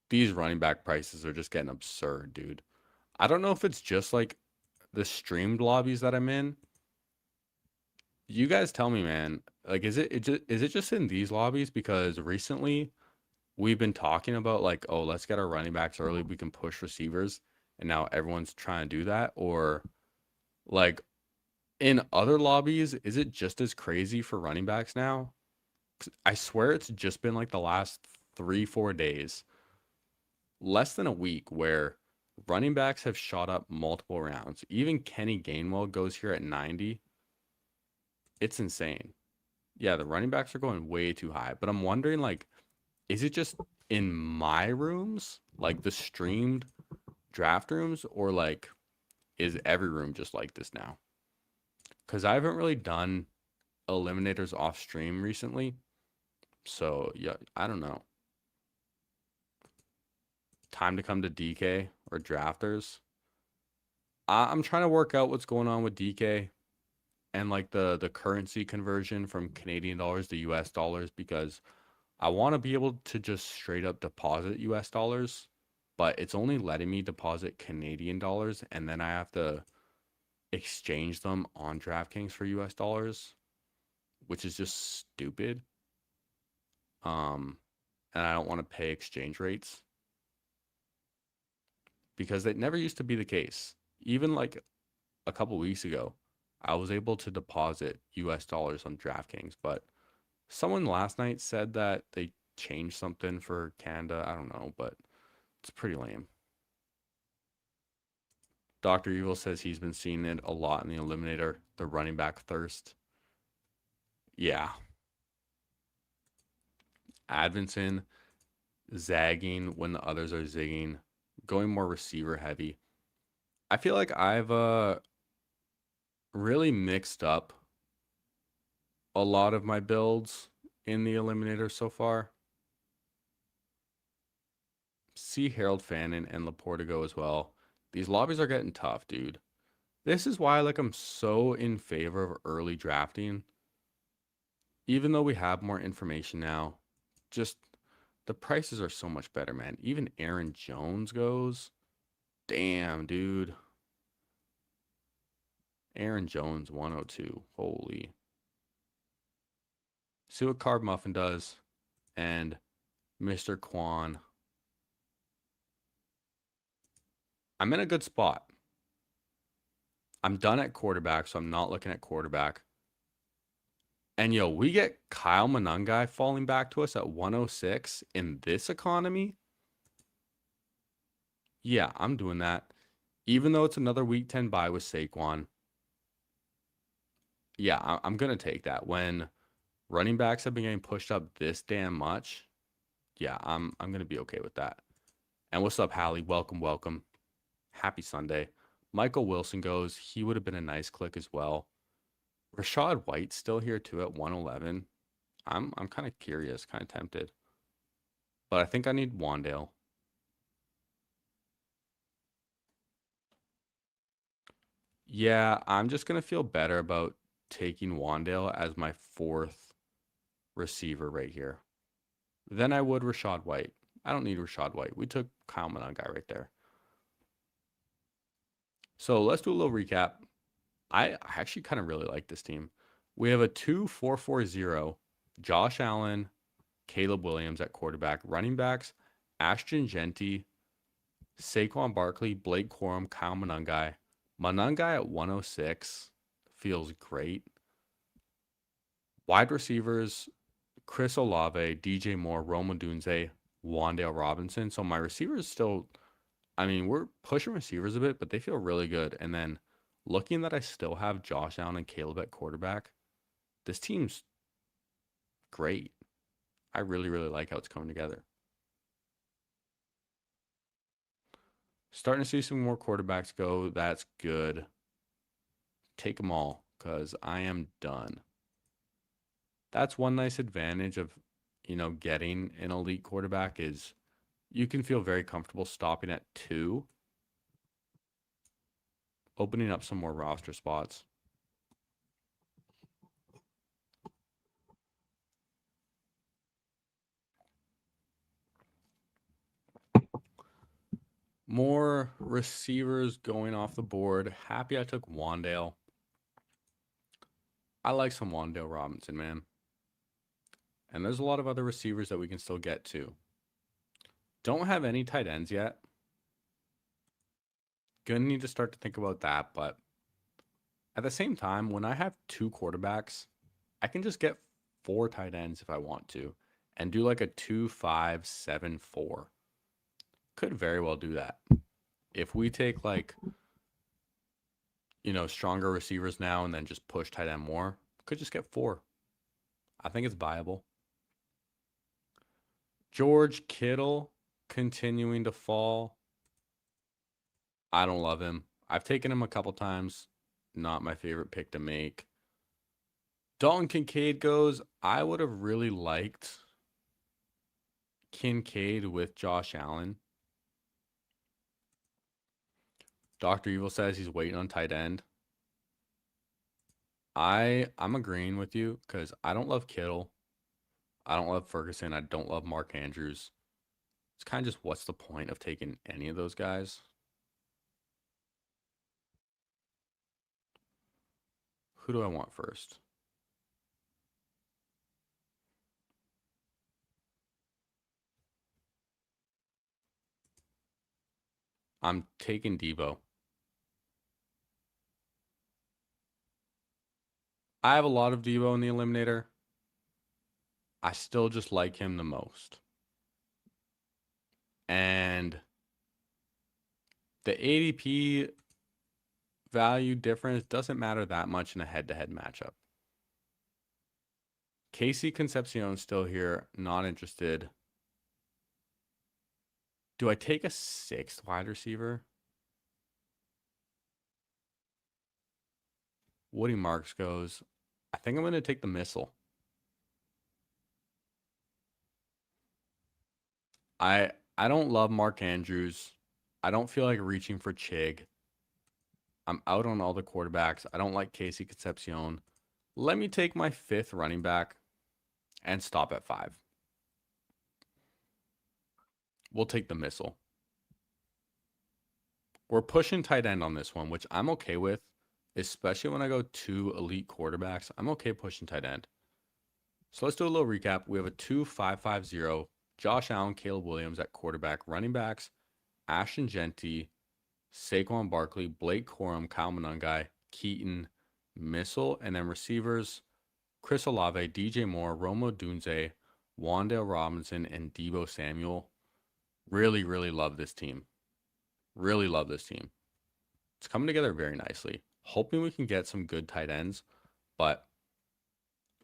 These running back prices are just getting absurd, dude. I don't know if it's just like the streamed lobbies that I'm in. You guys tell me, man. Like, is it just in these lobbies? Because recently we've been talking about like, oh, let's get our running backs early. We can push receivers, and now everyone's trying to do that. Or like in other lobbies, is it just as crazy for running backs now? I swear it's just been like the last 3-4 days, less than a week, where running backs have shot up multiple rounds. Even Kenny Gainwell goes here at 90. It's insane. Yeah, the running backs are going way too high. But I'm wondering, like, is it just in my rooms, like the streamed draft rooms, or like is every room just like this now? Because I haven't really done eliminators off stream recently. So, yeah, I don't know. Time to come to DK or drafters. I'm trying to work out what's going on with DK and like the currency conversion from Canadian dollars to US dollars, because I want to be able to just straight up deposit US dollars, but it's only letting me deposit Canadian dollars, and then I have to exchange them on DraftKings for US dollars, which is just stupid. And I don't want to pay exchange rates because it never used to be the case. Even like a couple weeks ago, I was able to deposit US dollars on DraftKings, but someone last night said that they changed something for Canada. I don't know, but it's pretty lame. Dr. Evil says he's been seeing it a lot in the Eliminator, the running back thirst. Yeah. Advinson zagging when the others are zigging, going more receiver heavy. I feel like I've really mixed up a lot of my builds in the Eliminator so far. See Harold Fannin and Laporta go as well. These lobbies are getting tough, dude. This is why like I'm so in favor of early drafting. Even though we have more information now, just the prices are so much better, man. Even Aaron Jones goes. Damn, dude. Aaron Jones 102. Holy. See what Carb Muffin does. And Mr. Quan. I'm in a good spot. I'm done at quarterback, so I'm not looking at quarterback. And yo, we get Kyle Monangai falling back to us at 106 in this economy. Yeah, I'm doing that. Even though it's another week 10 bye with Saquon. Yeah, I'm going to take that. When running backs have been getting pushed up this damn much, yeah, I'm going to be okay with that. And what's up, Hallie? Welcome, welcome. Happy Sunday. Michael Wilson goes. He would have been a nice click as well. Rachaad White's still here too at 111. I'm kind of curious, kind of tempted. But I think I need Wandale. Yeah, I'm just going to feel better about taking Wandale as my fourth receiver right here than I would Rachaad White. I don't need Rachaad White. We took Kyle Monangai right there. So let's do a little recap. I actually kind of really like this team. We have a 2-4-4-0. Josh Allen, Caleb Williams at quarterback. Running backs, Ashton Jeanty, Saquon Barkley, Blake Corum, Kyle Monangai. Monangai at 106 feels great. Wide receivers, Chris Olave, DJ Moore, Rome Odunze, Wandale Robinson. So my receivers still, I mean, we're pushing receivers a bit, but they feel really good. And then looking that I still have Josh Allen and Caleb at quarterback, this team's great. I really, really like how it's coming together. Starting to see some more quarterbacks go. That's good. Take them all because I am done. That's one nice advantage of, getting an elite quarterback is you can feel very comfortable stopping at 2, opening up some more roster spots. More receivers going off the board. Happy I took Wandale. I like some Wandale Robinson, man. And there's a lot of other receivers that we can still get to. Don't have any tight ends yet. Gonna need to start to think about that, but at the same time, when I have 2 quarterbacks, I can just get 4 tight ends if I want to and do like a 2-5-7-4. Could very well do that. If we take like, stronger receivers now and then just push tight end more, could just get 4. I think it's viable. George Kittle continuing to fall. I don't love him. I've taken him a couple times. Not my favorite pick to make. Dalton Kincaid goes. I would have really liked Kincaid with Josh Allen. Dr. Evil says he's waiting on tight end. I'm agreeing with you because I don't love Kittle. I don't love Ferguson. I don't love Mark Andrews. It's kind of just what's the point of taking any of those guys? Who do I want first? I'm taking Debo. I have a lot of Debo in the Eliminator. I still just like him the most. And the ADP value difference doesn't matter that much in a head-to-head matchup. Casey Concepcion still here, not interested. Do I take a 6th wide receiver? Woody Marks goes. I think I'm going to take the missile. I don't love Mark Andrews. I don't feel like reaching for Chig. I'm out on all the quarterbacks. I don't like Casey Concepcion. Let me take my 5th running back and stop at 5. We'll take the missile. We're pushing tight end on this one, which I'm okay with, especially when I go 2 elite quarterbacks. I'm okay pushing tight end. So let's do a little recap. We have a 2-5-5-0. Josh Allen, Caleb Williams at quarterback. Running backs, Ashton Jeanty, Saquon Barkley, Blake Corum, Kyle Monangai, Keaton, Missile, and then receivers, Chris Olave, DJ Moore, Romo Dunze, Wandale Robinson, and Deebo Samuel. Really, really love this team. Really love this team. It's coming together very nicely. Hoping we can get some good tight ends, but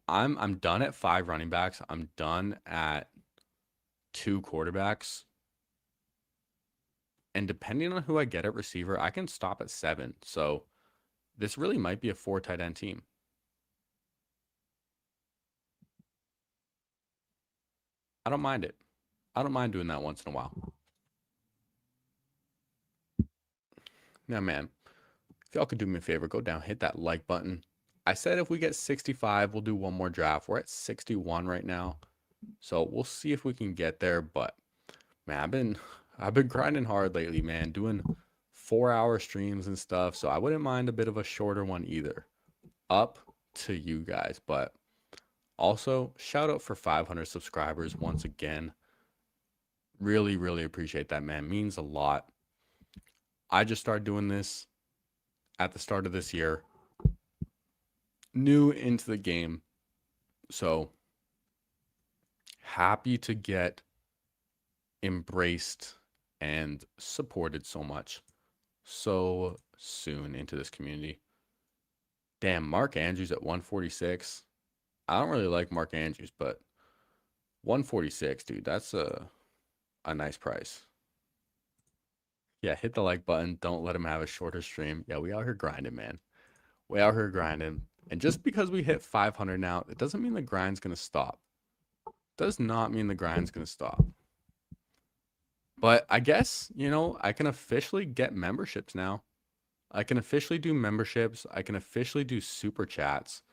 I'm done at 5 running backs. I'm done at 2 quarterbacks. And depending on who I get at receiver, I can stop at 7. So this really might be a 4 tight end team. I don't mind it. I don't mind doing that once in a while. Now, man, if y'all could do me a favor, go down, hit that like button. I said if we get 65, we'll do one more draft. We're at 61 right now. So we'll see if we can get there. But man, I've been grinding hard lately, man, doing 4-hour streams and stuff. So I wouldn't mind a bit of a shorter one either. Up to you guys. But also, shout out for 500 subscribers once again. Really, really appreciate that, man. Means a lot. I just started doing this at the start of this year. New into the game. So happy to get embraced and supported so much so soon into this community. Damn, Mark Andrews at 146. I don't really like Mark Andrews, but 146, dude, that's a nice price. Yeah, hit the like button. Don't let him have a shorter stream. Yeah, we out here grinding, man. We out here grinding. And just because we hit 500 now, it doesn't mean the grind's going to stop. Does not mean the grind's going to stop. But I guess, I can officially get memberships now. I can officially do memberships. I can officially do super chats.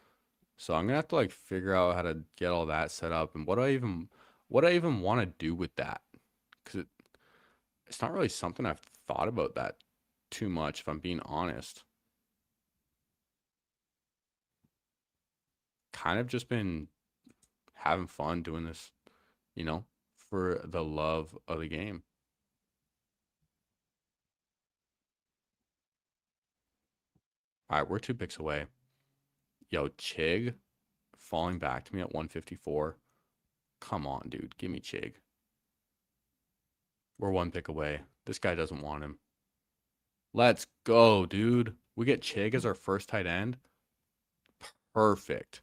So I'm going to have to figure out how to get all that set up and what do I even want to do with that? Cuz it's not really something I've thought about that too much, if I'm being honest. Kind of just been having fun doing this, for the love of the game. All right, we're 2 picks away. Yo, Chig falling back to me at 154. Come on, dude. Give me Chig. We're 1 pick away. This guy doesn't want him. Let's go, dude. We get Chig as our first tight end. Perfect.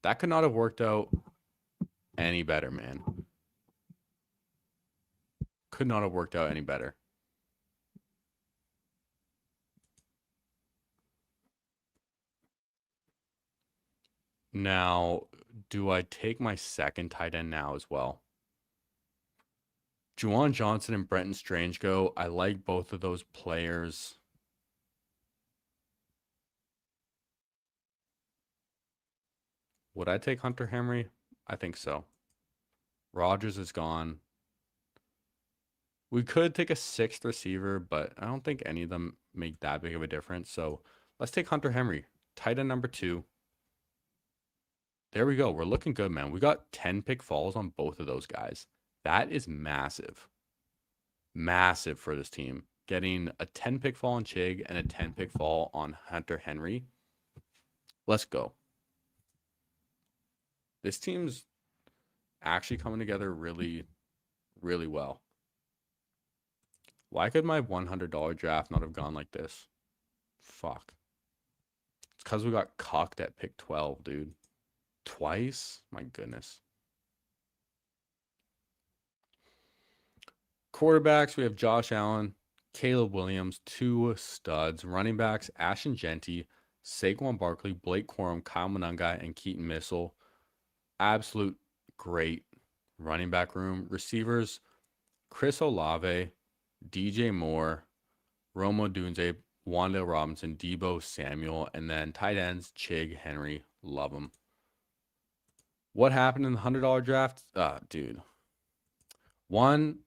That could not have worked out any better, man. Could not have worked out any better. Now, do I take my second tight end now as well? Juwan Johnson and Brenton Strange go. I like both of those players. Would I take Hunter Henry? I think so. Rodgers is gone. We could take a 6th receiver, but I don't think any of them make that big of a difference. So let's take Hunter Henry, tight end number 2. There we go. We're looking good, man. We got 10 pick falls on both of those guys. That is massive. Massive for this team. Getting a 10 pick fall on Chig and a 10 pick fall on Hunter Henry. Let's go. This team's actually coming together really, really well. Why could my $100 draft not have gone like this? Fuck. It's because we got cocked at pick 12, dude. Twice? My goodness. Quarterbacks, we have Josh Allen, Caleb Williams, 2 studs. Running backs, Ashton Jeanty, Saquon Barkley, Blake Corum, Kyle Monangai, and Keaton Missile. Absolute great running back room. Receivers, Chris Olave, DJ Moore, Romo Dunze, Wandale Robinson, Debo Samuel, and then tight ends, Chig, Henry. Love them. What happened in the $100 draft? Dude. One,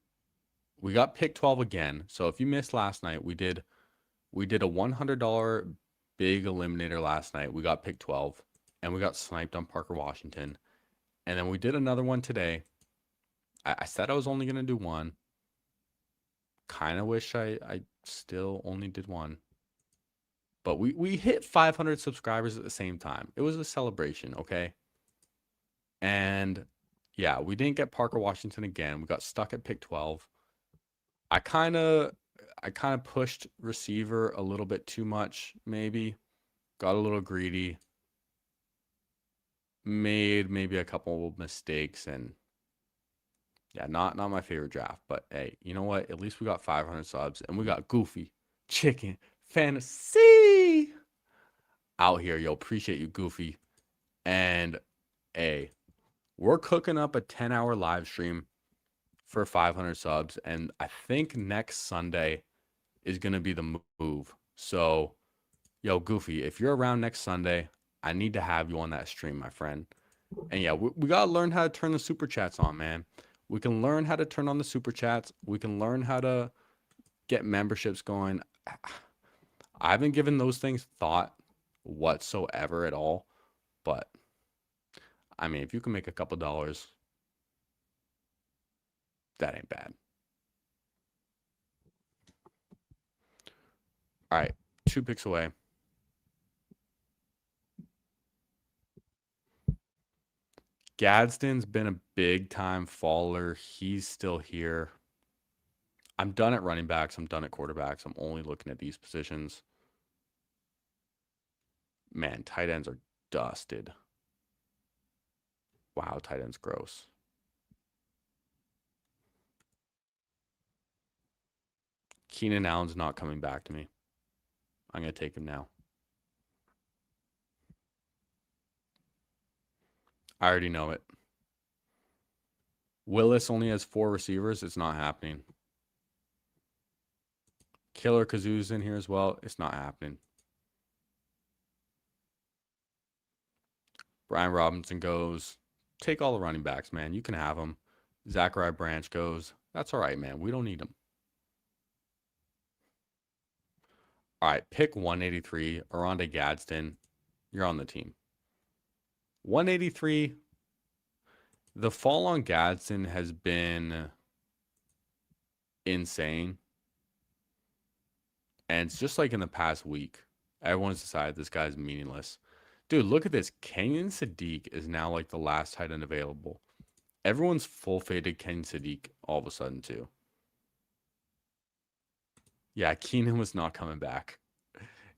we got pick 12 again. So if you missed last night, we did a $100 big eliminator last night. We got pick 12 and we got sniped on Parker Washington. And then we did another one today. I said I was only going to do one. Kind of wish I still only did one. But we hit 500 subscribers at the same time. It was a celebration, okay? And yeah, we didn't get Parker Washington again. We got stuck at pick 12. I kind of pushed receiver a little bit too much, maybe. Got a little greedy. Made maybe a couple of mistakes, and yeah, not my favorite draft. But hey, you know what? At least we got 500 subs, and we got Goofy Chicken Fantasy out here. Yo, appreciate you, Goofy. And hey, we're cooking up a 10-hour live stream for 500 subs, and I think next Sunday is going to be the move. So, yo, Goofy, if you're around next Sunday, I need to have you on that stream, my friend. And yeah, we got to learn how to turn the super chats on, man. We can learn how to turn on the super chats. We can learn how to get memberships going. I haven't given those things thought whatsoever at all. But, I mean, if you can make a couple dollars, that ain't bad. All right, 2 picks away. Gadsden's been a big-time faller. He's still here. I'm done at running backs. I'm done at quarterbacks. I'm only looking at these positions. Man, tight ends are dusted. Wow, tight end's gross. Keenan Allen's not coming back to me. I'm going to take him now. I already know it. Willis only has 4 receivers. It's not happening. Killer Kazoo's in here as well. It's not happening. Brian Robinson goes. Take all the running backs, man. You can have them. Zachariah Branch goes. That's all right, man. We don't need them. All right, pick 183, Oronde Gadsden. You're on the team. 183. The fall on Gadsden has been insane. And it's just like in the past week. Everyone's decided this guy's meaningless. Dude, look at this. Kenyon Sadiq is now like the last tight end available. Everyone's full faded Kenyon Sadiq all of a sudden too. Yeah, Keenan was not coming back.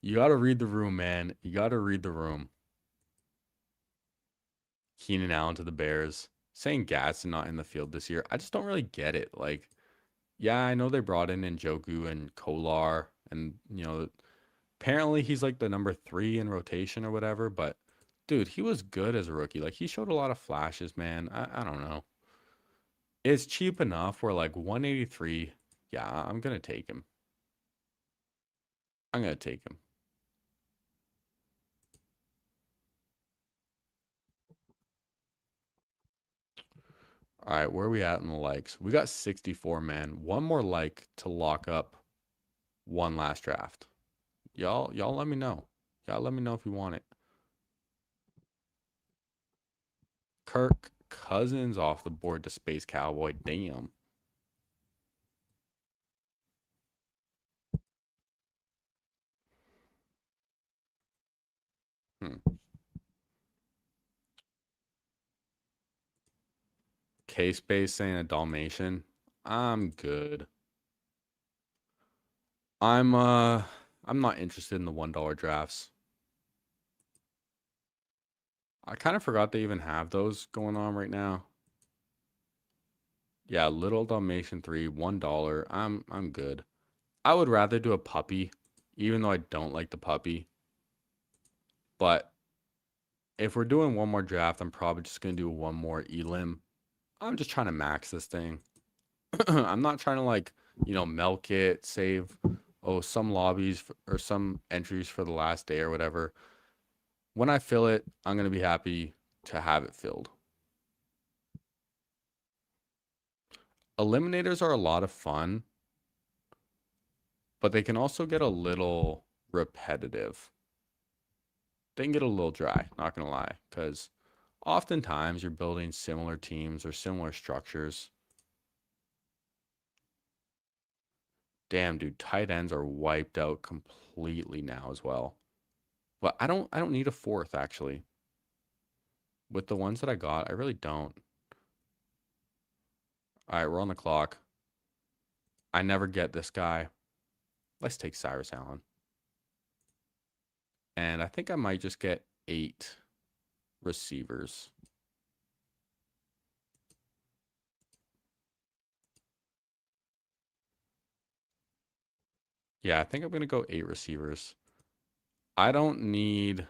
You got to read the room, man. You got to read the room. Keenan Allen to the Bears. Saying Gadsden not in the field this year. I just don't really get it. Like, yeah, I know they brought in Njoku and Kolar, and, you know, apparently he's like the number 3 in rotation or whatever, but dude, he was good as a rookie. Like, he showed a lot of flashes, man. I don't know. It's cheap enough where like 183, yeah, I'm going to take him. I'm going to take him. All right, where are we at in the likes? We got 64, man. One more like to lock up one last draft. Y'all let me know. Y'all let me know if you want it. Kirk Cousins off the board to Space Cowboy. Damn. K-Space saying a Dalmatian. I'm good. I'm not interested in the $1 drafts. I kind of forgot they even have those going on right now. Yeah, Little Dalmatian 3, $1. I'm good. I would rather do a puppy, even though I don't like the puppy. But if we're doing one more draft, I'm probably just gonna do one more Elim. I'm just trying to max this thing. I'm not trying to like milk it, save some lobbies or some entries for the last day or whatever. When I fill it, I'm going to be happy to have it filled. Eliminators are a lot of fun, but they can also get a little repetitive. They can get a little dry, not going to lie, because oftentimes you're building similar teams or similar structures. Damn, dude, tight ends are wiped out completely now as well. But I don't need a fourth actually. With the ones that I got, I really don't. All right, we're on the clock. I never get this guy. Let's take Cyrus Allen. And I think I might just get 8 receivers. Yeah, I think I'm going to go 8 receivers. I don't need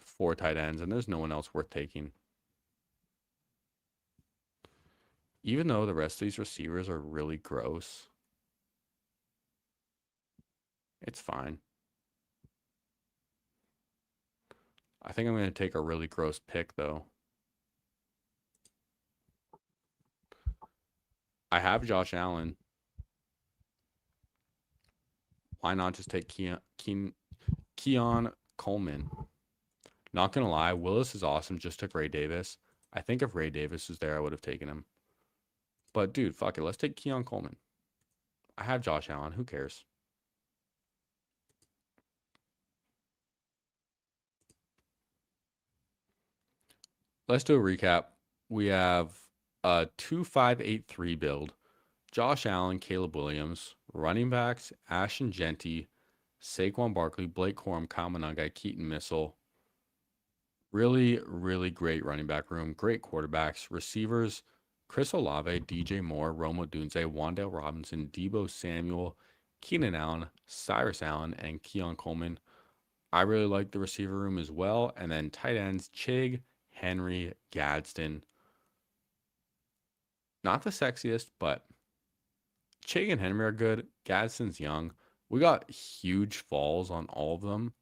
4 tight ends, and there's no one else worth taking. Even though the rest of these receivers are really gross, it's fine. I think I'm going to take a really gross pick, though. I have Josh Allen. Why not just take Keon Coleman? Not going to lie, Willis is awesome. Just took Ray Davis. I think if Ray Davis was there, I would have taken him. But, dude, fuck it. Let's take Keon Coleman. I have Josh Allen. Who cares? Let's do a recap. We have a 2-5-8-3 build. Josh Allen, Caleb Williams. Running backs, Ashton Jeanty, Saquon Barkley, Blake Corum, Kyle Monangai, Keaton Missile. Really, really great running back room. Great quarterbacks. Receivers, Chris Olave, DJ Moore, Rome Odunze, Wan'Dale Robinson, Deebo Samuel, Keenan Allen, Cyrus Allen, and Keon Coleman. I really like the receiver room as well. And then tight ends, Chig, Henry, Gadsden. Not the sexiest, but Chig and Henry are good. Gadsden's young. We got huge falls on all of them,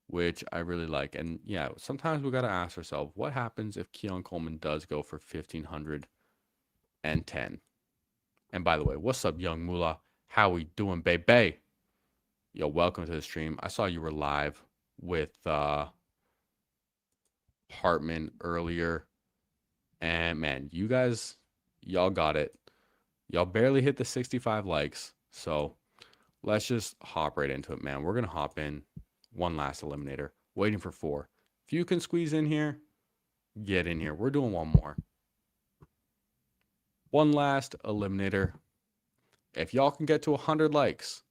which I really like. And yeah, sometimes we got to ask ourselves, what happens if Keon Coleman does go for 1,510? And by the way, what's up, young Moolah? How we doing, baby? Yo, welcome to the stream. I saw you were live with Hartman earlier. And man, you guys, y'all got it. Y'all barely hit the 65 likes. So let's just hop right into it, man. We're going to hop in. One last eliminator. Waiting for 4. If you can squeeze in here, get in here. We're doing one more. One last eliminator. If y'all can get to 100 likes,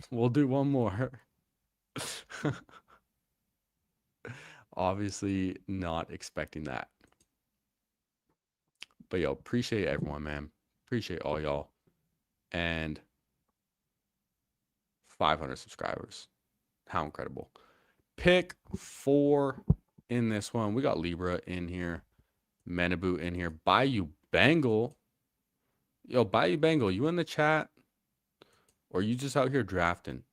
we'll do one more. Obviously not expecting that. But yo, appreciate everyone, man. Appreciate all y'all. And 500 subscribers. How incredible. Pick 4 in this one. We got Libra in here. Menabu in here. Bayou Bengal. Yo, Bayou Bengal, you in the chat? Or you just out here drafting?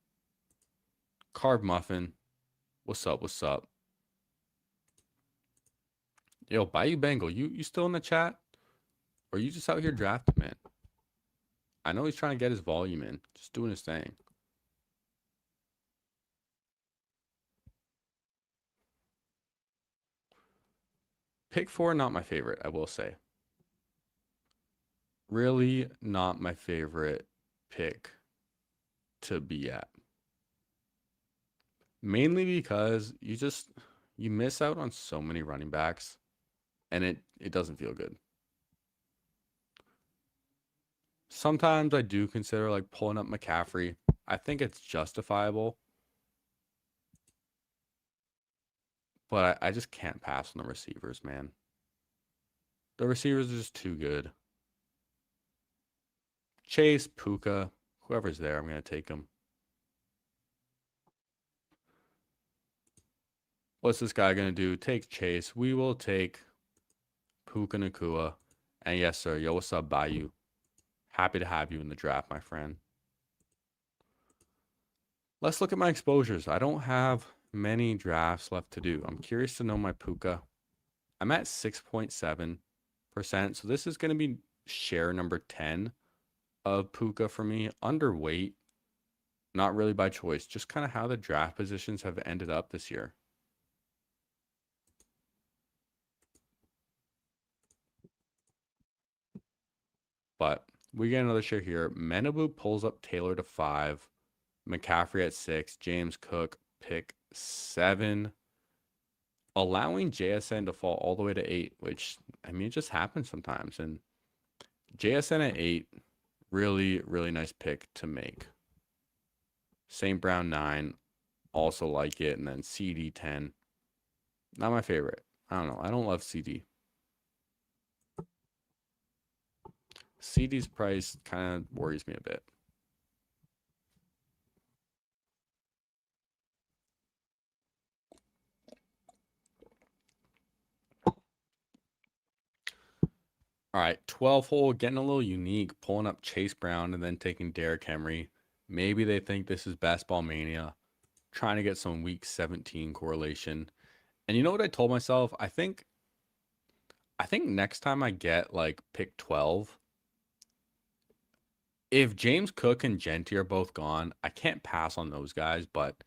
Carb Muffin. What's up? What's up? Yo, Bayou Bengal, you still in the chat? Or you just out here drafting, man? I know he's trying to get his volume in. Just doing his thing. Pick 4, not my favorite, I will say. Really not my favorite pick to be at. Mainly because you miss out on so many running backs and it doesn't feel good. Sometimes I do consider like pulling up McCaffrey. I think it's justifiable. But I just can't pass on the receivers, man. The receivers are just too good. Chase, Puka, whoever's there, I'm going to take him. What's this guy going to do? Take Chase. We will take Puka Nacua. And yes, sir. Yo, what's up, Bayou? Happy to have you in the draft, my friend. Let's look at my exposures. I don't have many drafts left to do. I'm curious to know my Puka. I'm at 6.7%. So this is going to be share number 10 of Puka for me. Underweight, not really by choice, just kind of how the draft positions have ended up this year. But we get another share here. Menabu pulls up Taylor to 5. McCaffrey at 6. James Cook pick 7. Allowing JSN to fall all the way to 8, which, I mean, it just happens sometimes. And JSN at 8, really, really nice pick to make. St. Brown 9, also like it. And then CD 10. Not my favorite. I don't know. I don't love CD. CD's price kind of worries me a bit. All right, 12 hole, getting a little unique, pulling up Chase Brown and then taking Derrick Henry. Maybe they think this is Best Ball Mania, trying to get some week 17 correlation. And you know what I told myself? I think next time I get like pick 12, if James Cook and Genty are both gone, I can't pass on those guys. But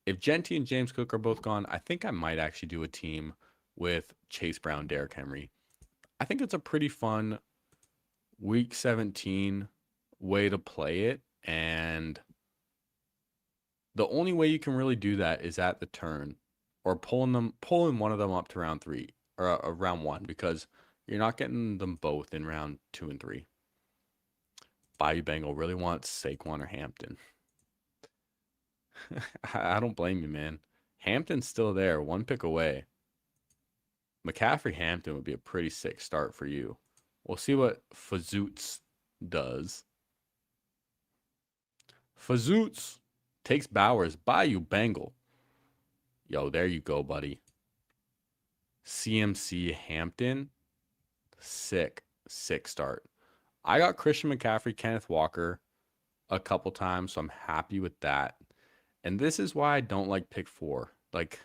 if Genty and James Cook are both gone, I think I might actually do a team with Chase Brown, Derrick Henry. I think it's a pretty fun week 17 way to play it. And the only way you can really do that is at the turn or pulling one of them up to round 3 or round 1, because you're not getting them both in round 2 and 3. Bayou Bengal really wants Saquon or Hampton. I don't blame you, man. Hampton's still there, 1 pick away. McCaffrey Hampton would be a pretty sick start for you. We'll see what Fazoots does. Fazoots takes Bowers. Bayou Bengal. Yo, there you go, buddy. CMC Hampton. Sick start. I got Christian McCaffrey, Kenneth Walker a couple times, so I'm happy with that. And this is why I don't like pick 4. Like,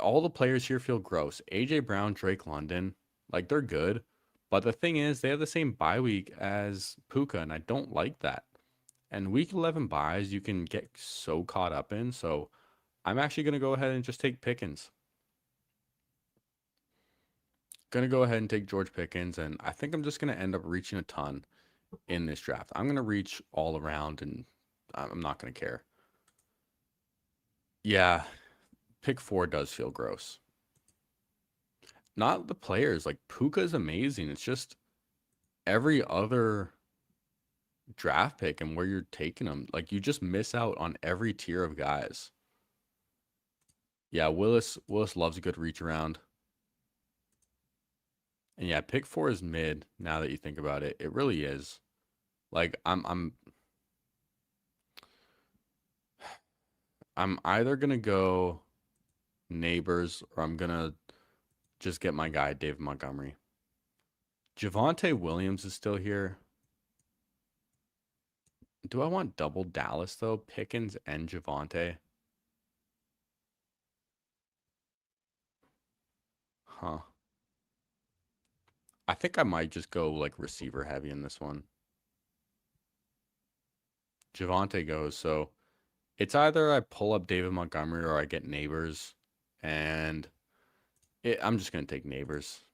all the players here feel gross. AJ Brown, Drake London, like, they're good. But the thing is, they have the same bye week as Puka, and I don't like that. And week 11 buys, you can get so caught up in. So I'm actually going to go ahead and just take Pickens. Going to go ahead and take George Pickens, and I think I'm just going to end up reaching a ton in this draft. I'm going to reach all around, and I'm not going to care. Yeah, pick 4 does feel gross. Not the players. Like, Puka is amazing. It's just every other draft pick and where you're taking them. Like, you just miss out on every tier of guys. Yeah, Willis loves a good reach around. And yeah, pick 4 is mid now that you think about it. It really is. Like, I'm either gonna go Neighbors or I'm gonna just get my guy David Montgomery. Javonte Williams is still here. Do I want double Dallas though? Pickens and Javonte? Huh. I think I might just go like receiver heavy in this one. Javonte goes, so it's either I pull up David Montgomery or I get Neighbors, and I'm just going to take Neighbors.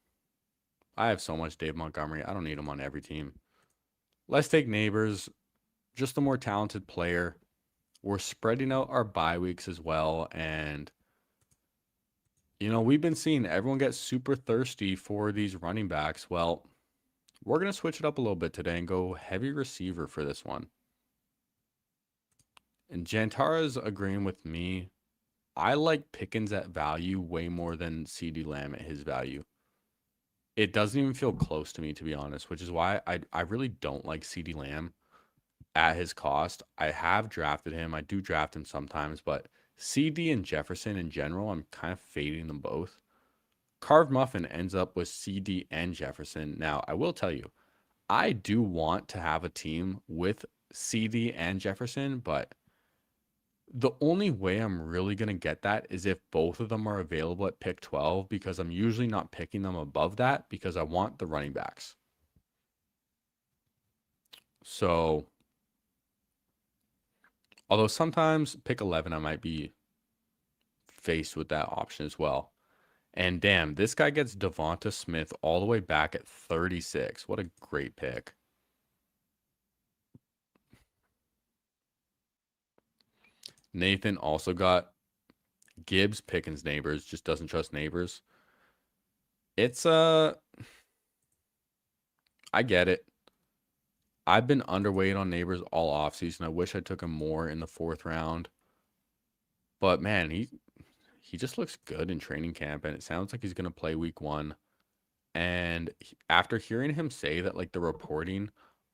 I have so much Dave Montgomery. I don't need him on every team. Let's take Neighbors, just a more talented player. We're spreading out our bye weeks as well, and you know, we've been seeing everyone get super thirsty for these running backs. Well, we're going to switch it up a little bit today and go heavy receiver for this one. And Jantara's agreeing with me. I like Pickens at value way more than CeeDee Lamb at his value. It doesn't even feel close to me, to be honest, which is why I really don't like CeeDee Lamb at his cost. I have drafted him. I do draft him sometimes, but CD and Jefferson in general, I'm kind of fading them both. Carved Muffin ends up with CD and Jefferson. Now, I will tell you, I do want to have a team with CD and Jefferson, but the only way I'm really going to get that is if both of them are available at pick 12, because I'm usually not picking them above that because I want the running backs. So, although sometimes pick 11, I might be faced with that option as well. And damn, this guy gets Devonta Smith all the way back at 36. What a great pick. Nathan also got Gibbs, Pickens, Neighbors, just doesn't trust Neighbors. It's I get it. I've been underweight on Neighbors all offseason. I wish I took him more in the 4th round. But man, he just looks good in training camp, and it sounds like he's going to play week 1. And after hearing him say that like the reporting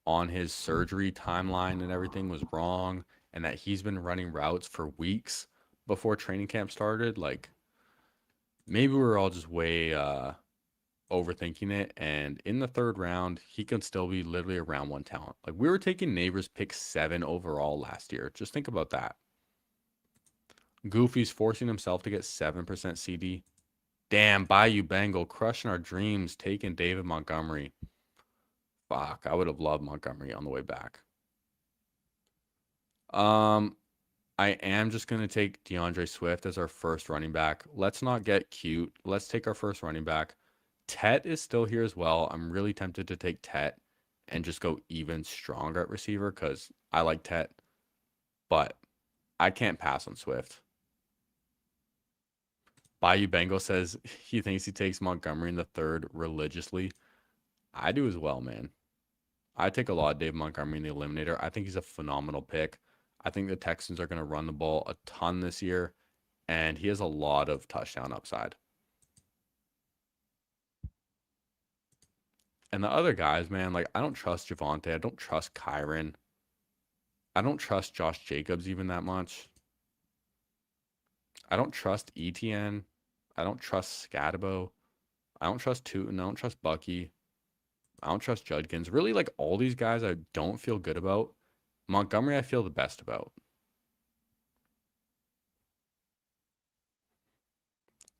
on his surgery timeline and everything was wrong, and that he's been running routes for weeks before training camp started, like maybe we're all just way overthinking it. And in the 3rd round, he can still be literally a round 1 talent. Like we were taking Neighbors pick 7 overall last year. Just think about that. Goofy's forcing himself to get 7% CD. Damn, Bayou Bengal crushing our dreams, taking David Montgomery. Fuck, I would have loved Montgomery on the way back. I am just going to take DeAndre Swift as our first running back. Let's not get cute. Let's take our first running back. Tet is still here as well. I'm really tempted to take Tet and just go even stronger at receiver because I like Tet. But I can't pass on Swift. Bayou Bengal says he thinks he takes Montgomery in the 3rd religiously. I do as well, man. I take a lot of Dave Montgomery in the Eliminator. I think he's a phenomenal pick. I think the Texans are going to run the ball a ton this year, and he has a lot of touchdown upside. And the other guys, man, like I don't trust Javonte. I don't trust Kyron. I don't trust Josh Jacobs even that much. I don't trust ETN. I don't trust Scatabo. I don't trust Tootin. I don't trust Bucky. I don't trust Judkins. Really, like all these guys I don't feel good about. Montgomery I feel the best about.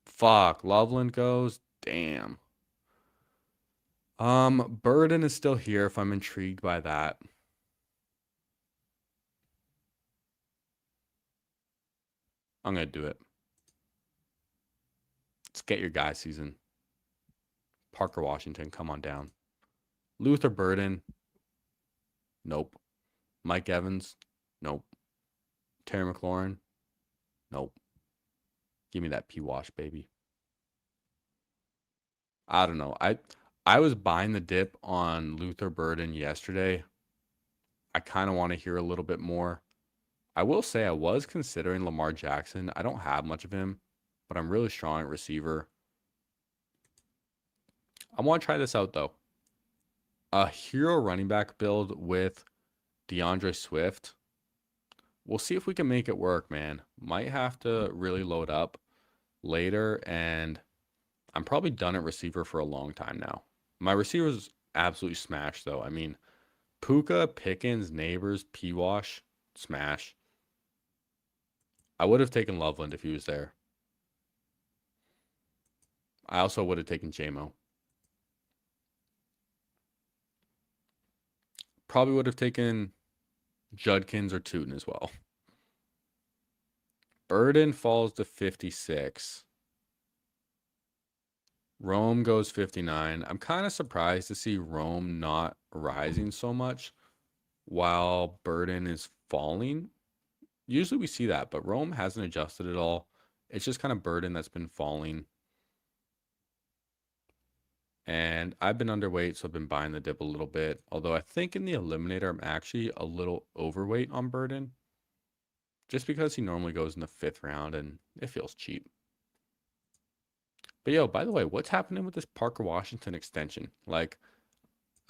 Fuck, Loveland goes. Damn. Burden is still here if I'm intrigued by that. I'm gonna do it. Let's get your guy season. Parker Washington, come on down. Luther Burden. Nope. Mike Evans. Nope. Terry McLaurin. Nope. Give me that P-Wash, baby. I don't know. I was buying the dip on Luther Burden yesterday. I kind of want to hear a little bit more. I will say I was considering Lamar Jackson. I don't have much of him, but I'm really strong at receiver. I want to try this out, though. A hero running back build with DeAndre Swift. We'll see if we can make it work, man. Might have to really load up later, and I'm probably done at receiver for a long time now. My receivers absolutely smash, though. I mean, Puka, Pickens, Neighbors, P-Wash, smash. I would have taken Loveland if he was there. I also would have taken JMO. Probably would have taken Judkins or Tootin as well. Burden falls to 56. Rome goes 59. I'm kind of surprised to see Rome not rising so much while Burden is falling. Usually we see that, but Rome hasn't adjusted at all. It's just kind of Burden that's been falling. And I've been underweight, so I've been buying the dip a little bit. Although I think in the Eliminator, I'm actually a little overweight on Burden. Just because he normally goes in the 5th round and it feels cheap. But yo, by the way, what's happening with this Parker Washington extension? Like,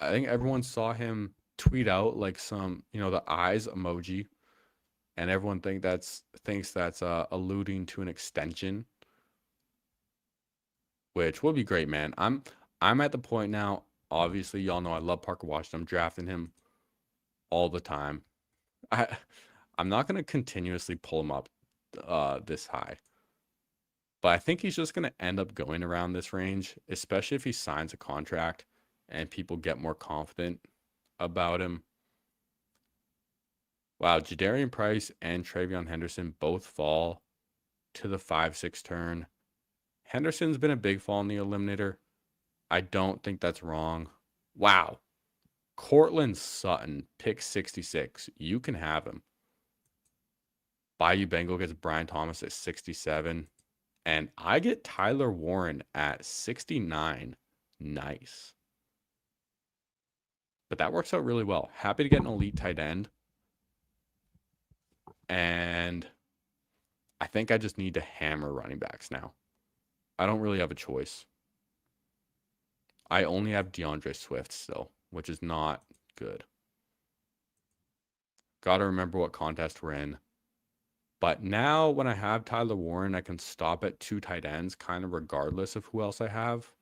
I think everyone saw him tweet out like some, the eyes emoji, and everyone thinks that's alluding to an extension, which would be great, man. I'm at the point now. Obviously, y'all know I love Parker Washington. I'm drafting him all the time. I'm not going to continuously pull him up this high. But I think he's just going to end up going around this range, especially if he signs a contract and people get more confident about him. Wow, Jadarian Price and Travion Henderson both fall to the 5-6 turn. Henderson's been a big fall in the Eliminator. I don't think that's wrong. Wow. Cortland Sutton, pick 66. You can have him. Bayou Bengal gets Brian Thomas at 67. And I get Tyler Warren at 69. Nice. But that works out really well. Happy to get an elite tight end. And I think I just need to hammer running backs now. I don't really have a choice. I only have DeAndre Swift still, which is not good. Got to remember what contest we're in. But now when I have Tyler Warren, I can stop at 2 tight ends, kind of regardless of who else I have.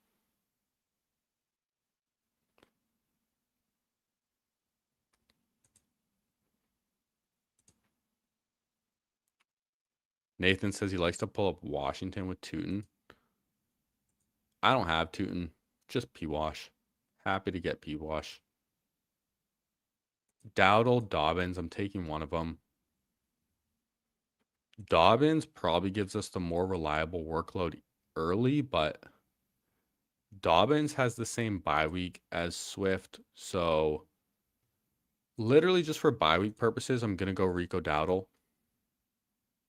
Nathan says he likes to pull up Washington with Tootin. I don't have Tootin, just P-Wash. Happy to get P-Wash. Dowdle, Dobbins, I'm taking one of them. Dobbins probably gives us the more reliable workload early, but Dobbins has the same bye week as Swift. So literally just for bye week purposes, I'm going to go Rico Dowdle.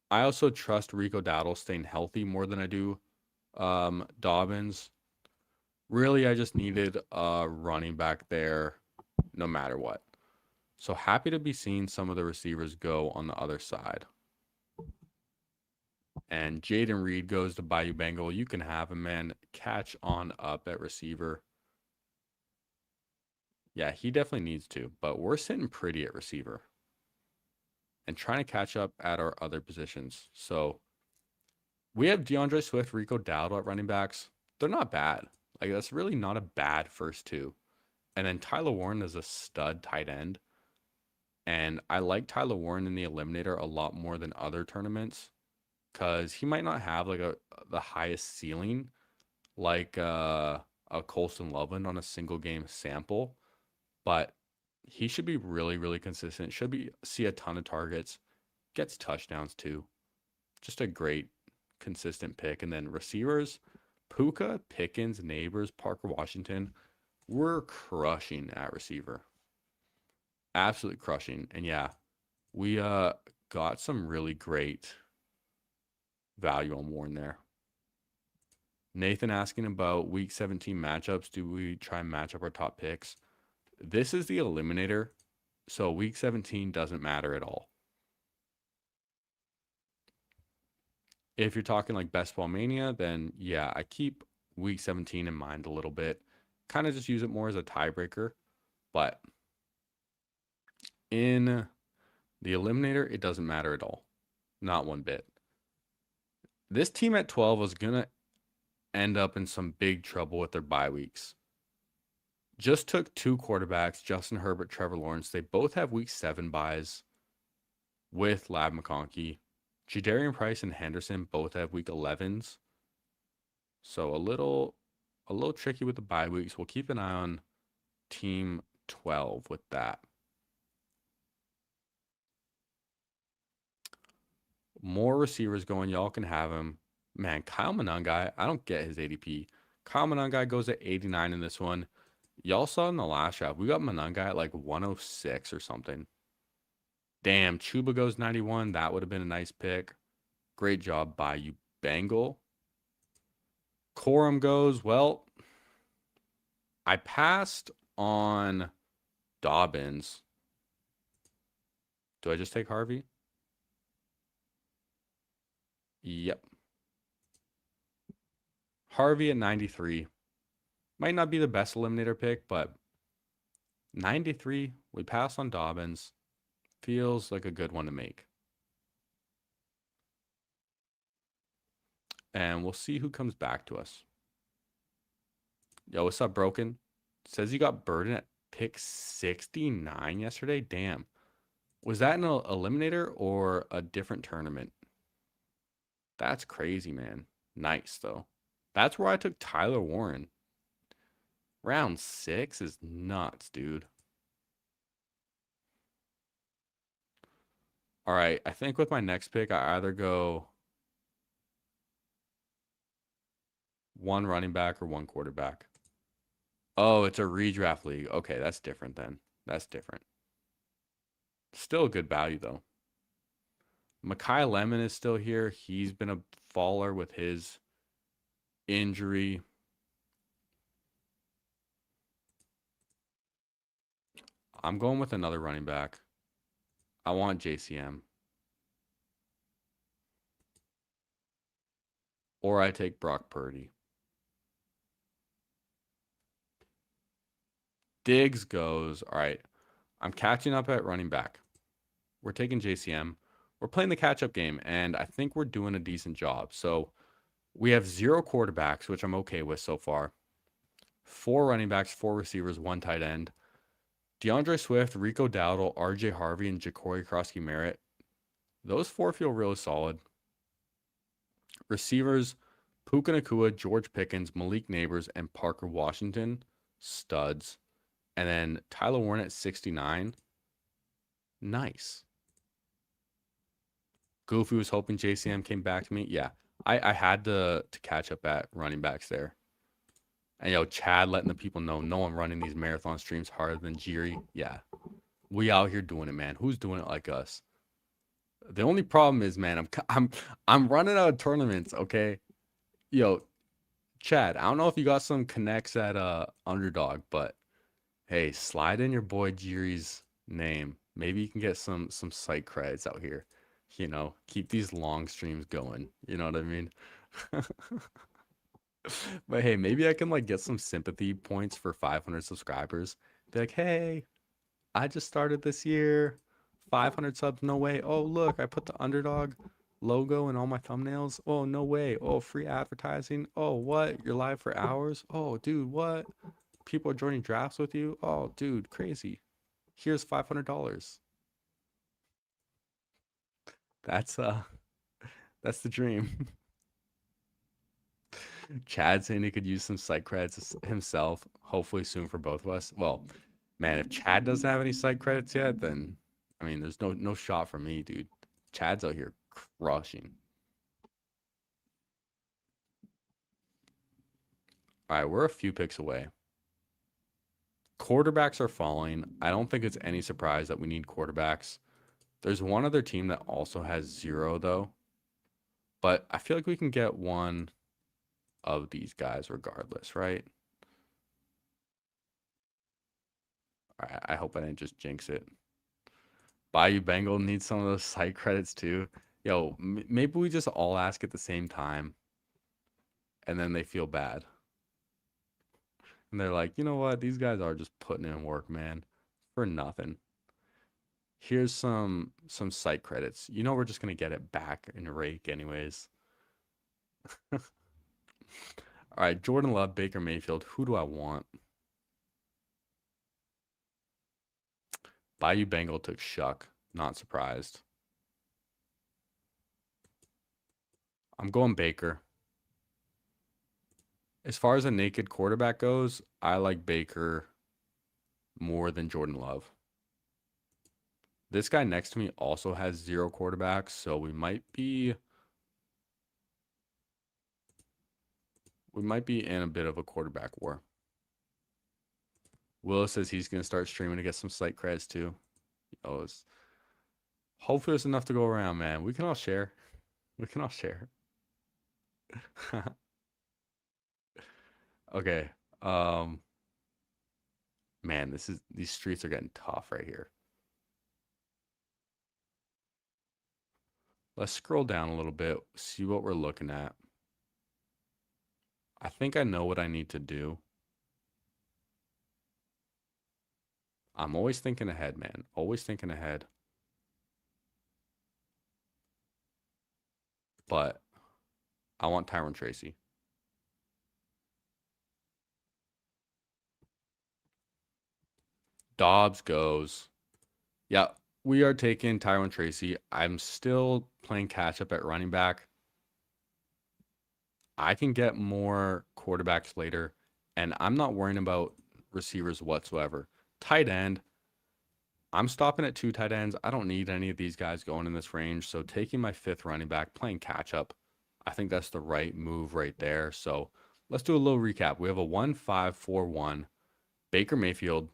I also trust Rico Dowdle staying healthy more than I do Dobbins. Really, I just needed a running back there no matter what. So happy to be seeing some of the receivers go on the other side. And Jaden Reed goes to Bayou Bengal. You can have him, man. Catch on up at receiver. Yeah, he definitely needs to, but we're sitting pretty at receiver and trying to catch up at our other positions. So we have DeAndre Swift, Rico Dowdle at running backs. They're not bad. Like, that's really not a bad first 2. And then Tyler Warren is a stud tight end. And I like Tyler Warren in the Eliminator a lot more than other tournaments because he might not have like the highest ceiling like a Colston Loveland on a single game sample, but he should be really, really consistent. Should see a ton of targets, gets touchdowns too. Just a great consistent pick. And then receivers, Puka, Pickens, Neighbors, Parker Washington, we're crushing at receiver. Absolutely crushing. And yeah, we got some really great value on Warren there. Nathan asking about week 17 matchups. Do we try and match up our top picks? This is the Eliminator, so week 17 doesn't matter at all. If you're talking like Best Ball Mania, then yeah, I keep week 17 in mind a little bit. Kind of just use it more as a tiebreaker. But in the Eliminator, it doesn't matter at all. Not one bit. This team at 12 was going to end up in some big trouble with their bye weeks. Just took 2 quarterbacks, Justin Herbert, Trevor Lawrence. They both have week 7 byes with Lab McConkey. Jadarian Price and Henderson both have week 11s. So a little tricky with the bye weeks. We'll keep an eye on team 12 with that. More receivers going. Y'all can have him. Man, Kyle Monangai, I don't get his ADP. Kyle Monangai goes at 89 in this one. Y'all saw in the last draft, we got Monangai at like 106 or something. Damn, Chuba goes 91. That would have been a nice pick. Great job by you, Bengal. Corum goes, well, I passed on Dobbins. Do I just take Harvey? Yep. Harvey at 93. Might not be the best eliminator pick, but 93, we pass on Dobbins. Feels like a good one to make. And we'll see who comes back to us. Yo, what's up, Broken? Says he got Burden at pick 69 yesterday. Damn. Was that an eliminator or a different tournament? That's crazy, man. Nice, though. That's where I took Tyler Warren. Round 6 is nuts, dude. All right, I think with my next pick, I either go one running back or one quarterback. Oh, it's a redraft league. Okay, that's different then. That's different. Still a good value, though. Mekhi Lemon is still here. He's been a faller with his injury. I'm going with another running back. I want JCM. Or I take Brock Purdy. Diggs goes. All right. I'm catching up at running back. We're taking JCM. We're playing the catch-up game, and I think we're doing a decent job. So we have 0 quarterbacks, which I'm okay with so far. 4 running backs, 4 receivers, 1 tight end. DeAndre Swift, Rico Dowdle, RJ Harvey, and Ja'Cory Krosky-Merritt. Those 4 feel really solid. Receivers, Puka Nacua, George Pickens, Malik Neighbors, and Parker Washington. Studs. And then Tyler Warren at 69. Nice. Goofy was hoping JCM came back to me. Yeah, I had to catch up at running backs there. And Chad letting the people know no one running these marathon streams harder than Jiri. Yeah, we out here doing it, man. Who's doing it like us? The only problem is, man, I'm running out of tournaments. Okay, Chad, I don't know if you got some connects at Underdog, but hey, slide in your boy Jiri's name. Maybe you can get some site creds out here. Keep these long streams going. You know what I mean? But hey, maybe I can get some sympathy points for 500 subscribers. Be like, hey, I just started this year. 500 subs, no way. Oh, look, I put the Underdog logo in all my thumbnails. Oh, no way. Oh, free advertising. Oh, what? You're live for hours? Oh, dude, what? People are joining drafts with you? Oh, dude, crazy. Here's $500. That's the dream. Chad saying he could use some site credits himself, hopefully soon for both of us. Well, man, if Chad doesn't have any site credits yet, then I mean, there's no shot for me, dude. Chad's out here crushing. All right, we're a few picks away. Quarterbacks are falling. I don't think it's any surprise that we need quarterbacks. There's one other team that also has 0, though. But I feel like we can get one of these guys regardless, right? All right, I hope I didn't just jinx it. Bayou Bengal needs some of those site credits too. Yo, maybe we just all ask at the same time, and then they feel bad. And they're like, you know what? These guys are just putting in work, man, for nothing. Here's some site credits. We're just gonna get it back in rake anyways. All right, Jordan Love, Baker Mayfield. Who do I want? Bayou Bengal took Shuck. Not surprised. I'm going Baker. As far as a naked quarterback goes, I like Baker more than Jordan Love. This guy next to me also has 0 quarterbacks, so we might be in a bit of a quarterback war. Willis says he's going to start streaming to get some site creds too. Hopefully there's enough to go around, man. We can all share. We can all share. Okay. Man, these streets are getting tough right here. Let's scroll down a little bit, see what we're looking at. I think I know what I need to do. I'm always thinking ahead, man. Always thinking ahead. But I want Tyrone Tracy. Dobbs goes. Yeah, we are taking Tyrone Tracy. I'm still playing catch up at running back. I can get more quarterbacks later, and I'm not worrying about receivers whatsoever. Tight end, I'm stopping at 2 tight ends. I don't need any of these guys going in this range. So taking my 5th running back, playing catch up, I think that's the right move right there. So let's do a little recap. We have a 1-5-4-1. Baker Mayfield,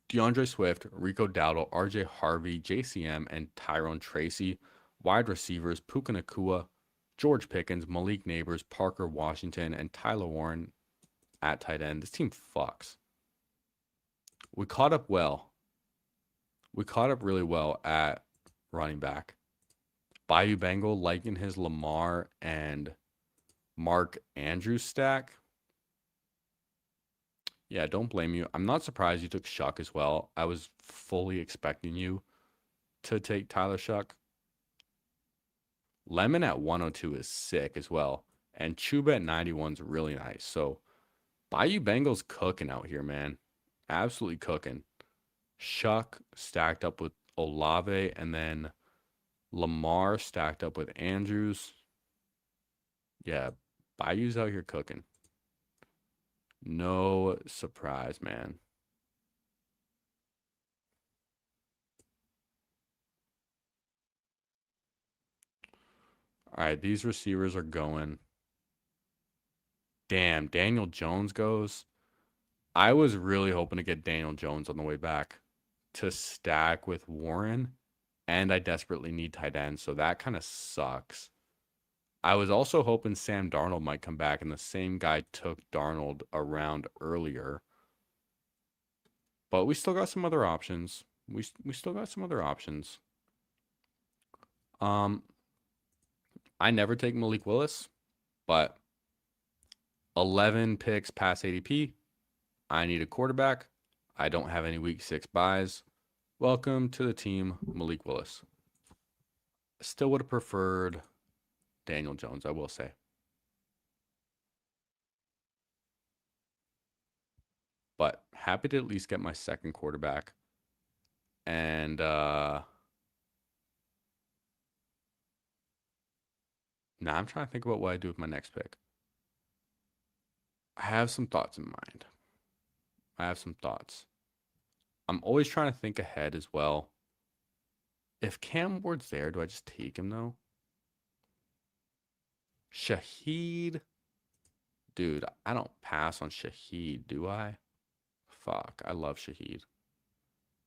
DeAndre Swift, Rico Dowdle, RJ Harvey, JCM, and Tyrone Tracy. Wide receivers, Puka Nacua, George Pickens, Malik Neighbors, Parker Washington, and Tyler Warren at tight end. This team fucks. We caught up well. We caught up really well at running back. Bayou Bengal liking his Lamar and Mark Andrews stack. Yeah, don't blame you. I'm not surprised you took Shuck as well. I was fully expecting you to take Tyler Shuck. Lemon at 102 is sick as well. And Chuba at 91 is really nice. So Bayou Bengal's cooking out here, man. Absolutely cooking. Shuck stacked up with Olave, and then Lamar stacked up with Andrews. Yeah, Bayou's out here cooking. No surprise, man. All right, these receivers are going. Damn, Daniel Jones goes. I was really hoping to get Daniel Jones on the way back to stack with Warren, and I desperately need tight end, so that kind of sucks. I was also hoping Sam Darnold might come back, and the same guy took Darnold around earlier. But we still got some other options. We still got some other options. I never take Malik Willis, but 11 picks past ADP. I need a quarterback. I don't have any week 6 buys. Welcome to the team, Malik Willis. Still would have preferred Daniel Jones, I will say. But happy to at least get my second quarterback. And now I'm trying to think about what I do with my next pick. I have some thoughts in mind. I'm always trying to think ahead as well. If Cam Ward's there, do I just take him though? Shaheed. Dude, I don't pass on Shaheed, do I? Fuck, I love Shaheed.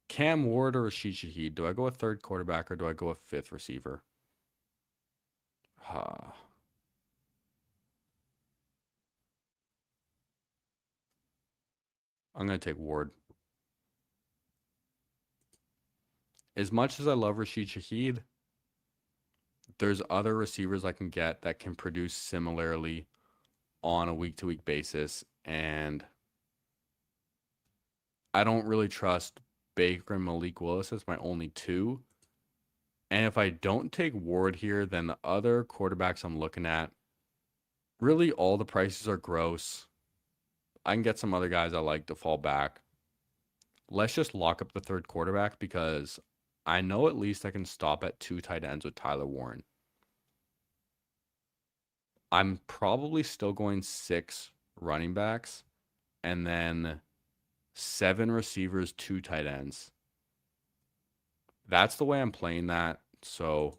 Cam Ward or Rashid Shaheed? Do I go a 3rd quarterback or do I go a 5th receiver? I'm going to take Ward. As much as I love Rashid Shaheed, there's other receivers I can get that can produce similarly on a week-to-week basis, and I don't really trust Baker and Malik Willis as my only 2. And if I don't take Ward here, then the other quarterbacks I'm looking at, really all the prices are gross. I can get some other guys I like to fall back. Let's just lock up the 3rd quarterback because I know at least I can stop at 2 tight ends with Tyler Warren. I'm probably still going 6 running backs and then 7 receivers, 2 tight ends. That's the way I'm playing that. So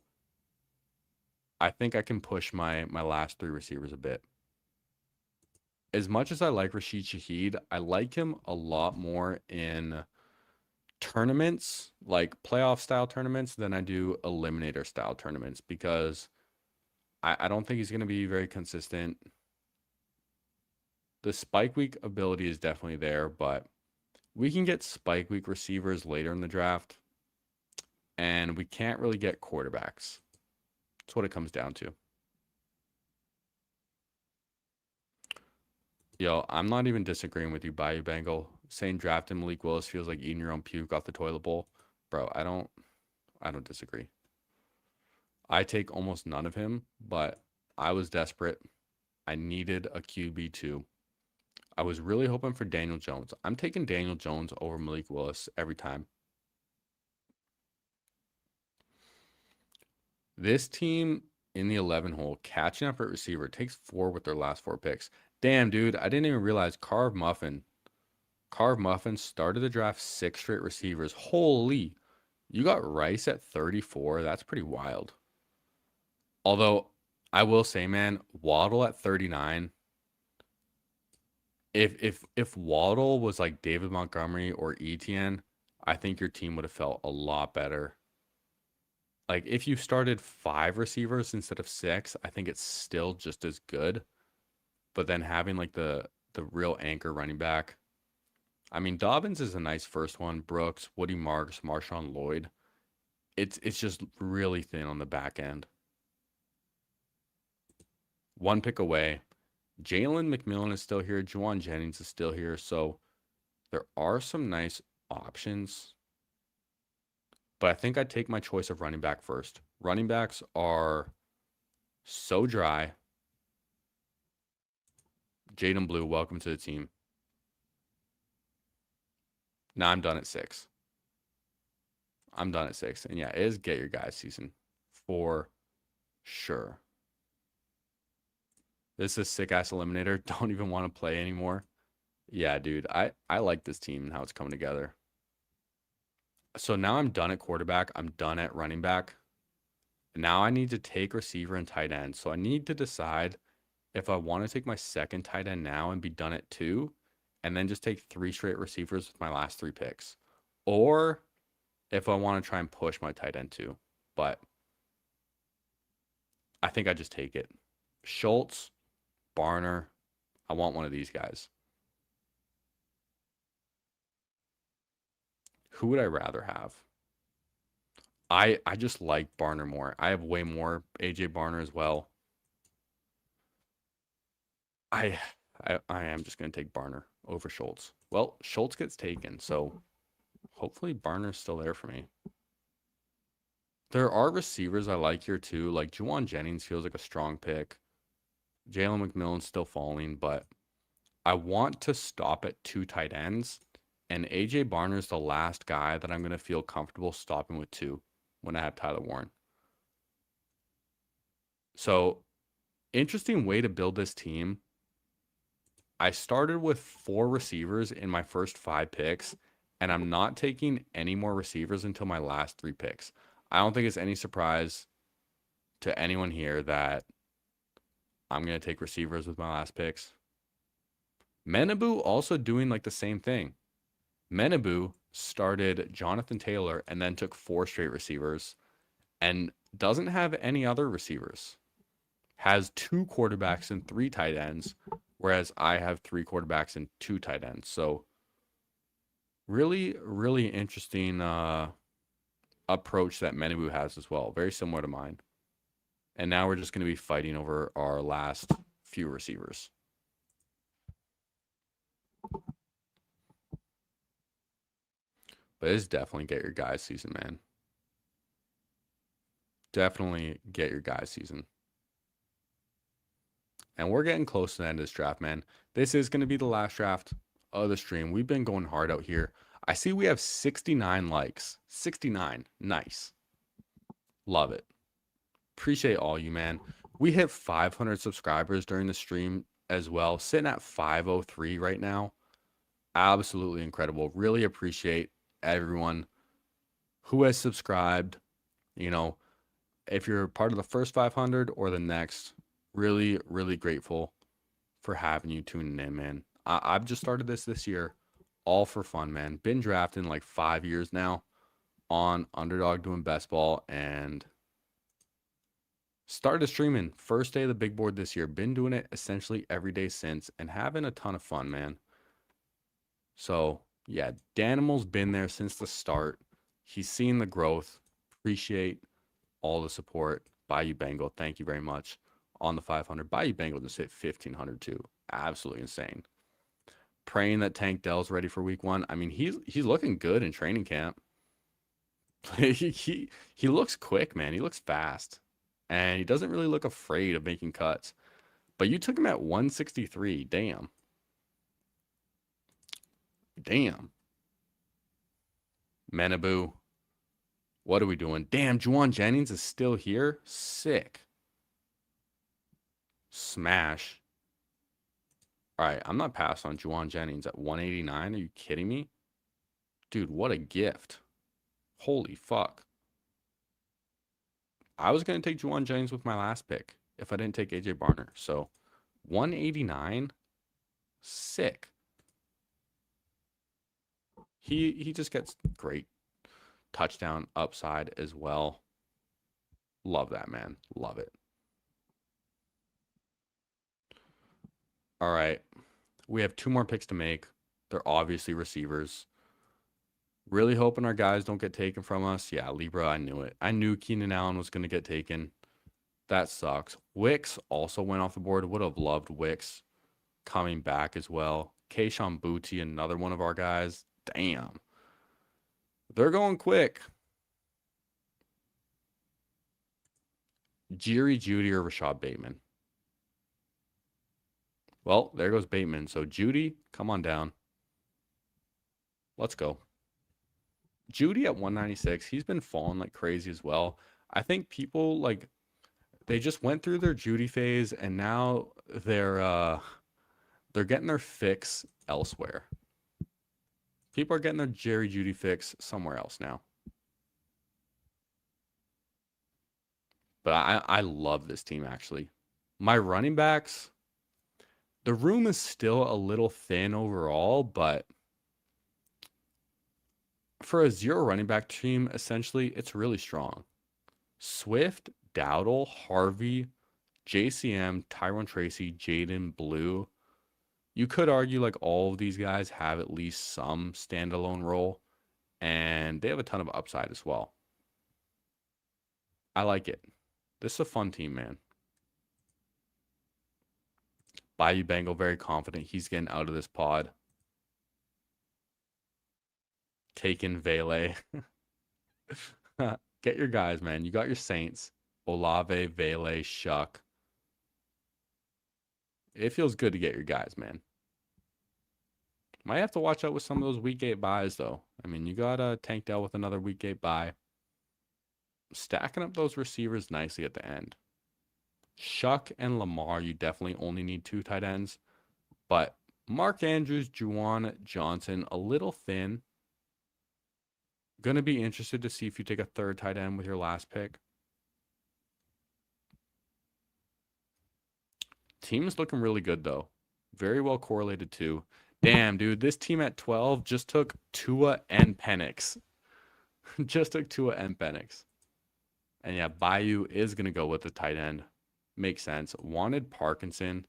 I think I can push my last 3 receivers a bit. As much as I like Rashid Shaheed, I like him a lot more in tournaments, like playoff style tournaments, than I do eliminator style tournaments because I don't think he's going to be very consistent. The spike week ability is definitely there, but we can get spike week receivers later in the draft, and we can't really get quarterbacks. That's what it comes down to. Yo, I'm not even disagreeing with you, Bayou Bengal. Saying drafting Malik Willis feels like eating your own puke off the toilet bowl. Bro, I don't disagree. I take almost none of him, but I was desperate. I needed a QB2. I was really hoping for Daniel Jones. I'm taking Daniel Jones over Malik Willis every time. This team in the 11 hole, catching up at receiver, takes 4 with their last 4 picks. Damn, dude, I didn't even realize Carve Muffin started the draft 6 straight receivers. Holy, you got Rice at 34. That's pretty wild. Although, I will say, man, Waddle at 39. If Waddle was like David Montgomery or Etienne, I think your team would have felt a lot better. Like if you started 5 receivers instead of 6, I think it's still just as good. But then having like the real anchor running back. I mean, Dobbins is a nice first one. Brooks, Woody Marks, Marshawn Lloyd. It's just really thin on the back end. 1 pick away. Jalen McMillan is still here. Juwan Jennings is still here. So there are some nice options. But I think I'd take my choice of running back first. Running backs are so dry. Jaden Blue, welcome to the team. Now I'm done at 6. I'm done at 6. And yeah, it is get your guys season for sure. This is sick ass eliminator. Don't even want to play anymore. Yeah, dude. I like this team and how it's coming together. So now I'm done at quarterback. I'm done at running back. Now I need to take receiver and tight end. So I need to decide if I want to take my second tight end now and be done at 2, and then just take 3 straight receivers with my last 3 picks. Or if I want to try and push my tight end 2. But I think I just take it. Schultz, Barner. I want one of these guys. Who would I rather have? I just like Barner more. I have way more AJ Barner as well. I am just going to take Barner over Schultz. Well, Schultz gets taken, so hopefully Barner's still there for me. There are receivers I like here too. Like Juwan Jennings feels like a strong pick. Jalen McMillan's still falling, but I want to stop at 2 tight ends. And AJ Barner's the last guy that I'm going to feel comfortable stopping with 2 when I have Tyler Warren. So, interesting way to build this team. I started with 4 receivers in my first 5 picks, and I'm not taking any more receivers until my last 3 picks. I don't think it's any surprise to anyone here that I'm going to take receivers with my last picks. Menabu also doing like the same thing. Menabu started Jonathan Taylor and then took 4 straight receivers and doesn't have any other receivers. Has 2 quarterbacks and 3 tight ends, whereas I have 3 quarterbacks and 2 tight ends. So really, really interesting approach that Menabu has as well. Very similar to mine. And now we're just going to be fighting over our last few receivers. But it's definitely get your guys season, man. Definitely get your guys season. And we're getting close to the end of this draft, man. This is going to be the last draft of the stream. We've been going hard out here. I see we have 69 likes. 69. Nice. Love it. Appreciate all you, man. We hit 500 subscribers during the stream as well. Sitting at 503 right now. Absolutely incredible. Really appreciate everyone who has subscribed. You know, if you're part of the first 500 or the next, really, really grateful for having you tuning in, man. I've just started this year all for fun, man. Been drafting like 5 years now on Underdog doing best ball, and started streaming first day of the big board this year. Been doing it essentially every day since and having a ton of fun, man. So yeah, Danimal's been there since the start. He's seen the growth. Appreciate all the support. Bayou Bengal, thank you very much on the 500. Bayou Bengal just hit 1,500 too. Absolutely insane. Praying that Tank Dell's ready for week 1. I mean, he's looking good in training camp. he looks quick, man. He looks fast. And he doesn't really look afraid of making cuts. But you took him at 163. Damn. Damn. Manabu. What are we doing? Damn, Juwan Jennings is still here? Sick. Smash. All right, I'm not passing on Juwan Jennings at 189. Are you kidding me? Dude, what a gift. Holy fuck. I was going to take Juwan Jennings with my last pick if I didn't take AJ Barner. So 189, sick. He just gets great touchdown upside as well. Love that, man. Love it. All right. We have 2 more picks to make. They're obviously receivers. Really hoping our guys don't get taken from us. Yeah, Libra, I knew it. I knew Keenan Allen was going to get taken. That sucks. Wicks also went off the board. Would have loved Wicks coming back as well. Kayshon Boutte, another one of our guys. Damn. They're going quick. Jerry Jeudy or Rashad Bateman. Well, there goes Bateman. So Jeudy, come on down. Let's go. Jeudy at 196. He's been falling like crazy as well. I think people they just went through their Jeudy phase and now they're getting their fix elsewhere. People are getting their Jerry Jeudy fix somewhere else now. But I love this team, actually. My running backs, the room is still a little thin overall, but for a 0 running back team, essentially, it's really strong. Swift, Dowdle, Harvey, JCM, Tyrone Tracy, Jaden Blue. You could argue like all of these guys have at least some standalone role, and they have a ton of upside as well. I like it. This is a fun team, man. Bayou Bengal, very confident he's getting out of this pod. Taking Vele. Get your guys, man. You got your Saints. Olave, Vele, Shuck. It feels good to get your guys, man. Might have to watch out with some of those week 8 buys, though. I mean, you got Tank Dell with another week 8 buy. Stacking up those receivers nicely at the end. Shuck and Lamar, you definitely only need 2 tight ends. But Mark Andrews, Juwan Johnson, a little thin. Going to be interested to see if you take a 3rd tight end with your last pick. Team is looking really good, though. Very well correlated, too. Damn, dude. This team at 12 just took Tua and Penix. Just took Tua and Penix. And yeah, Bayou is going to go with the tight end. Makes sense. Wanted Parkinson.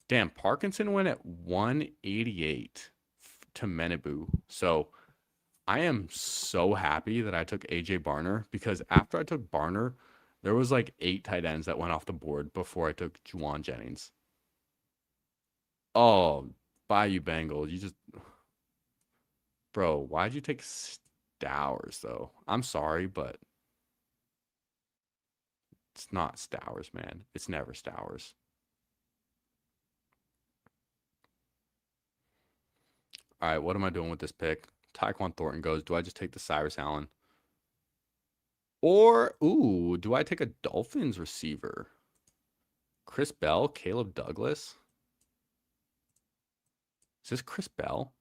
Damn, Parkinson went at 188 to Manabu. So I am so happy that I took AJ Barner, because after I took Barner, there was like 8 tight ends that went off the board before I took Juwan Jennings. Oh, Bayou Bengals. You just... Bro, why'd you take Stowers, though? I'm sorry, but it's not Stowers, man. It's never Stowers. All right, what am I doing with this pick? Tyquan Thornton goes. Do I just take the Cyrus Allen? Or, ooh, do I take a Dolphins receiver? Chris Bell, Caleb Douglas? Is this Chris Bell?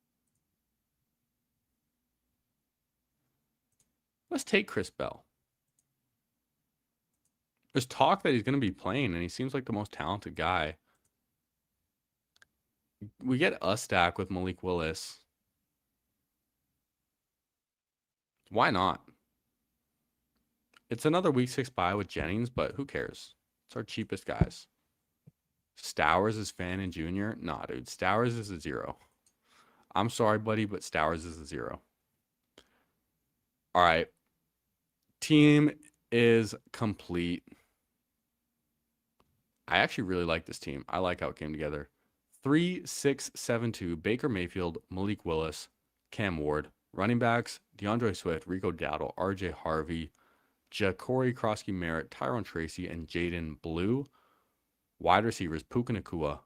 Let's take Chris Bell. There's talk that he's going to be playing, and he seems like the most talented guy. We get a stack with Malik Willis. Why not? It's another week 6 buy with Jennings, but who cares? It's our cheapest guys. Stowers is Fannin Jr.? Nah, dude. Stowers is a 0. I'm sorry, buddy, but Stowers is a 0. All right. Team is complete. I actually really like this team. I like how it came together. 3-6-7-2, Baker Mayfield, Malik Willis, Cam Ward. Running backs, DeAndre Swift, Rico Dowdle, RJ Harvey, Ja'Cory Krosky Merritt, Tyrone Tracy, and Jaden Blue. Wide receivers, Puka Nacua,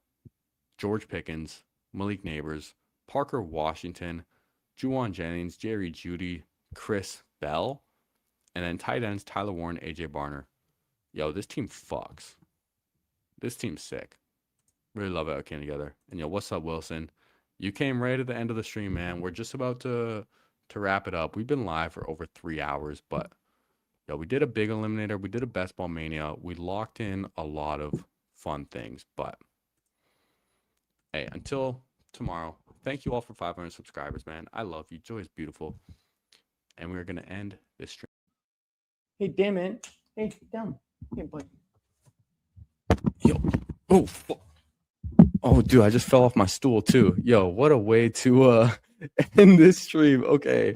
George Pickens, Malik Neighbors, Parker Washington, Juwan Jennings, Jerry Jeudy, Chris Bell, and then tight ends Tyler Warren, AJ Barner. Yo, this team fucks. This team's sick. Really love how it came together. And yo, what's up, Wilson? You came right at the end of the stream, man. We're just about to wrap it up. We've been live for over 3 hours, but yo, we did a big eliminator. We did a best ball mania. We locked in a lot of fun things, but hey, until tomorrow, thank you all for 500 subscribers, man. I love you. Joy is beautiful. And we're gonna end this stream. Hey, damn it. Hey, down. Hey, boy. Yo, oh, oh, dude, I just fell off my stool too. Yo, what a way to end this stream. Okay.